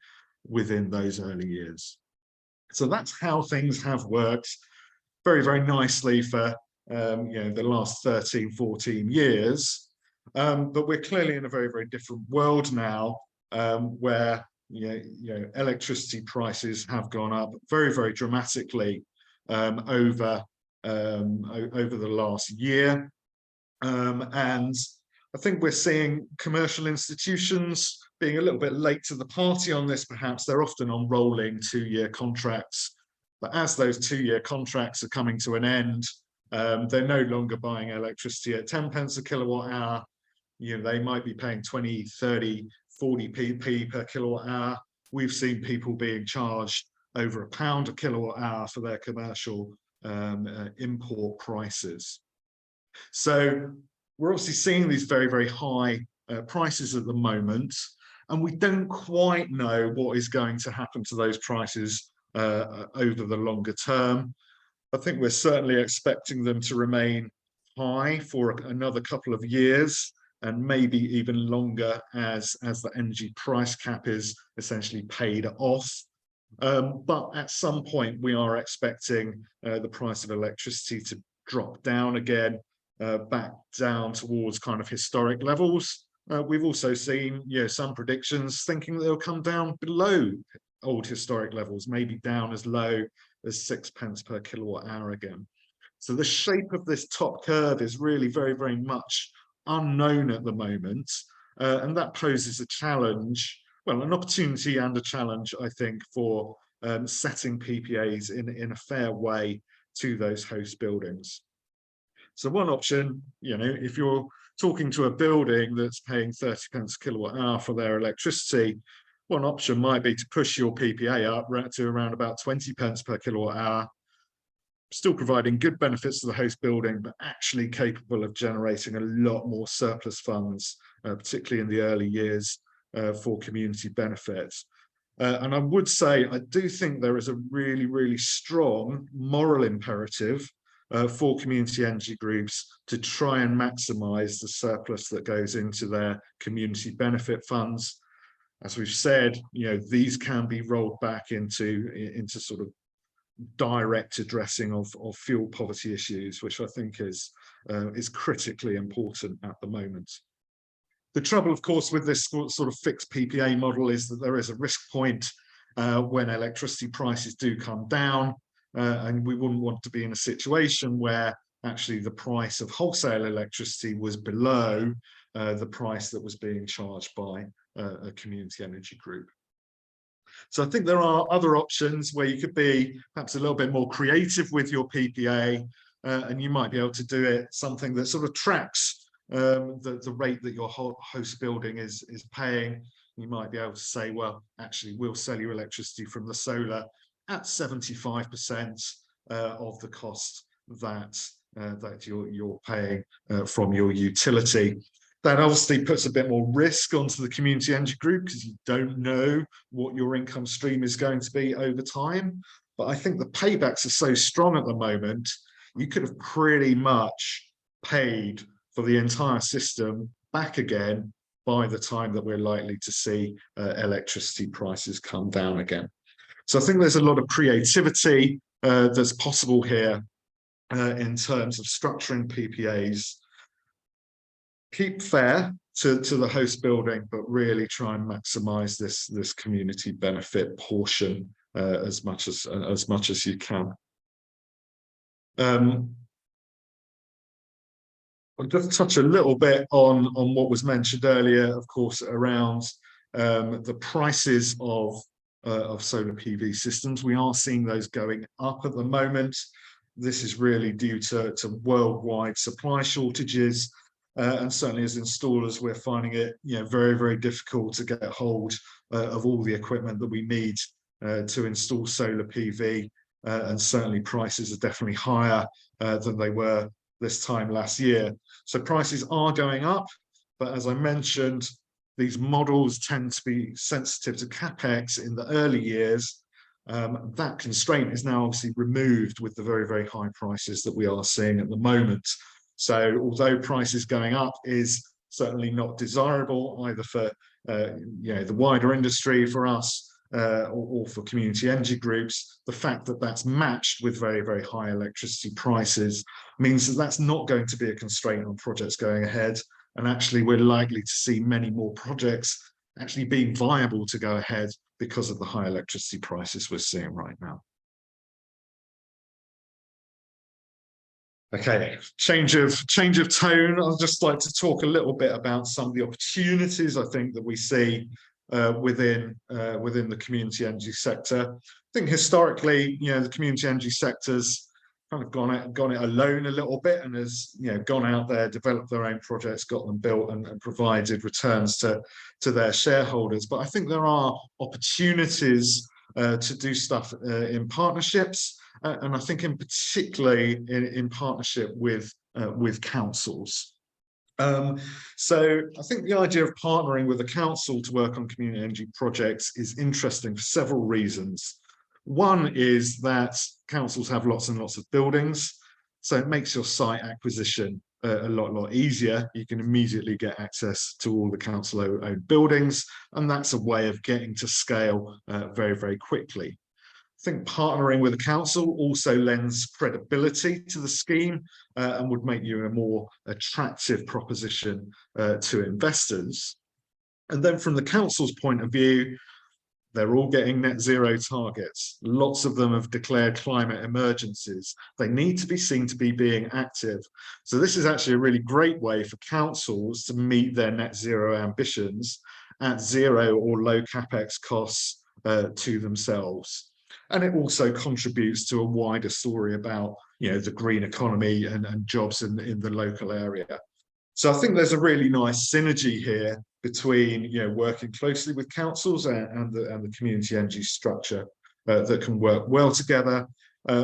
within those early years. So that's how things have worked very, very nicely for the last 13, 14 years. But we're clearly in a very, very different world now, where electricity prices have gone up very, very dramatically over the last year. And I think we're seeing commercial institutions being a little bit late to the party on this. Perhaps they're often on rolling 2-year contracts, but as those 2-year contracts are coming to an end, they're no longer buying electricity at 10 pence a kilowatt hour. They might be paying 20, 30, 40p per kilowatt hour. We've seen people being charged over £1 a kilowatt hour for their commercial import prices. So we're obviously seeing these very, very high prices at the moment, and we don't quite know what is going to happen to those prices over the longer term. I think we're certainly expecting them to remain high for another couple of years, and maybe even longer as the energy price cap is essentially paid off. But at some point, we are expecting the price of electricity to drop down again, back down towards kind of historic levels. We've also seen some predictions thinking that they'll come down below old historic levels, maybe down as low as 6 pence per kilowatt hour again. So the shape of this top curve is really very, very much unknown at the moment, and that poses a challenge, well, an opportunity and a challenge, I think, for setting PPAs in a fair way to those host buildings. So one option, if you're talking to a building that's paying 30 pence a kilowatt hour for their electricity, one option might be to push your PPA up to around about 20 pence per kilowatt hour, still providing good benefits to the host building, but actually capable of generating a lot more surplus funds, particularly in the early years for community benefits. And I would say, I do think there is a really, really strong moral imperative for community energy groups to try and maximise the surplus that goes into their community benefit funds. As we've said, these can be rolled back into sort of direct addressing of fuel poverty issues, which I think is critically important at the moment. The trouble, of course, with this sort of fixed PPA model is that there is a risk point when electricity prices do come down, and we wouldn't want to be in a situation where actually the price of wholesale electricity was below the price that was being charged by a community energy group. So I think there are other options where you could be perhaps a little bit more creative with your PPA, and you might be able to do it something that sort of tracks the rate that your host building is paying. You might be able to say, well, actually, we'll sell you electricity from the solar at 75% of the cost that you're paying from your utility. That obviously puts a bit more risk onto the community energy group because you don't know what your income stream is going to be over time. But I think the paybacks are so strong at the moment, you could have pretty much paid for the entire system back again by the time that we're likely to see electricity prices come down again. So I think there's a lot of creativity that's possible here in terms of structuring PPAs. Keep fair to the host building, but really try and maximise this community benefit portion as much as you can. I'll just touch a little bit on what was mentioned earlier, of course, around the prices of solar PV systems. We are seeing those going up at the moment. This is really due to worldwide supply shortages. And certainly as installers, we're finding it very, very difficult to get hold of all the equipment that we need to install solar PV. And certainly prices are definitely higher than they were this time last year. So prices are going up, but as I mentioned, these models tend to be sensitive to capex in the early years. That constraint is now obviously removed with the very, very high prices that we are seeing at the moment. So although prices going up is certainly not desirable either for the wider industry, for us, or for community energy groups, the fact that that's matched with very, very high electricity prices means that that's not going to be a constraint on projects going ahead. And actually, we're likely to see many more projects actually being viable to go ahead because of the high electricity prices we're seeing right now. Okay, change of tone. I'd just like to talk a little bit about some of the opportunities I think that we see within the community energy sector. I think historically, the community energy sector's kind of gone it alone a little bit, and has gone out there, developed their own projects, got them built, and provided returns to their shareholders. But I think there are opportunities to do stuff in partnerships, and I think in particularly in partnership with councils. So I think the idea of partnering with a council to work on community energy projects is interesting for several reasons. One is that councils have lots and lots of buildings, so it makes your site acquisition a lot easier. You can immediately get access to all the council-owned buildings, and that's a way of getting to scale very, very quickly. I think partnering with a council also lends credibility to the scheme and would make you a more attractive proposition to investors. And then from the council's point of view, they're all getting net zero targets. Lots of them have declared climate emergencies. They need to be seen to be being active. So this is actually a really great way for councils to meet their net zero ambitions at zero or low capex costs to themselves. And it also contributes to a wider story about the green economy and jobs in the local area. So I think there's a really nice synergy here between working closely with councils and the community energy structure that can work well together.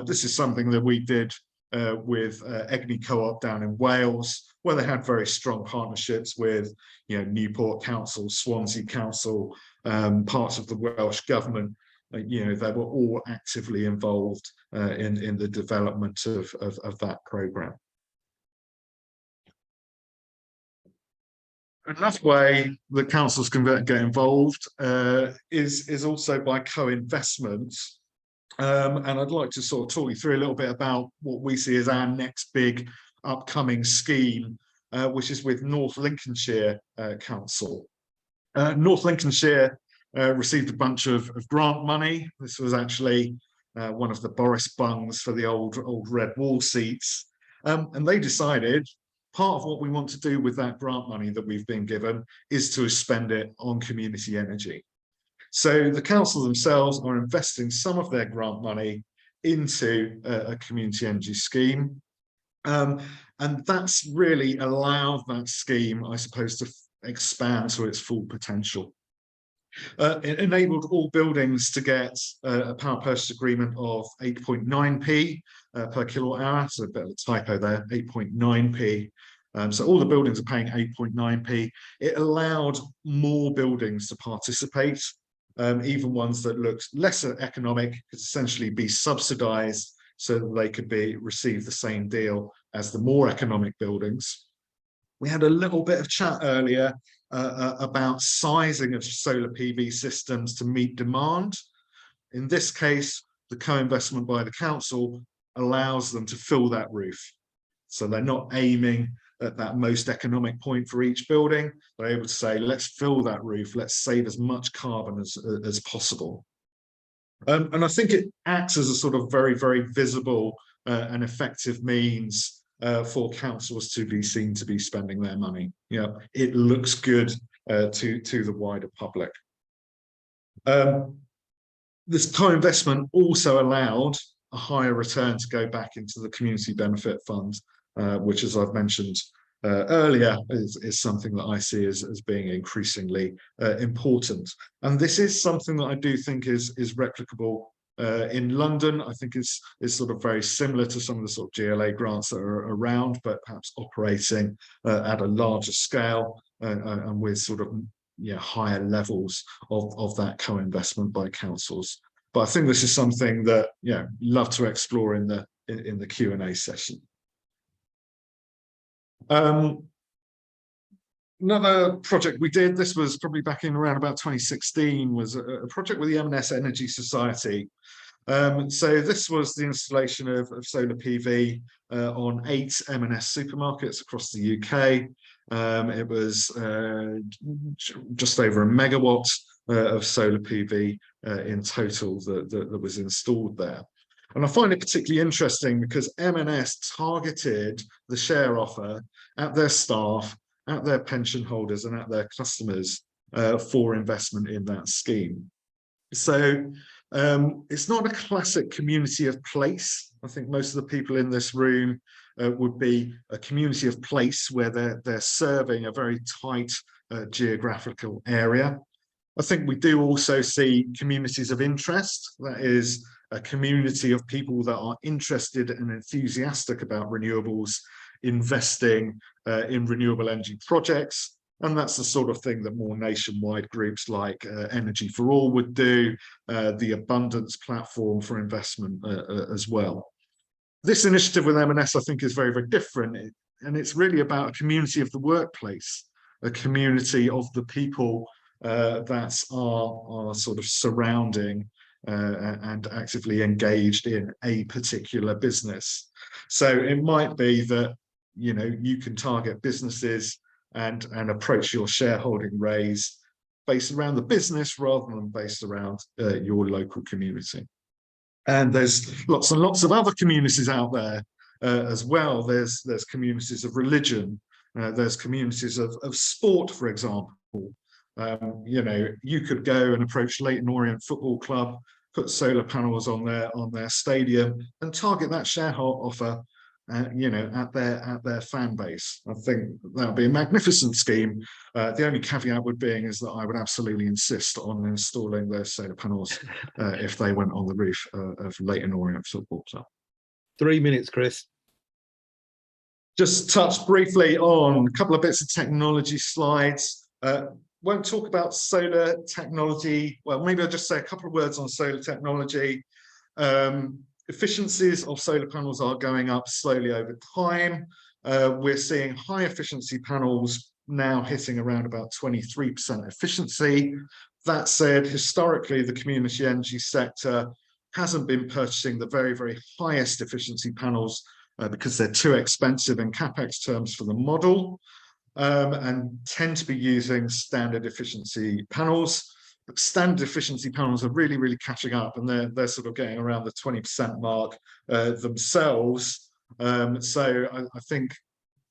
This is something that we did with Egni Co-op down in Wales, where they had very strong partnerships with Newport Council, Swansea Council, parts of the Welsh Government. They were all actively involved in the development of that programme. Another way that councils can get involved is also by co-investment. And I'd like to sort of talk you through a little bit about what we see as our next big upcoming scheme, which is with North Lincolnshire Council. North Lincolnshire received a bunch of grant money. This was actually one of the Boris bungs for the old red wall seats. And they decided part of what we want to do with that grant money that we've been given is to spend it on community energy. So the council themselves are investing some of their grant money into a community energy scheme. And that's really allowed that scheme, I suppose, to expand to its full potential. It enabled all buildings to get a power purchase agreement of 8.9p per kilowatt hour, so a bit of a typo there, 8.9p. So all the buildings are paying 8.9p. It allowed more buildings to participate, even ones that looked less economic could essentially be subsidised so that they could receive the same deal as the more economic buildings. We had a little bit of chat earlier about sizing of solar PV systems to meet demand. In this case, the co-investment by the council allows them to fill that roof. So they're not aiming at that most economic point for each building. They're able to say, let's fill that roof, let's save as much carbon as possible. And I think it acts as a sort of very, very visible and effective means for councils to be seen to be spending their money. It looks good to the wider public. This co-investment also allowed a higher return to go back into the community benefit fund, which, as I've mentioned earlier, is something that I see as being increasingly important. And this is something that I do think is replicable in London, I think is sort of very similar to some of the sort of GLA grants that are around, but perhaps operating at a larger scale and with sort of higher levels of that co-investment by councils. But I think this is something that love to explore in the Q&A session. Another project we did, this was probably back in around about 2016, was a project with the M&S Energy Society. So this was the installation of solar PV on 8 M&S supermarkets across the UK. It was just over 1 megawatt of solar PV in total that was installed there. And I find it particularly interesting because M&S targeted the share offer at their staff, at their pension holders and at their customers for investment in that scheme. So it's not a classic community of place. I think most of the people in this room would be a community of place where they're serving a very tight geographical area. I think we do also see communities of interest. That is a community of people that are interested and enthusiastic about renewables, investing in renewable energy projects. And that's the sort of thing that more nationwide groups like Energy for All would do, the Abundance platform for investment as well. This initiative with M&S, I think, is very, very different. And it's really about a community of the workplace, a community of the people that are sort of surrounding and actively engaged in a particular business. So it might be that, you can target businesses and approach your shareholding raise based around the business rather than based around your local community. And there's lots and lots of other communities out there as well. There's communities of religion, there's communities of sport, for example. You could go and approach Leyton Orient Football Club, put solar panels on their stadium and target that shareholder offer at their fan base. I think that would be a magnificent scheme. The only caveat would be is that I would absolutely insist on installing those solar panels if they went on the roof of Leyton Orient Football Club. 3 minutes, Chris. Just touch briefly on a couple of bits of technology slides. Won't talk about solar technology. Well, maybe I'll just say a couple of words on solar technology. Efficiencies of solar panels are going up slowly over time. We're seeing high efficiency panels now hitting around about 23% efficiency. That said, historically, the community energy sector hasn't been purchasing the very, very highest efficiency panels because they're too expensive in CapEx terms for the model, and tend to be using standard efficiency panels. But standard efficiency panels are really, really catching up, and they're sort of getting around the 20% mark themselves. So I think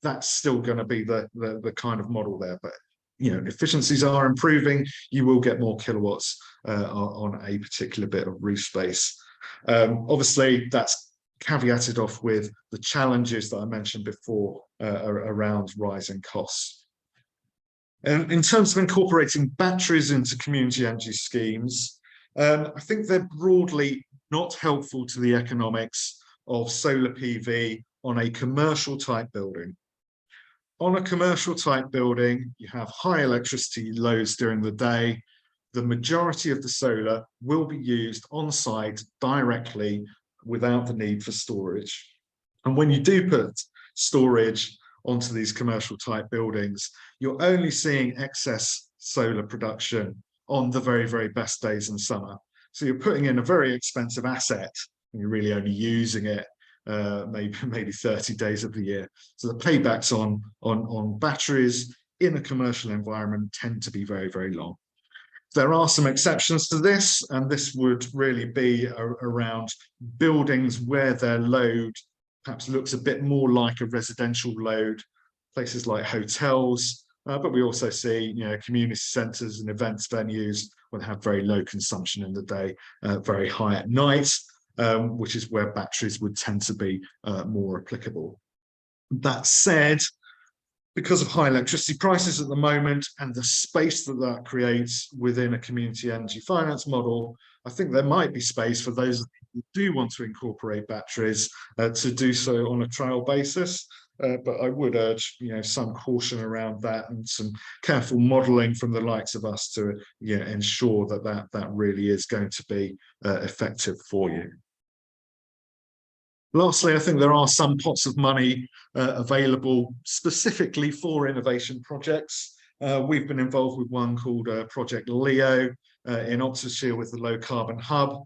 that's still going to be the kind of model there. But efficiencies are improving. You will get more kilowatts on a particular bit of roof space. Obviously, that's caveated off with the challenges that I mentioned before around rising costs. And in terms of incorporating batteries into community energy schemes, I think they're broadly not helpful to the economics of solar PV on a commercial type building. On a commercial type building, you have high electricity loads during the day. The majority of the solar will be used on site directly without the need for storage. And when you do put storage onto these commercial type buildings, you're only seeing excess solar production on the very, very best days in summer. So you're putting in a very expensive asset and you're really only using it maybe 30 days of the year. So the paybacks on batteries in a commercial environment tend to be very, very long. There are some exceptions to this, and this would really be around buildings where their load perhaps looks a bit more like a residential load, places like hotels, but we also see community centres and events venues will have very low consumption in the day, very high at night, which is where batteries would tend to be more applicable. That said, because of high electricity prices at the moment and the space that that creates within a community energy finance model, I think there might be space for those who do want to incorporate batteries to do so on a trial basis. But I would urge, some caution around that and some careful modelling from the likes of us to, ensure that that really is going to be effective for you. Lastly, I think there are some pots of money available specifically for innovation projects. We've been involved with one called Project Leo in Oxfordshire with the Low Carbon Hub.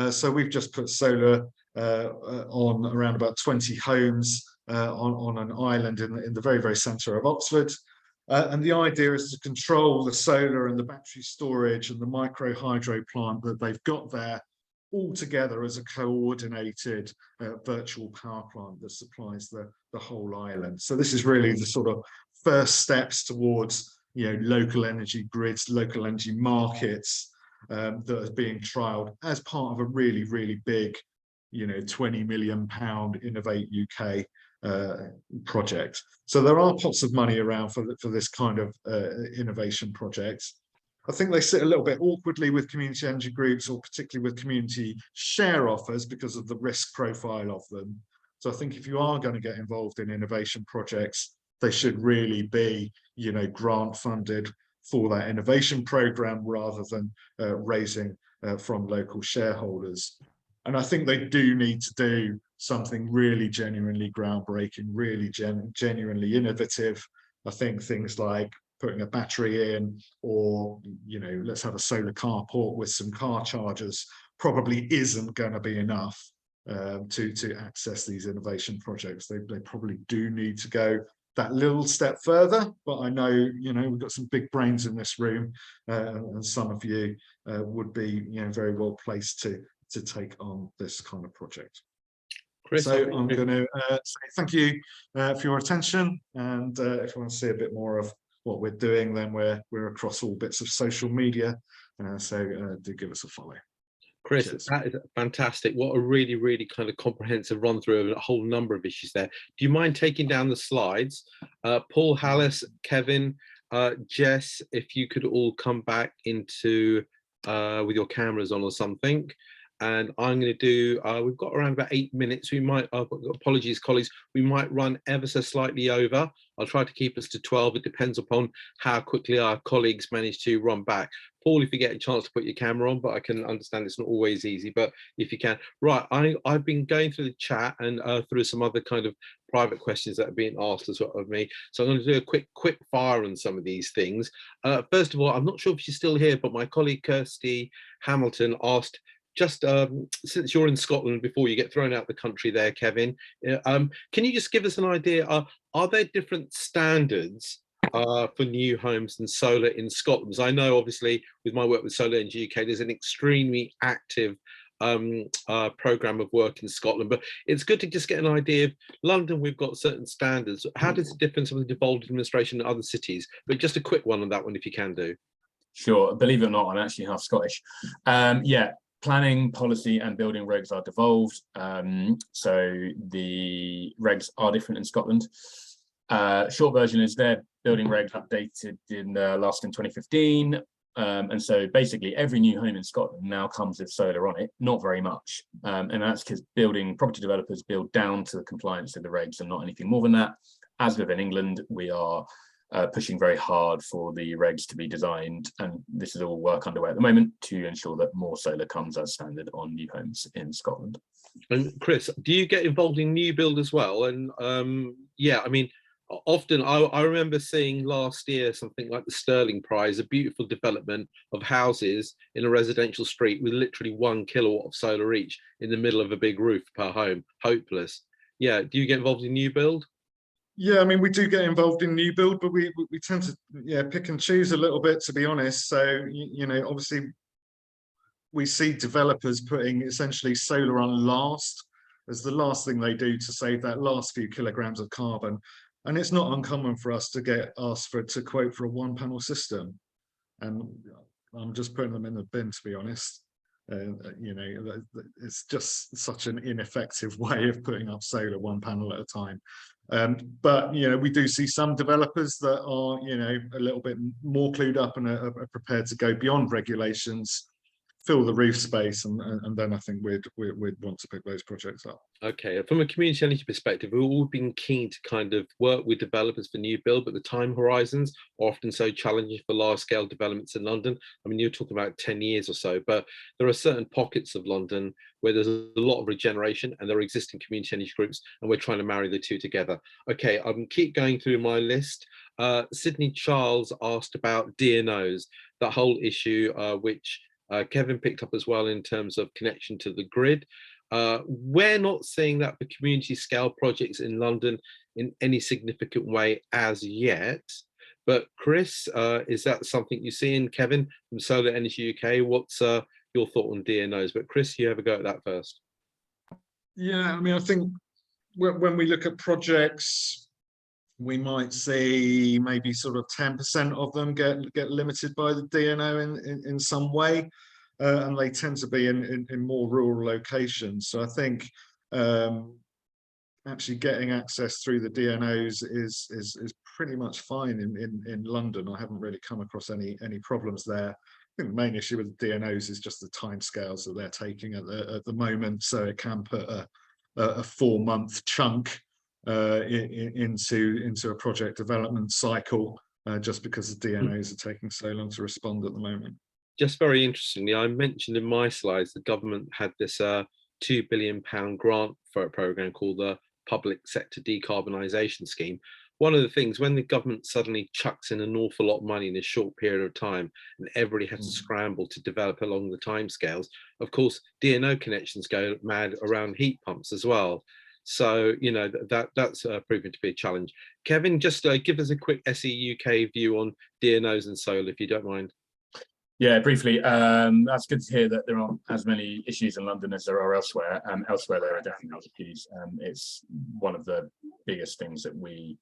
So we've just put solar on around about 20 homes on an island in the very, very centre of Oxford. And the idea is to control the solar and the battery storage and the micro hydro plant that they've got there all together as a coordinated virtual power plant that supplies the whole island. So this is really the sort of first steps towards local energy grids, local energy markets that are being trialled as part of a really, really big, £20 million Innovate UK project. So there are pots of money around for this kind of innovation project. I think they sit a little bit awkwardly with community energy groups, or particularly with community share offers, because of the risk profile of them. So I think if you are going to get involved in innovation projects, they should really be, grant funded for that innovation program rather than raising from local shareholders. And I think they do need to do something really genuinely groundbreaking, really genuinely innovative. I think things like putting a battery in, or let's have a solar carport with some car chargers, probably isn't going to be enough to access these innovation projects. They probably do need to go that little step further, but I know we've got some big brains in this room, and some of you would be very well placed to take on this kind of project. Chris, so I'm going to say thank you for your attention, and if you want to see a bit more of what we're doing, then we're across all bits of social media, so do give us a follow. Chris, that is fantastic. What a really, really kind of comprehensive run through of a whole number of issues there. Do you mind taking down the slides? Paul, Hallis, Kevin, Jess, if you could all come back into with your cameras on or something. And I'm going to do, we've got around about 8 minutes. We might, apologies, colleagues, we might run ever so slightly over. I'll try to keep us to 12. It depends upon how quickly our colleagues manage to run back. Paul, if you get a chance to put your camera on, but I can understand it's not always easy, but if you can. Right, I've been going through the chat and through some other kind of private questions that are being asked as well of me. So I'm going to do a quick fire on some of these things. First of all, I'm not sure if she's still here, but my colleague Kirsty Hamilton asked, just since you're in Scotland, before you get thrown out the country there, Kevin, can you just give us an idea, are there different standards for new homes and solar in Scotland? Because I know obviously with my work with Solar Energy UK, there's an extremely active program of work in Scotland, but it's good to just get an idea of London. We've got certain standards. How does it differ from the devolved administration in other cities? But just a quick one on that one, if you can do. Sure, believe it or not, I'm actually half Scottish. Yeah. Planning, policy and building regs are devolved, so the regs are different in Scotland. Short version is their building regs updated in last in 2015, and so basically every new home in Scotland now comes with solar on it, not very much, and that's because property developers build down to the compliance of the regs and not anything more than that. As within England, we are pushing very hard for the regs to be designed, and this is all work underway at the moment to ensure that more solar comes as standard on new homes in Scotland. And Chris, do you get involved in new build as well? And yeah, I mean, often I remember seeing last year something like the Sterling Prize, a beautiful development of houses in a residential street with literally 1 kilowatt of solar each in the middle of a big roof per home. Hopeless. Yeah, do you get involved in new build? Yeah, I mean, we do get involved in new build, but we tend to pick and choose a little bit, to be honest. So, obviously we see developers putting essentially solar on last as the last thing they do to save that last few kilograms of carbon. And it's not uncommon for us to get asked to quote for a 1-panel system. And I'm just putting them in the bin, to be honest. It's just such an ineffective way of putting up solar 1 panel at a time. But we do see some developers that are a little bit more clued up and are prepared to go beyond regulations, fill the roof space, and then I think we'd want to pick those projects up. Okay, from a community energy perspective, we've all been keen to kind of work with developers for new build, but the time horizons are often so challenging for large scale developments in London. I mean, you're talking about 10 years or so, but there are certain pockets of London where there's a lot of regeneration and there are existing community energy groups, and we're trying to marry the two together. Okay, keep going through my list. Sydney Charles asked about DNOs, that whole issue, which Kevin picked up as well in terms of connection to the grid. We're not seeing that for community scale projects in London in any significant way as yet. But Chris, is that something you see? And Kevin from Solar Energy UK, what's your thought on DNOs? But Chris, you have a go at that first. Yeah, I mean, I think when we look at projects, we might see maybe sort of 10% of them get limited by the DNO in some way, and they tend to be in more rural locations. So I think actually getting access through the DNOs is pretty much fine in London. I haven't really come across any problems there. I think the main issue with the DNOs is just the timescales that they're taking at the moment. So it can put a 4-month chunk into a project development cycle, just because the DNOs are taking so long to respond at the moment. Just very interestingly, I mentioned in my slides the government had this £2 billion grant for a programme called the Public Sector Decarbonization Scheme. One of the things, when the government suddenly chucks in an awful lot of money in a short period of time and everybody has to scramble to develop along the timescales, of course, DNO connections go mad around heat pumps as well. So, that's proven to be a challenge. Kevin, just give us a quick SE UK view on DNOs and solar, if you don't mind. Yeah, briefly, that's good to hear that there aren't as many issues in London as there are elsewhere. Elsewhere, there are definitely issues. It's one of the biggest things that we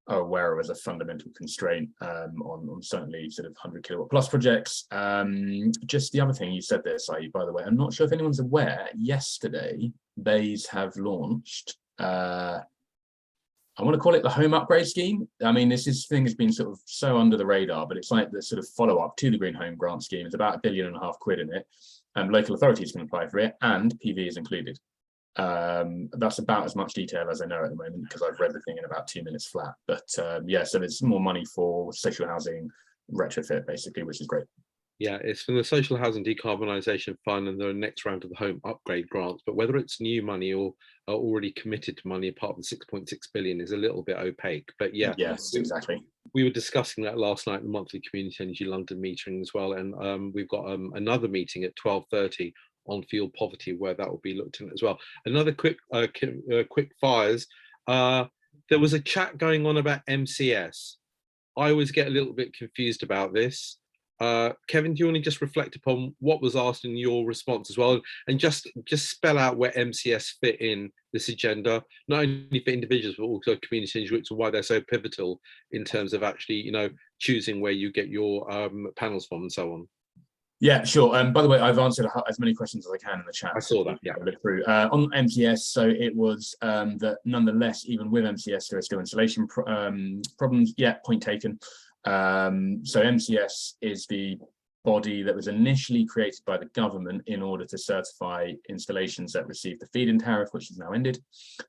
are aware of as a fundamental constraint on certainly sort of 100 kilowatt plus projects. Just the other thing you said there, Saeed, by the way, I'm not sure if anyone's aware, yesterday, BEIS have launched, I want to call it the home upgrade scheme. I mean, this thing has been sort of so under the radar, but it's like the sort of follow-up to the Green Home Grant Scheme. It's about £1.5 billion in it. Local authorities can apply for it, and PV is included. That's about as much detail as I know at the moment, because I've read the thing in about 2 minutes flat. But yeah, so there's more money for social housing retrofit, basically, which is great. Yeah, it's from the Social Housing Decarbonisation Fund and the next round of the home upgrade grants. But whether it's new money or already committed to money, apart from 6.6 billion, is a little bit opaque. But yeah, yes, exactly. We were discussing that last night in the monthly Community Energy London meeting as well. And we've got another meeting at 12:30 on fuel poverty, where that will be looked at as well. Another quick fires. There was a chat going on about MCS. I always get a little bit confused about this. Kevin, do you want to just reflect upon what was asked in your response as well, and just spell out where MCS fit in this agenda, not only for individuals but also community energy groups, and why they're so pivotal in terms of actually, choosing where you get your panels from and so on. Yeah, sure. By the way, I've answered as many questions as I can in the chat. I saw that. Yeah. Look through on MCS. So it was that nonetheless, even with MCS, there are still installation problems. Yeah, point taken. So MCS is the body that was initially created by the government in order to certify installations that receive the feed-in tariff, which has now ended.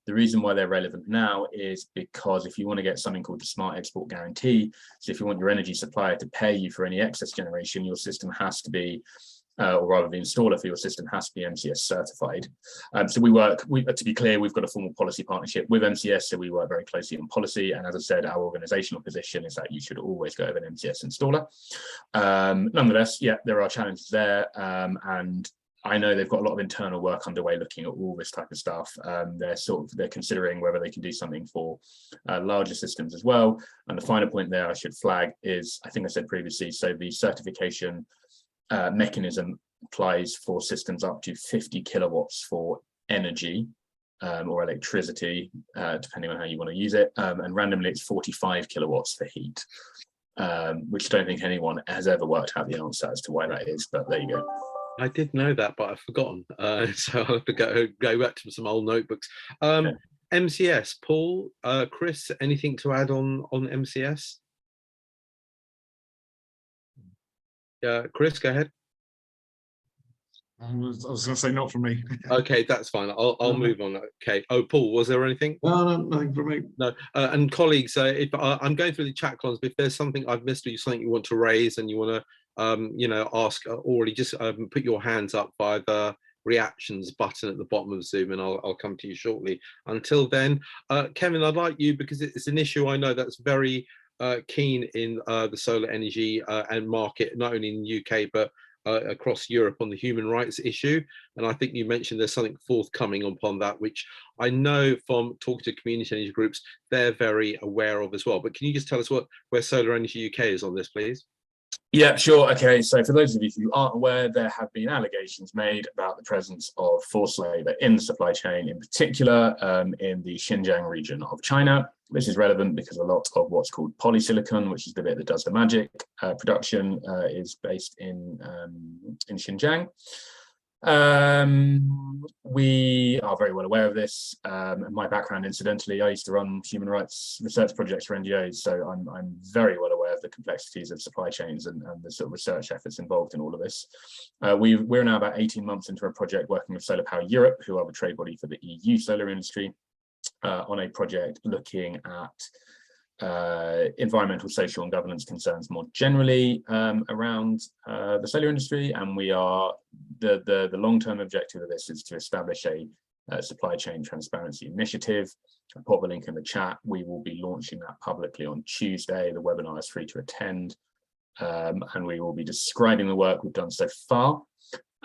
The reason why they're relevant now is because if you want to get something called the Smart Export Guarantee, so if you want your energy supplier to pay you for any excess generation, your system has to be, or rather the installer for your system has to be MCS certified. So to be clear, we've got a formal policy partnership with MCS, so we work very closely on policy. And as I said, our organizational position is that you should always go with an MCS installer. Nonetheless, yeah, there are challenges there. And I know they've got a lot of internal work underway looking at all this type of stuff. They're considering whether they can do something for larger systems as well. And the final point there I should flag is, I think I said previously, so the certification mechanism applies for systems up to 50 kilowatts for energy or electricity, depending on how you want to use it. And randomly, it's 45 kilowatts for heat, which I don't think anyone has ever worked out the answer as to why that is, but there you go. I did know that, but I've forgotten. So I'll have to go back to some old notebooks. MCS, Paul, Chris, anything to add on MCS? Chris, go ahead. I was going to say not for me. Okay, that's fine. I'll move on. Okay. Oh, Paul, was there anything? No, nothing for me. No. And colleagues, if I'm going through the chat columns, if there's something I've missed or something you want to raise and you want to, ask already, just put your hands up via the reactions button at the bottom of Zoom, and I'll come to you shortly. Until then, Kevin, I'd like you, because it's an issue I know that's very keen in the solar energy and market, not only in the UK, but across Europe, on the human rights issue. And I think you mentioned there's something forthcoming upon that, which I know from talking to community energy groups, they're very aware of as well. But can you just tell us where Solar Energy UK is on this, please? Yeah, sure. Okay, so for those of you who aren't aware, there have been allegations made about the presence of forced labor in the supply chain, in particular in the Xinjiang region of China. This is relevant because a lot of what's called polysilicon, which is the bit that does the magic production, is based in Xinjiang. We are very well aware of this. My background, incidentally, I used to run human rights research projects for NGOs, so I'm very well aware of the complexities of supply chains and the sort of research efforts involved in all of this. We're now about 18 months into a project working with Solar Power Europe, who are the trade body for the EU solar industry, on a project looking at environmental, social and governance concerns more generally around the solar industry. And we are, the long-term objective of this is to establish a supply chain transparency initiative. I put the link in the chat. We will be launching that publicly on Tuesday. The webinar is free to attend. And we will be describing the work we've done so far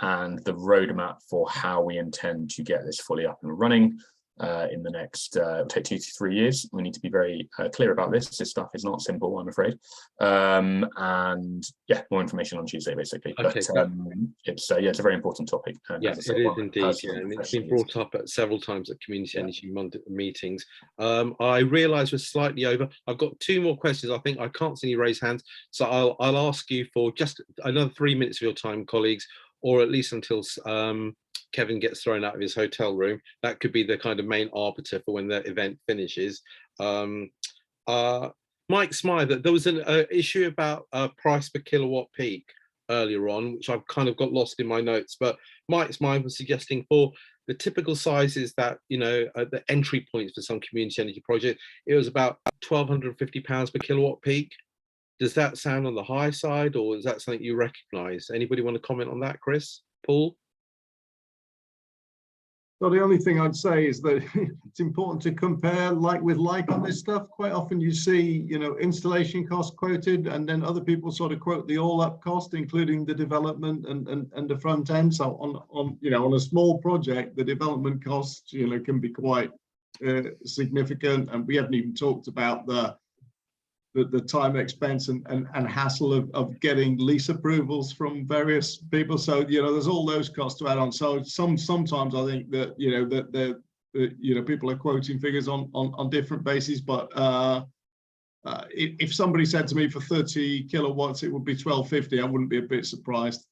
and the roadmap for how we intend to get this fully up and running. In the next, it'll take 2 to 3 years. We need to be very clear about this. This stuff is not simple, I'm afraid. And yeah, more information on Tuesday, basically. Okay, but it's a very important topic. Yes, it is indeed. Yeah, and it's been brought up several times at community energy meetings. I realise we're slightly over. I've got 2 more questions. I think I can't see any raised hands, so I'll ask you for just another 3 minutes of your time, colleagues, or at least until Kevin gets thrown out of his hotel room. That could be the kind of main arbiter for when the event finishes. Mike Smythe, there was an issue about price per kilowatt peak earlier on, which I've kind of got lost in my notes, but Mike Smythe was suggesting for the typical sizes that, the entry points for some community energy project, it was about £1,250 per kilowatt peak. Does that sound on the high side, or is that something you recognise? Anybody want to comment on that, Chris? Paul? So the only thing I'd say is that it's important to compare like with like on this stuff. Quite often you see, installation costs quoted, and then other people sort of quote the all-up cost, including the development and the front end. So on a small project, the development costs, can be quite significant, and we haven't even talked about the time, expense and hassle of getting lease approvals from various people. So there's all those costs to add on. So sometimes I think that people are quoting figures on different bases. But if somebody said to me for 30 kilowatts it would be 1250, I wouldn't be a bit surprised.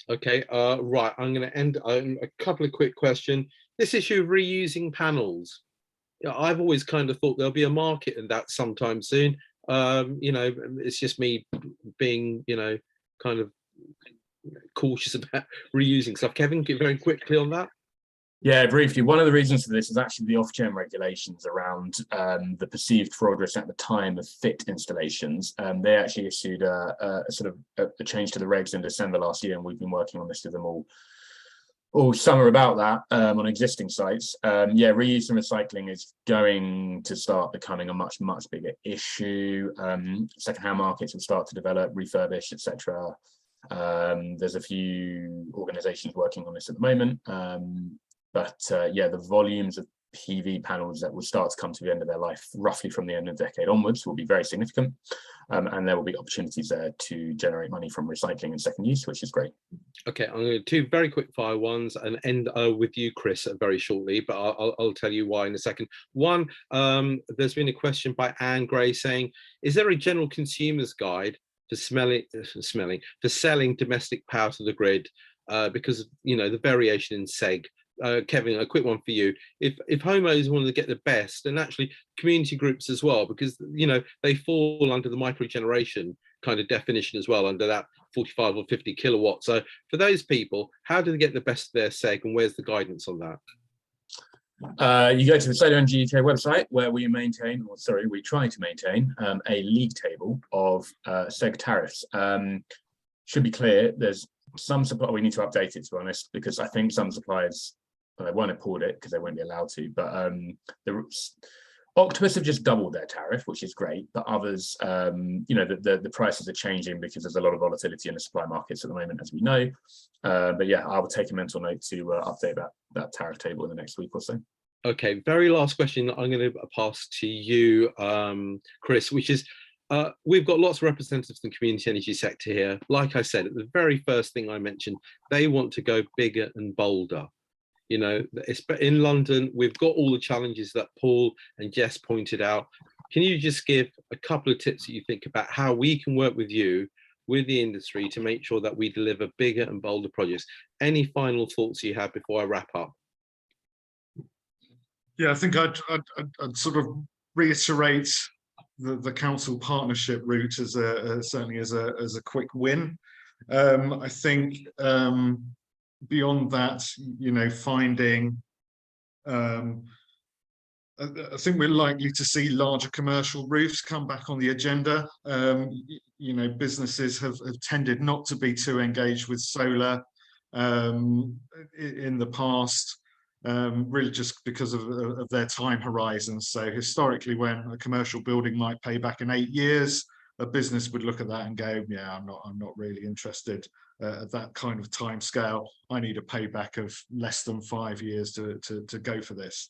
Okay, right. I'm going to end a couple of quick questions. This issue of reusing panels. I've always kind of thought there'll be a market in that sometime soon. It's just me being, kind of cautious about reusing stuff. Kevin, get very quickly on that. Yeah, briefly. One of the reasons for this is actually the Ofgem regulations around the perceived fraud risk at the time of FIT installations. They actually issued a change to the regs in December last year, and we've been working on this with them all summer about that on existing sites. Reuse and recycling is going to start becoming a much bigger issue. Secondhand markets will start to develop, refurbish, etc. There's a few organizations working on this at the moment, the volumes of PV panels that will start to come to the end of their life roughly from the end of the decade onwards will be very significant, and there will be opportunities there to generate money from recycling and second use, which is great. Okay, I'm going to do 2 very quick fire ones and end with you, Chris, very shortly, but I'll tell you why in a second. One, there's been a question by Anne Gray saying, is there a general consumer's guide for selling domestic power to the grid? Because the variation in seg Kevin, a quick one for you. If homeowners want to get the best, and actually community groups as well, because they fall under the microgeneration kind of definition as well, under that 45 or 50 kilowatt. So for those people, how do they get the best of their seg, and where's the guidance on that? You go to the Solar Energy UK website, where we maintain, or sorry, we try to maintain a league table of seg tariffs. Should be clear, there's some supply, we need to update it, to be honest, because I think some suppliers, they won't have pulled it because they won't be allowed to, but the Octopus have just doubled their tariff, which is great, but others, the prices are changing because there's a lot of volatility in the supply markets at the moment, as we know. But yeah, I will take a mental note to update that tariff table in the next week or so. Okay, very last question I'm going to pass to you, Chris, which is, we've got lots of representatives in the community energy sector here. Like I said, at the very first thing I mentioned, they want to go bigger and bolder. In London, we've got all the challenges that Paul and Jess pointed out. Can you just give a couple of tips that you think about how we can work with you, with the industry, to make sure that we deliver bigger and bolder projects? Any final thoughts you have before I wrap up? Yeah, I think I'd sort of reiterate the council partnership route as certainly as a quick win. I think beyond that, finding, I think we're likely to see larger commercial roofs come back on the agenda. Businesses have tended not to be too engaged with solar in the past, really just because of their time horizons. So historically, when a commercial building might pay back in 8 years, a business would look at that and go, yeah, I'm not really interested at that kind of time scale. I need a payback of less than 5 years to go for this.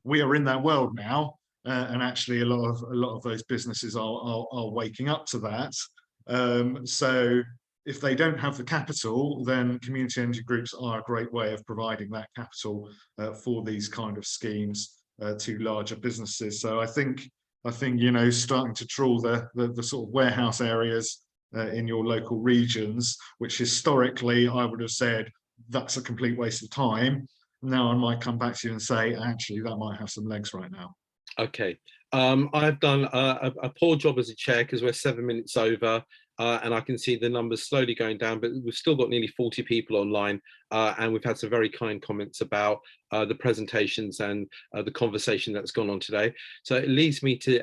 We are in that world now, and actually a lot of those businesses are waking up to that. So if they don't have the capital, then community energy groups are a great way of providing that capital for these kind of schemes to larger businesses. So I think starting to trawl the sort of warehouse areas in your local regions, which historically I would have said that's a complete waste of time. Now I might come back to you and say, actually, that might have some legs right now. Okay. I've done a poor job as a chair because we're 7 minutes over, and I can see the numbers slowly going down, but we've still got nearly 40 people online, and we've had some very kind comments about the presentations and the conversation that's gone on today. So it leads me to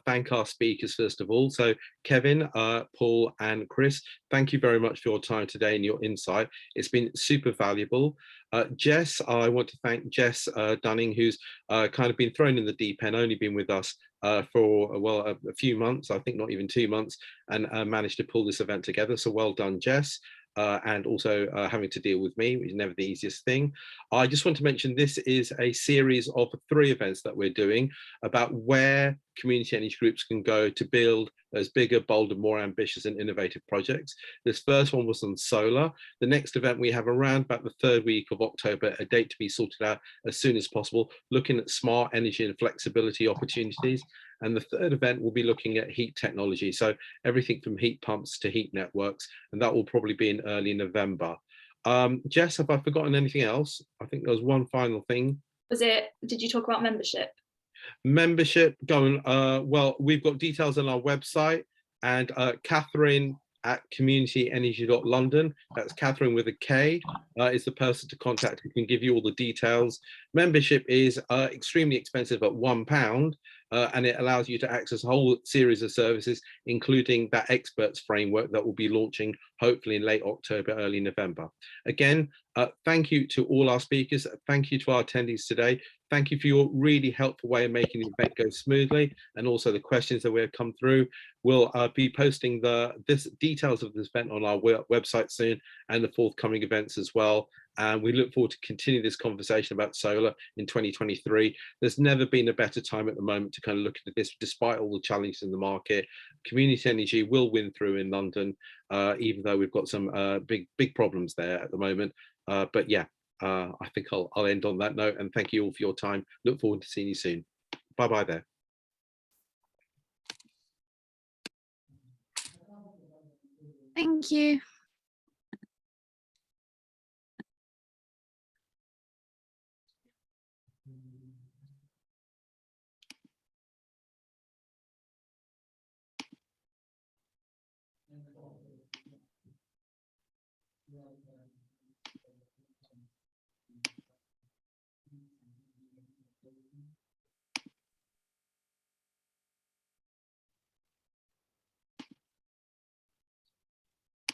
thank our speakers first of all. So Kevin, Paul and Chris, thank you very much for your time today and your insight. It's been super valuable. Jess, I want to thank Jess Dunning, who's kind of been thrown in the deep end, only been with us for a few months, I think not even 2 months, and managed to pull this event together. So well done, Jess. And also having to deal with me, which is never the easiest thing. I just want to mention this is a series of 3 events that we're doing about where community energy groups can go to build those bigger, bolder, more ambitious and innovative projects. This first one was on solar. The next event we have around about the 3rd week of October, a date to be sorted out as soon as possible, looking at smart energy and flexibility opportunities. And the 3rd event will be looking at heat technology. So everything from heat pumps to heat networks, and that will probably be in early November. Jess, have I forgotten anything else? I think there was one final thing. Did you talk about membership? Membership going, well, we've got details on our website, and Catherine at communityenergy.london, that's Catherine with a K, is the person to contact who can give you all the details. Membership is extremely expensive at £1, and it allows you to access a whole series of services, including that experts framework that will be launching hopefully in late October, early November. Again, thank you to all our speakers. Thank you to our attendees today. Thank you for your really helpful way of making the event go smoothly, and also the questions that will come through. We'll be posting details of this event on our website soon, and the forthcoming events as well. And we look forward to continue this conversation about solar in 2023. There's never been a better time at the moment to kind of look at this, despite all the challenges in the market. Community energy will win through in London, even though we've got some big problems there at the moment. But yeah, I think I'll end on that note, and thank you all for your time. Look forward to seeing you soon. Bye there. Thank you.